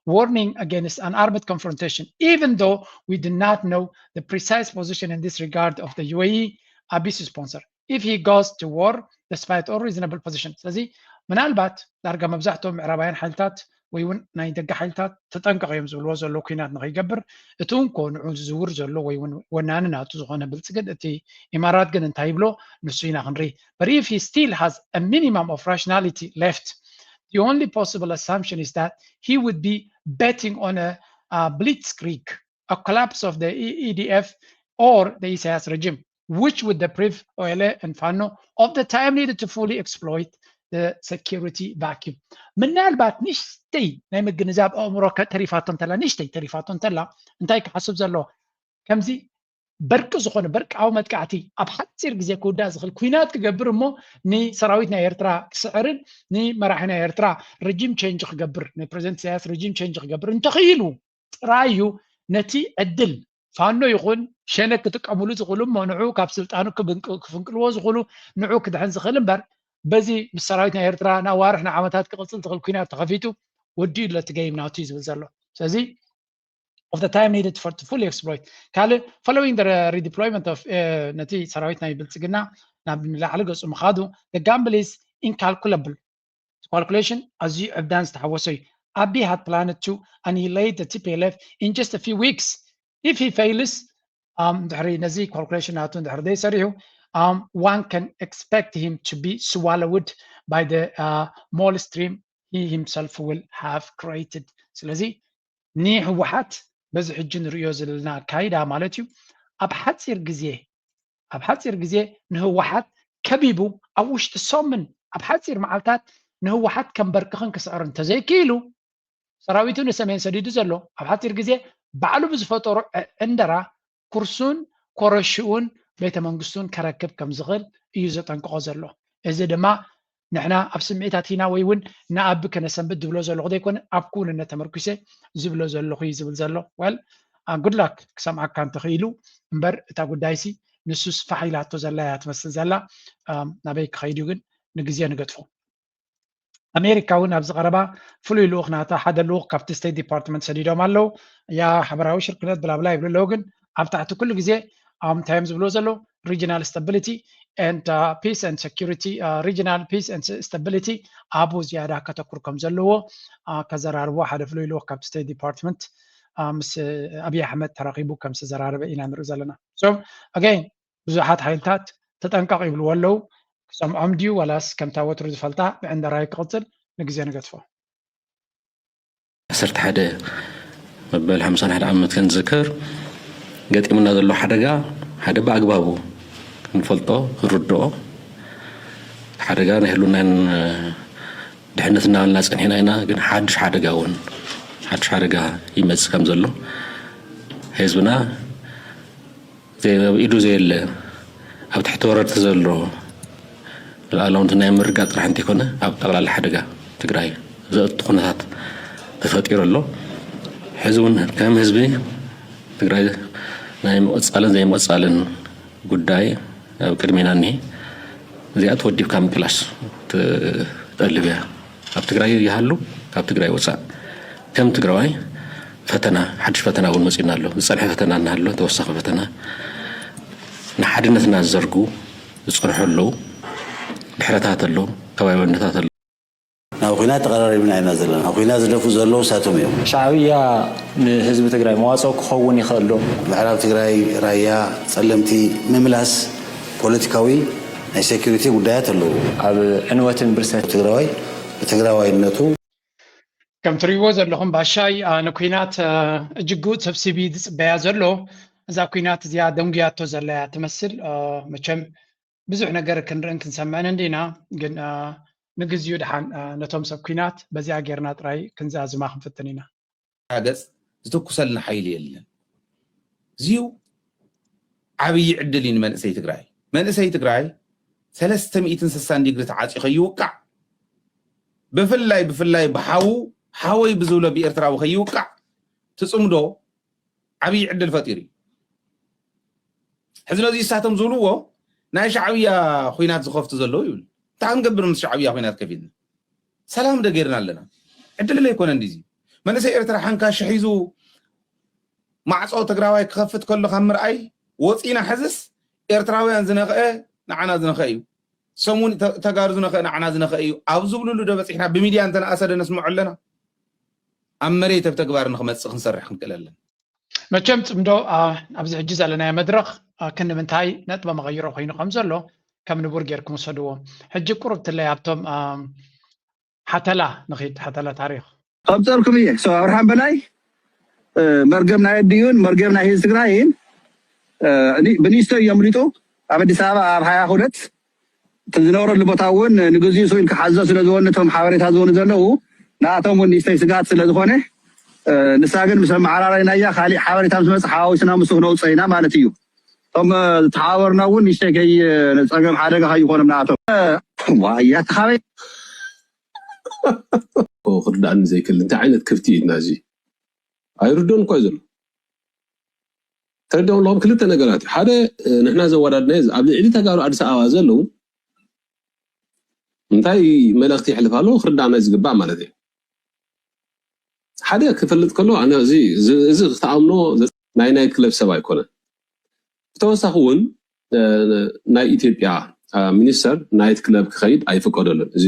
C: warning against an armed confrontation, even though we do not know the precise position in this regard of the UAE, Abi's sponsor. If he goes to war, despite all reasonable positions. ስለዚህ ምናልባት ዳርጋ መብዛሕትኦም ምዕራባውያን ሓይልታት ወይ እውን ናይ ደጋ ሓይልታት ተጠንቀቕ ዝብልዎ ዘሎ ኩናት ንኸይገብር እቲ እንኮ ንዑ ዝዝውር ዘሎ ወይ እውን ወናኒ ናቱ ዝኾነ ብልፅግን እቲ ኢማራት ግን እንታይ ይብሎ ንሱ ኢና ክንርኢ but if he still has a minimum of rationality left, the only possible assumption is that he would be betting on a blitzkrieg, a collapse of the EDF or the Isaias regime, which would deprive OLA and FANO of the time needed to fully exploit the security vacuum. ምናልባት ንሽተይ ናይ ምግንዛብ ኣእምሮ ተሪፋቶ እንተላ ንሽተይ ተሪፋቶ እንተላ እንታይ ክሓስብ ዘሎ ከምዚ برك زخون برك أو متقعتي أبحث سير جزء كودا زخل كوينات كجبر مو ني سراويتنا يرترا كسعرن ني مراحنا يرترا رجيم تشينج خجبر ني بريزنت سياس رجيم تشينج خجبر انتخيلو رايو نتي الدل فانو يكون شنك تقاملو زخلو منعو كابسلطانو كفنقلو زخلو نعو كدحن زخلن بر بزي بالسراويتنا يرترا نوارحنا عامتات كقصل تخل كوينات تخفيتو ودي لتجايم ناوتيز بزلو سازي of the time needed for to fully exploit. Following the redeployment of Nati Sarawitna Biltzigna, the gamble is incalculable. Calculation, as you advanced, Abiy had planned to annihilate the TPLF in just a few weeks. If he fails, calculation one can expect him to be swallowed by the mole stream he himself will have created. ስለዚህ ኒ ህወሓት በዚ ሕጂ ንሪኦ ዘለና ካይዳ ማለት እዩ ኣብ ሓፂር ግዜ ንህወሓት ከቢቡ ኣብ ውሽጢ ሶምን ኣብ ሓፂር መዓልታት ንህወሓት ከንበርክኽን ክስዕርን ተዘይክኢሉ ሰራዊቱ ንሰሜን ሰዲዱ ዘሎ ኣብ ሓፂር ግዜ ባዕሉ ብዝፈጠሮ ዕንደራ ኩርሱን ኮረሽኡን ቤተ መንግስቱን ከረክብ ከም ዝኽእል እዩ ዘጠንቅቆ ዘሎ እዚ ድማ ንሕና ኣብ ስምዒታት ኢና ወይ እውን ንኣቢ ከነሰንብት ዝብሎ ዘለኹ ዘይኮነ ኣብ ኩንነት ተመርኩሴ ዝብሎ ዘለኹ እዩ ዝብል ዘሎ ወል ጉድ ላክ ክሰምዓካ እንተኽኢሉ እምበር እታ ጉዳይሲ ንሱስ ፋሒላቶ ዘላ እያ ትመስል ዘላ ናበይ ክኸይድ ግን ንግዜ ንገጥፎ ኣሜሪካ እውን ኣብዚ ቀረባ ፍሉይ ልኡኽ ናታ ሓደ ልኡኽ ካብቲ ስቴት ዲፓርትመንት ሰዲዶም ኣለው ያ ሓበራዊ ሽርክነት ብላብላ ይብሉ ኣለዉ ግን ኣብ ታሕቲ ኩሉ ግዜ ታይም ዝብሎ ዘሎ regional stability and peace and security regional peace and stability አቡ ዝያዳ ከተኩር ከም ዘለዎ ከዘራርቦ ሓደ ፍሉይ ልኡኽ ካብቲ ስቴት ዲፓርትመንት ምስ ኣብይ ኣሕመድ ተራኺቡ ከም ዝተዘራረበ ኢና ንርኢ ዘለና so again ብዙሓት ሓይልታት ተጠንቀቕ ይብልዎ ኣለዉ ክሰምዖም ድዩ ወላስ ከምታ ወትሩ ዝፈልጣ ብዕንደራይ ክቕፅል ንግዜ ንገድፎ
E: 11 መበል 51 ዓመት ክንዝክር ገጢሙና ዘሎ ሓደጋ ሓደ ብኣግባቡ ክንፈልጦ ክንርድኦ ሓደጋ ናይ ህሉናን ድሕነትናልና ፀኒሕና ኢና ግን ሓድሽ ሓደጋ እውን ሓድሽ ሓደጋ ይመፅእ ከም ዘሎ ህዝብና ኢዱ ዘየለ ኣብ ትሕቲ ወረርቲ ዘሎ ላዕለውንቲ ናይ ምርጋፅ ጥራሕ እንተይኮነ ኣብ ጠቕላላ ሓደጋ ትግራይ ዘእቱ ኩነታት ተፈጢሩ ኣሎ ሕዚ እውን ከም ህዝቢ ትግራይ ናይ ምቕፃልን ዘይምቕፃልን ጉዳይ ኣብ ቅድሜና እኒሄ እዚኣ ተወዲብካ ምቅላስ ትጠልብ እያ ኣብ ትግራይ ይሃሉ ኣብ ትግራይ ወፃእ ከም ትግራዋይ ፈተና ሓድሽ ፈተና እውን መፂና ኣሎ ዝፀንሐ ፈተና እናሃሎ ተወሳኺ ፈተና ንሓድነትና ዝዘርጉ ዝፅንሑ ኣለዉ ድሕረታት ኣለዉ ከባቢነታት ኣለዉ
T: ናብ ኩናት ተቀራሪብና ኢና ዘለና ኣብ ኩናት ዝደፉ ዘለዉ ሳቶም እዮም
H: ሻዕብያ ንህዝቢ ትግራይ መዋፅኦ ክኸውን ይኽእል ዶ
T: ምዕራብ ትግራይ ራያ ፀለምቲ ምምላስ ፖለቲካዊ ናይ ሴኩሪቲ ጉዳያት ኣለዉ
H: ኣብ ዕንወትን ብርሰት
T: ትግራዋይ ብትግራዋይነቱ
C: ከም ትሪእዎ ዘለኹም ባሻይ ንኩናት እጅጉ ሰብሲቢ ዝፅበያ ዘሎ እዛ ኩናት እዚኣ ደንጉያቶ ዘለያ ትመስል መቸም ብዙሕ ነገር ክንርእን ክንሰምዕን እንዲና ግን ንግዚኡ ድሓን ነቶም ሰብ ኩናት በዚኣ ጌርና ጥራይ ክንዛዝማ ክንፍትን ኢና
U: ገጽ ዝተኩሰልና ሓይሊ የለን እዚዩ ዓብዪ ዕድል እዩ መንእሰይ ትግራይ 360 ዲግሪ ተዓፂ ከይውቃዕ ብፍላይ ብሓው ሓወይ ብዝብሎ ብኤርትራዊ ከይውቃዕ ትፅምዶ ዓብዪ ዕድል ፈጢሩ እዩ ሕዚ ነዚ ሳቶም ዝብልዎ ናይ ሻዕብያ ኩናት ዝኸፍቱ ዘለዉ ይብል እንታይ ክንገብር ምስ ሻዕብያ ኩናት ከፊልና ሰላም ደገርና ኣለና ዕድል ኣይኮነ እንዲዚ መንእሰይ ኤርትራ ሓንካሽ ሒዙ ማዕፆ ትግራዋይ ክኸፍት ከሎ ካብ ምርኣይ ወፂና ሕዝስ ኤርትራውያን ዝነኽአ ንዓና ዝነኽአ እዩ ሰሙን ተጋሩ ዝነኽአ ንዓና ዝነኽአ እዩ ኣብ ዝብልሉ ዶ በፂሕና ብሚድያ እንተነኣሰደ ነስምዖ ኣለና ኣብ መሬት ኣብ ተግባር ንክመፅእ ክንሰርሕ ክንክእል ኣለና
C: መቸም ፅምዶ ኣብዚ ሕጂ ዘለናዮ መድረኽ ክንምንታይ ነጥበ መቐይሮ ኮይኑ ከም ዘሎ ከም ንቡር ጌርኩም ወሰድዎ ሕጂ ቁርብ ትለይ ኣብቶም ሓተላ ንኺድ ሓተላ ታሪክ
V: ኣብፀርኩም እየ ኣብርሃም በላይ መርገም ናይ ዕድዩን መርገም ናይ ህዝቢ ትግራይን ብኒስተር እዮም ምሊጡ ኣብ ኣዲስ ኣበባ ኣብ 22 ዝነበረሉ ቦታ እውን ንግዚኡ ሰውን ክሓዞ ስለዝወነቶም ሓበሬታ ዝወኑ ዘለዉ ንኣቶም እውን ኒስተይ ስጋት ስለዝኾነ ንሳ ግን ምስ መዓራረይና እያ ካሊእ ሓበሬታ ምስ መፅእ ሓዋዊስና ምስ ክነውፅኦ ኢና ማለት እዩ እቶም ተሓባበርና እውን ንሽተይ ከይ ፀገም ሓደጋ ከይኮኖም ንኣቶም ዋያ ተኻበይ
Y: ክርዳእኒ ዘይክእል እንታይ ዓይነት ክፍቲ ኢና እዚ ኣይርዶን እኳ ዘሎ ተረዲኦም ኣለዎም ክልተ ነገራት እዩ ሓደ ንሕና ዘወዳድና ኣብ ልዕሊ ተጋሩ ኣዲስ ኣበባ ዘለዉ እንታይ መልእኽቲ ይሕልፍ ኣሎ ክርዳእና ዝግባእ ማለት እዩ ሓደ ክፈልጥ ከሎ ኣነ እዚ ክተኣምኖ ናይ ክለብ ሰብ ኣይኮነን ብተወሳኺ እውን ናይ ኢትዮጵያ ሚኒስተር ናይት ክለብ ክኸይድ ኣይፍቀደሉን እዚ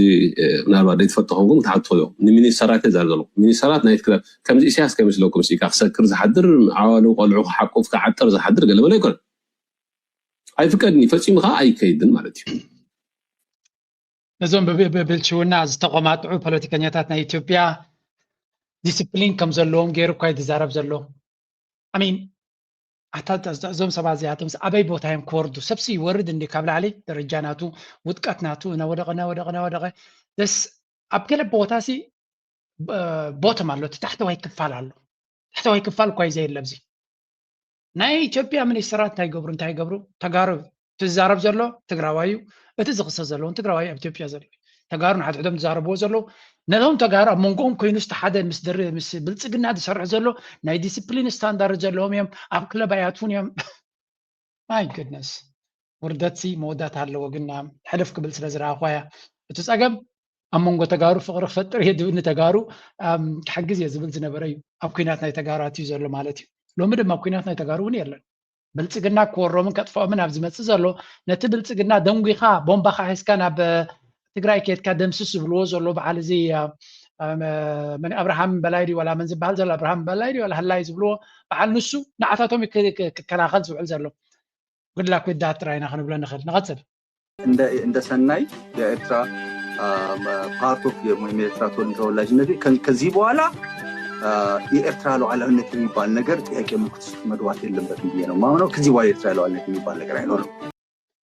Y: ምናልባት ዘይትፈልጥኹምኩም ክትሓትቶ ንሚኒስተራት እየ ዘሎ ሚኒስተራት ናይት ክለብ ከምዚ ኢሳያስ ከይመስለኩም ሲካ ክሰክር ዝሓድር ዓዋሉ ቆልዑ ክሓቁፍ ክዓጠር ዝሓድር ገለ መለ ኣይኮነን ኣይፍቀድኒ ፈፂሙ ከዓ ኣይከይድን ማለት እዩ
C: ነዞም ብብልሽውና ዝተቆማጥዑ ፖለቲከኛታት ናይ ኢትዮጵያ ዲስፕሊን ከም ዘለዎም ገይሩ እኳ ይትዛረብ ዘሎ ኣሚን እዞም ሰባት እዚኣቶም ኣበይ ቦታ እዮም ክወርዱ ሰብሲ ይወርድ እንዲ ካብ ላዕሊ ደረጃ ናቱ ውጥቀት ናቱ እናወደቐ ደስ ኣብ ገለ ቦታ ሲ ቦቶም ኣሎ ታሕተዋይ ክፋል ኣሎ ታሕተዋይ ክፋል እኳ ዘየለ ኣብዚ ናይ ኢትዮጵያ ሚኒስትራት እንታይ ይገብሩ ተጋሩ ትዛረብ ዘሎ ትግራዋይ እዩ እቲ ዝኽሰስ ዘሎ ትግራዋይ ኣብ ኢትዮጵያ ዘሎ ተጋሩ ንሓድሕዶም ዝዛረብዎ ዘሎ ነቶም ተጋሩ ኣብ መንጎኦም ኮይኑ ሓደ ምስ ብልፅግና ዝሰርሕ ዘሎ ናይ ዲስፕሊን ስታንዳርድ ዘለዎም እዮም ኣብ ክለብ ኣያትውን እዮም ማይ ግድነስ ውርደት መወዳእታ ኣለዎ ግን ሕልፍ ክብል ስለ ዝረኣኳያ እቲ ፀገም ኣብ መንጎ ተጋሩ ፍቅሪ ክፈጥር እየ ድብኒ ተጋሩ ክሕግዝ እየ ዝብል ዝነበረ እዩ ኣብ ኩናት ናይ ተጋሩ ኣትዩ ዘሎ ማለት እዩ ሎሚ ድማ ኣብ ኩናት ናይ ተጋሩ እውን የለን ብልፅግና ክወሮምን ከጥፍኦምን ኣብ ዝመፅእ ዘሎ ነቲ ብልፅግና ደንጉኻ ቦምባኻ ሒዝካ ናብ ትግራይ ከድካ ደምስስ ዝብልዎ ዘሎ በዓል እዚ من ابراهام بلايدي ولا من زبال زل ابراهام بلايدي ولا هلا يزبلو بعل نسو نعتاتهم كراخل زبل زلو قل لك ودات راينا خنبل نخل نغصب
A: እንደ ሰናይ የኤርትራ ፓርት ኦፍ የኤርትራ ተወላጅነት ከዚህ በኋላ የኤርትራ ሉዓላዊነት የሚባል ነገር ጥያቄ ምልክት ውስጥ መግባት የለበትም ብዬ ነው ማምነው። ከዚህ በኋላ የኤርትራ ሉዓላዊነት የሚባል ነገር አይኖርም።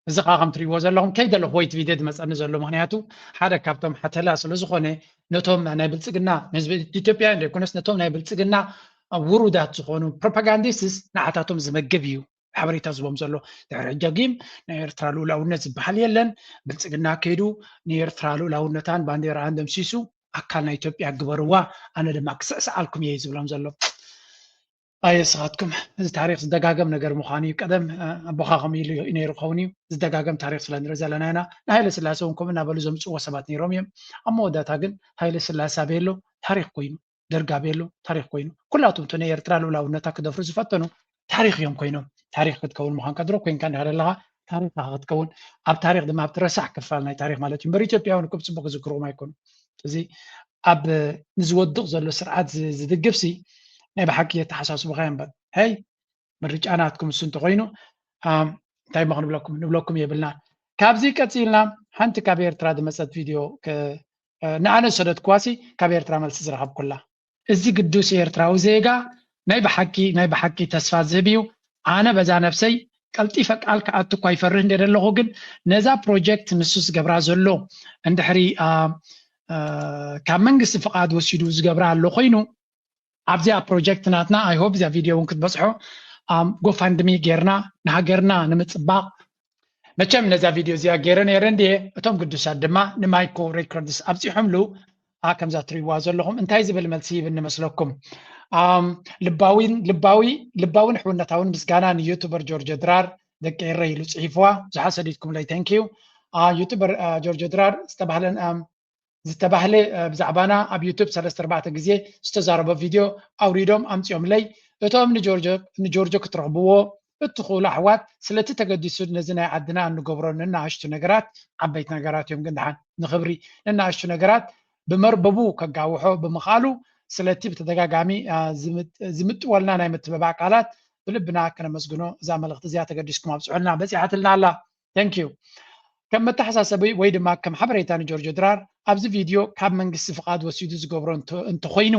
C: እዚ ቃኸም ትሪዎ ዘለኹም ከይደለ ሆይት ቪድዮ ድመፀኒ ዘሎ ምክንያቱ ሓደ ካብቶም ሓተላ ስለ ዝኾነ ነቶም ናይ ብልፅግና ህዝቢ ኢትዮጵያ እንደይኮነስ ነቶም ናይ ብልፅግና ውሩዳት ዝኾኑ ፕሮፓጋንዲስትስ ንዓታቶም ዝመግብ እዩ ሓበሬታ ዝቦም ዘሎ ድሕሪ ሕጃጊም ናይ ኤርትራ ሉዓላውነት ዝበሃል የለን ብልፅግና ከይዱ ንኤርትራ ሉዓላውነታን ባንዴራን ደምሲሱ ኣካል ናይ ኢትዮጵያ ግበርዋ ኣነ ድማ ክስዕስዓልኩም እየ ዝብሎም ዘሎ ኣየስኻትኩም እዚ ታሪክ ዝደጋገም ነገር ምዃኑ እዩ ቀደም ኣቦኻ ከምኡ ኢሉ ነይሩ ክኸውን እዩ ዝደጋገም ታሪክ ስለ ንርኢ ዘለና ኢና ንሃይለ ስላሴ እውን ከምኡ እናበሉ ዘምፅዎ ሰባት ነይሮም እዮም ኣብ መወዳእታ ግን ሃይለ ስላሴ ኣበየሎ ታሪክ ኮይኑ ደርጋ ኣበየሎ ታሪክ ኮይኑ ኩላቱም እቲ ናይ ኤርትራ ሉዓላውነታ ክደፍሩ ዝፈተኑ ታሪክ እዮም ኮይኖም ታሪክ ክትከውን ምዃን ከድሮ ኮንካ እንድሕር ኣለኻ ታሪክ ክትከውን ኣብ ታሪክ ድማ ኣብ ትረሳሕ ክፋል ናይ ታሪክ ማለት እዩ እምበር ኢትዮጵያውን እኩብ ፅቡቅ ክዝክርዎም ኣይኮኑ እዚ ኣብ ንዝወድቕ ዘሎ ስርዓት ዝድግፍሲ ናይ ብሓቂ የተሓሳስቡካ እምበር ሄይ ምርጫናትኩም እሱ እንተኮይኑ እንታይ ንብለኩም የብልና ካብዚ ቀፂልና ሓንቲ ካብ ኤርትራ ዝመፀት ቪድዮ ንኣነ ሰደት ኳሲ ካብ ኤርትራ መልሲ ዝረኸብ ኩላ እዚ ቅዱስ ኤርትራዊ ዜጋ ናይ ብሓቂ ተስፋ ዝህብ እዩ ኣነ በዛ ነፍሰይ ቀልጢፈ ቃል ክኣቱ እኳ ይፈርህ እንደ ዘለኹ ግን ነዛ ፕሮጀክት ንሱ ዝገብራ ዘሎ እንድሕሪ ካብ መንግስቲ ፍቃድ ወሲዱ ዝገብራ ኣሎ ኮይኑ ኣብዚኣ ፕሮጀክት ናትና ኣይ ሆፕ እዚኣ ቪድዮ እውን ክትበፅሖ ጎፋንድሚ ጌርና ንሃገርና ንምፅባቅ መቸም ነዛ ቪድዮ እዚኣ ገይረ ነይረ እንድየ እቶም ቅዱሳት ድማ ንማይኮ ሬኮርድስ ኣብፂሖምሉ ከምዛ ትሪእዋ ዘለኹም እንታይ ዝብል መልሲ ይብል ንመስለኩም ልባውን ሕውነታውን ምስጋና ንዩቱበር ጆርጅ ድራር ደቀረ ኢሉ ፅሒፍዋ ብዙሓት ሰዲድኩምለይ ተንኪዩ ዩቱበር ጆርጅ ድራር ዝተባህለ ብዛዕባና ኣብ ዩቱብ 3-4 ግዜ ዝተዛረበ ቪድዮ ኣውሪዶም ኣምፂኦም ለይ እቶም ንጆርጆ ክትረኽብዎ እትኽእሉ ኣሕዋት ስለቲ ተገዲሱ ነዚ ናይ ዓድና እንገብሮ ንናኣሽቱ ነገራት ዓበይቲ ነገራት እዮም ግን ድሓን ንክብሪ ንናኣሽቱ ነገራት ብመርበቡ ከጋውሖ ብምኽኣሉ ስለቲ ብተደጋጋሚ ዝምጥወልና ናይ ምትብባዕ ቃላት ብልብና ከነመስግኖ እዛ መልእኽቲ እዚኣ ተገዲስኩም ኣብፅሑልና በፂሓትልና ኣላ ተንኪዩ ከም መተሓሳሰቢ ወይ ድማ ከም ሓበሬታ ንጆርጆ ድራር ኣብዚ ቪድዮ ካብ መንግስቲ ፍቃድ ወሲዱ ዝገብሮ እንተኮይኑ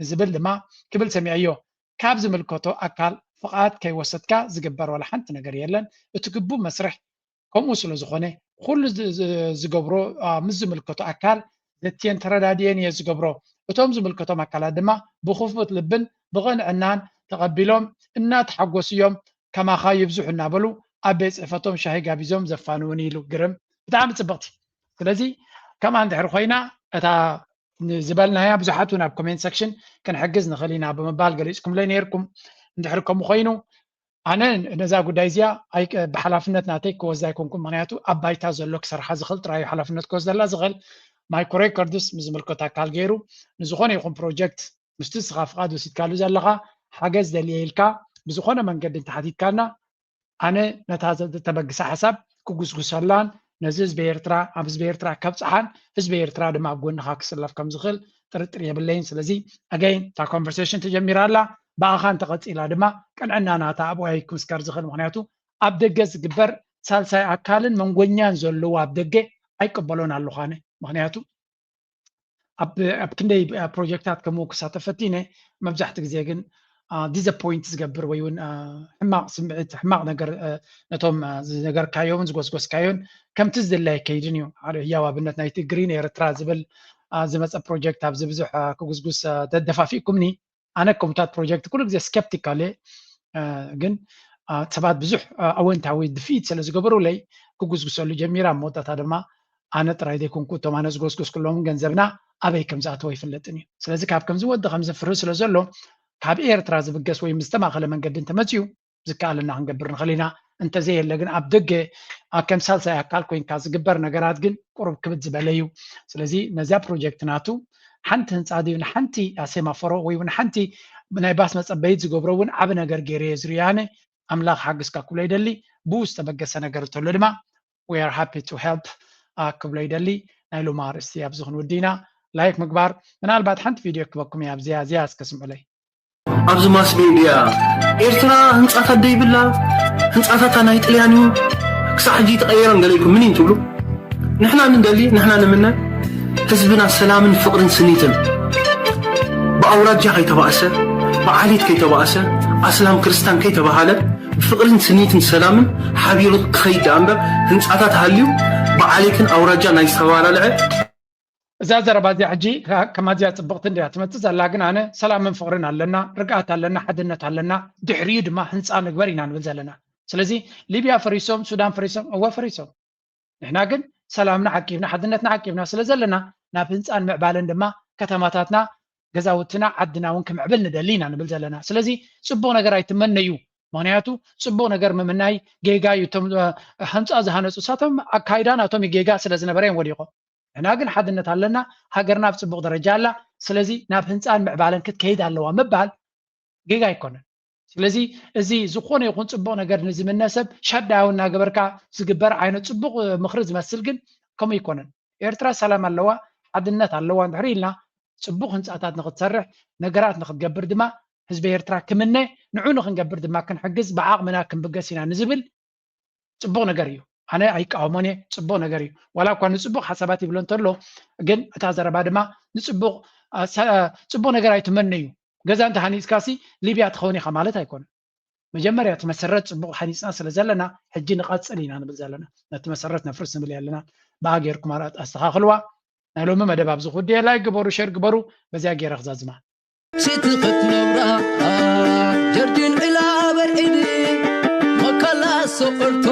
C: ዝብል ድማ ክብል ሰሚዐዮ ካብ ዝምልከቶ ኣካል ፍቃድ ከይወሰድካ ዝግበር ወላ ሓንቲ ነገር የለን እቲ ግቡእ መስርሕ ከምኡ ስለ ዝኾነ ኩሉ ዝገብሮ ምስ ዝምልከቶ ኣካል ዘትየን ተረዳድየን እየ ዝገብሮ እቶም ዝምልከቶም ኣካላት ድማ ብክፉት ልብን ብቕንዕናን ተቐቢሎም እናተሓጎሱ እዮም ከማኻ ይብዙሕ እናበሉ ኣብ ቤት ፅሕፈቶም ሻሂ ጋቢዞም ዘፋንውን ኢሉ ግርም ብጣዕሚ ፅብቕቲ ስለዚ ከማ እንድሕር ኮይና እታ ዝበልናያ ብዙሓት እውን ኣብ ኮሜንት ሰክሽን ክንሕግዝ ንኽእል ኢና ብምባል ገሊፅኩምለይ ነርኩም እንድሕር ከምኡ ኮይኑ ኣነ ነዛ ጉዳይ እዚኣ ብሓላፍነት ናተይ ክወስዳ ኣይኮንኩም ምክንያቱ ኣብ ባይታ ዘሎ ክሰርሓ ዝኽእል ጥራዩ ሓላፍነት ክወስደላ ዝኽእል ማይኮ ሬኮርድስ ምዝምልከት ኣካል ገይሩ ንዝኾነ ይኹን ፕሮጀክት ምስቲ ስኻ ፍቃድ ወሲድካሉ ዘለካ ሓገዝ ደልየ ኢልካ ብዝኾነ መንገዲ እንተሓቲትካልና ኣነ ነታ ተበግሳ ሓሳብ ክጉስጉሰላን ነዚ ህዝቢ ኤርትራ ኣብ ህዝቢ ኤርትራ ከብፅሓን ህዝቢ ኤርትራ ድማ ኣብ ጎንኻ ክስለፍ ከም ዝኽእል ጥርጥር የብለይን ስለዚ ኣገይን እታ ኮንቨርሴሽን ተጀሚራ ኣላ ብኣኻ እንተቐፂላ ድማ ቅንዕና ናታ ኣብዋይ ክምስከር ዝኽእል ምክንያቱ ኣብ ደገ ዝግበር ሳልሳይ ኣካልን መንጎኛን ዘለዎ ኣብ ደገ ኣይቀበሎን ኣለኹ ኣነ ምክንያቱ ኣብ ክንደይ ፕሮጀክታት ከምኡ ክሳተፍ ፈቲነ መብዛሕትኡ ግዜ ግን ዲስኣፖይንት ዝገብር ወይ እውን ሕማቅ ስምዒት ሕማቅ ነገር ነቶም ዝነገርካዮምን ዝጎስጎስካዮን ከምቲ ዝድላይ ከይድን እዩ ሓደ ህያው ኣብነት ናይቲ ግሪን ኤርትራ ዝብል ዝመፀ ፕሮጀክት ኣብዚ ብዙሕ ክጉስጉስ ተደፋፊእኩምኒ ኣነ ከምታት ፕሮጀክት ኩሉ ግዜ ስኬፕቲካል ግን ሰባት ብዙሕ ኣወንታዊ ድፊኢት ስለ ዝገበሩለይ ክጉስጉሰሉ ጀሚራ መወዳእታ ድማ ኣነ ጥራይ ዘይኮንኩ እቶም ኣነ ዝጎስጎስ ኩሎም ገንዘብና ኣበይ ከም ዝኣተወ ይፍለጥን እዩ ስለዚ ካብ ከም ዝወዲ ከም ዘፍርህ ስለ ዘሎ ካብ ኤርትራ ዝብገስ ወይ ምዝተማኸለ መንገዲ እንተመፅዩ ዝከኣለና ክንገብር ንኽእል ኢና እንተዘየለ ግን ኣብ ደገ ከም ሳልሳይ ኣካል ኮይንካ ዝግበር ነገራት ግን ቁርብ ክብድ ዝበለ እዩ ስለዚ ነዚያ ፕሮጀክት ናቱ ሓንቲ ህንፃ ድዩ ንሓንቲ ሴማፎሮ ወይ እውን ሓንቲ ናይ ባስ መፀበይት ዝገብሮ እውን ዓብ ነገር ገይረ ዝርያነ ኣምላኽ ሓግዝካ ክብሎ ይደሊ ብኡ ዝተበገሰ ነገር እንተሎ ድማ we are happy to help ክብሎ ይደሊ ናይ ሎማ ኣርእስቲ ኣብዚ ክንውዲ ኢና لايك مقبار من البعد حنت فيديو كبكم يا بزيا اسكسم علي
F: أبز ماس ميديا إيرترا هنصاتا دي بالله هنصاتا ناي طليانيو كسا حجي تغيرن قاليكم منين تقولوا نحنا ندلي نحنا نمنا حزبنا السلام فقر سنيتن بأوراد جا كي تبأسه بعاليت كي تبأسه أسلام كريستان كي تبهاله فقر سنيتن سلام حبيل خيد أمبر هنصاتا تهليو بعاليكن أوراد جا ناي سوارا لعب
C: زازر بازي حجي كما زي صبغت اندي تمتز لكن انا سلام من فقرنا لنا رقعت لنا حدنت لنا دحريد ما هنصا نغبرينا نبزلنا سلازي ليبيا فريسوم سودان فريسوم هو فريسوم احنا كن سلامنا حكيبنا حدنتنا حكيبنا سلازلنا ناب هنصان معبالن دما كتماتاتنا غزاوتنا عدنا ون كمعبل ندلينا نبزلنا سلازي صبو ነገር አይተመነዩ ምክንያቱ ጽቦ ነገር መምናይ ጌጋ ይተም ህንጻ ዘሃነጹ ሳተም አካይዳን አቶም ጌጋ ስለዝነበረን ወዲቆ احنا ግን حدነት አለና ሀገርና በጽቡቅ ደረጃ አላ ስለዚህ ናብ ህንጻን ምዕባለን ክትከይድ ኣለዋ መባል ጌጋ ይኮነን ስለዚህ እዚ ዝኮነ ይኹን ጽቡቅ ነገር ንዝምነሰብ ሻዳውና ገበርካ ዝግበር ዓይነት ጽቡቅ ምኽሪ ዝመስል ግን ከም ይኮነን ኤርትራ ሰላም ኣለዋ حدነት ኣለዋ እንድሕሪልና ጽቡቅ ህንጻታት ንክትሰርሕ ነገራት ንክትገብር ድማ ህዝቢ ኤርትራ ክምነ ንዑ ንክንገብር ድማ ክንሕግዝ ብዓቕምና ክንብገሲና ንዝብል ጽቡቅ ነገር እዩ أنا أيقاومني صبو نغري ولا كون صبو حسابات يبلون تلو ግን እታ ዘረባ ድማ ንጽቡቅ ጽቡቅ ነገር አይተመነዩ ገዛ እንተ ሃኒጽ ካሲ ሊብያ ትኾኒ ማለት አይኮን መጀመሪያ ተመሰረት ጽቡቅ ሃኒጽና ስለዘለና ሕጂ ንቀጽል ኢና ንብል ዘለና ነተመሰረት ነፍርስ ንብል ያለና ባገርኩም ማለት አስተኻኽልዋ ናይ ሎሚ መደባብ ዝኹድ ላይ ግበሩ ሸር ግበሩ በዚያ ገይረ خزازማ
G: ስትኸት ነብራ ጀርጅን ኢላ በርኢድ መከላ ሶቅርት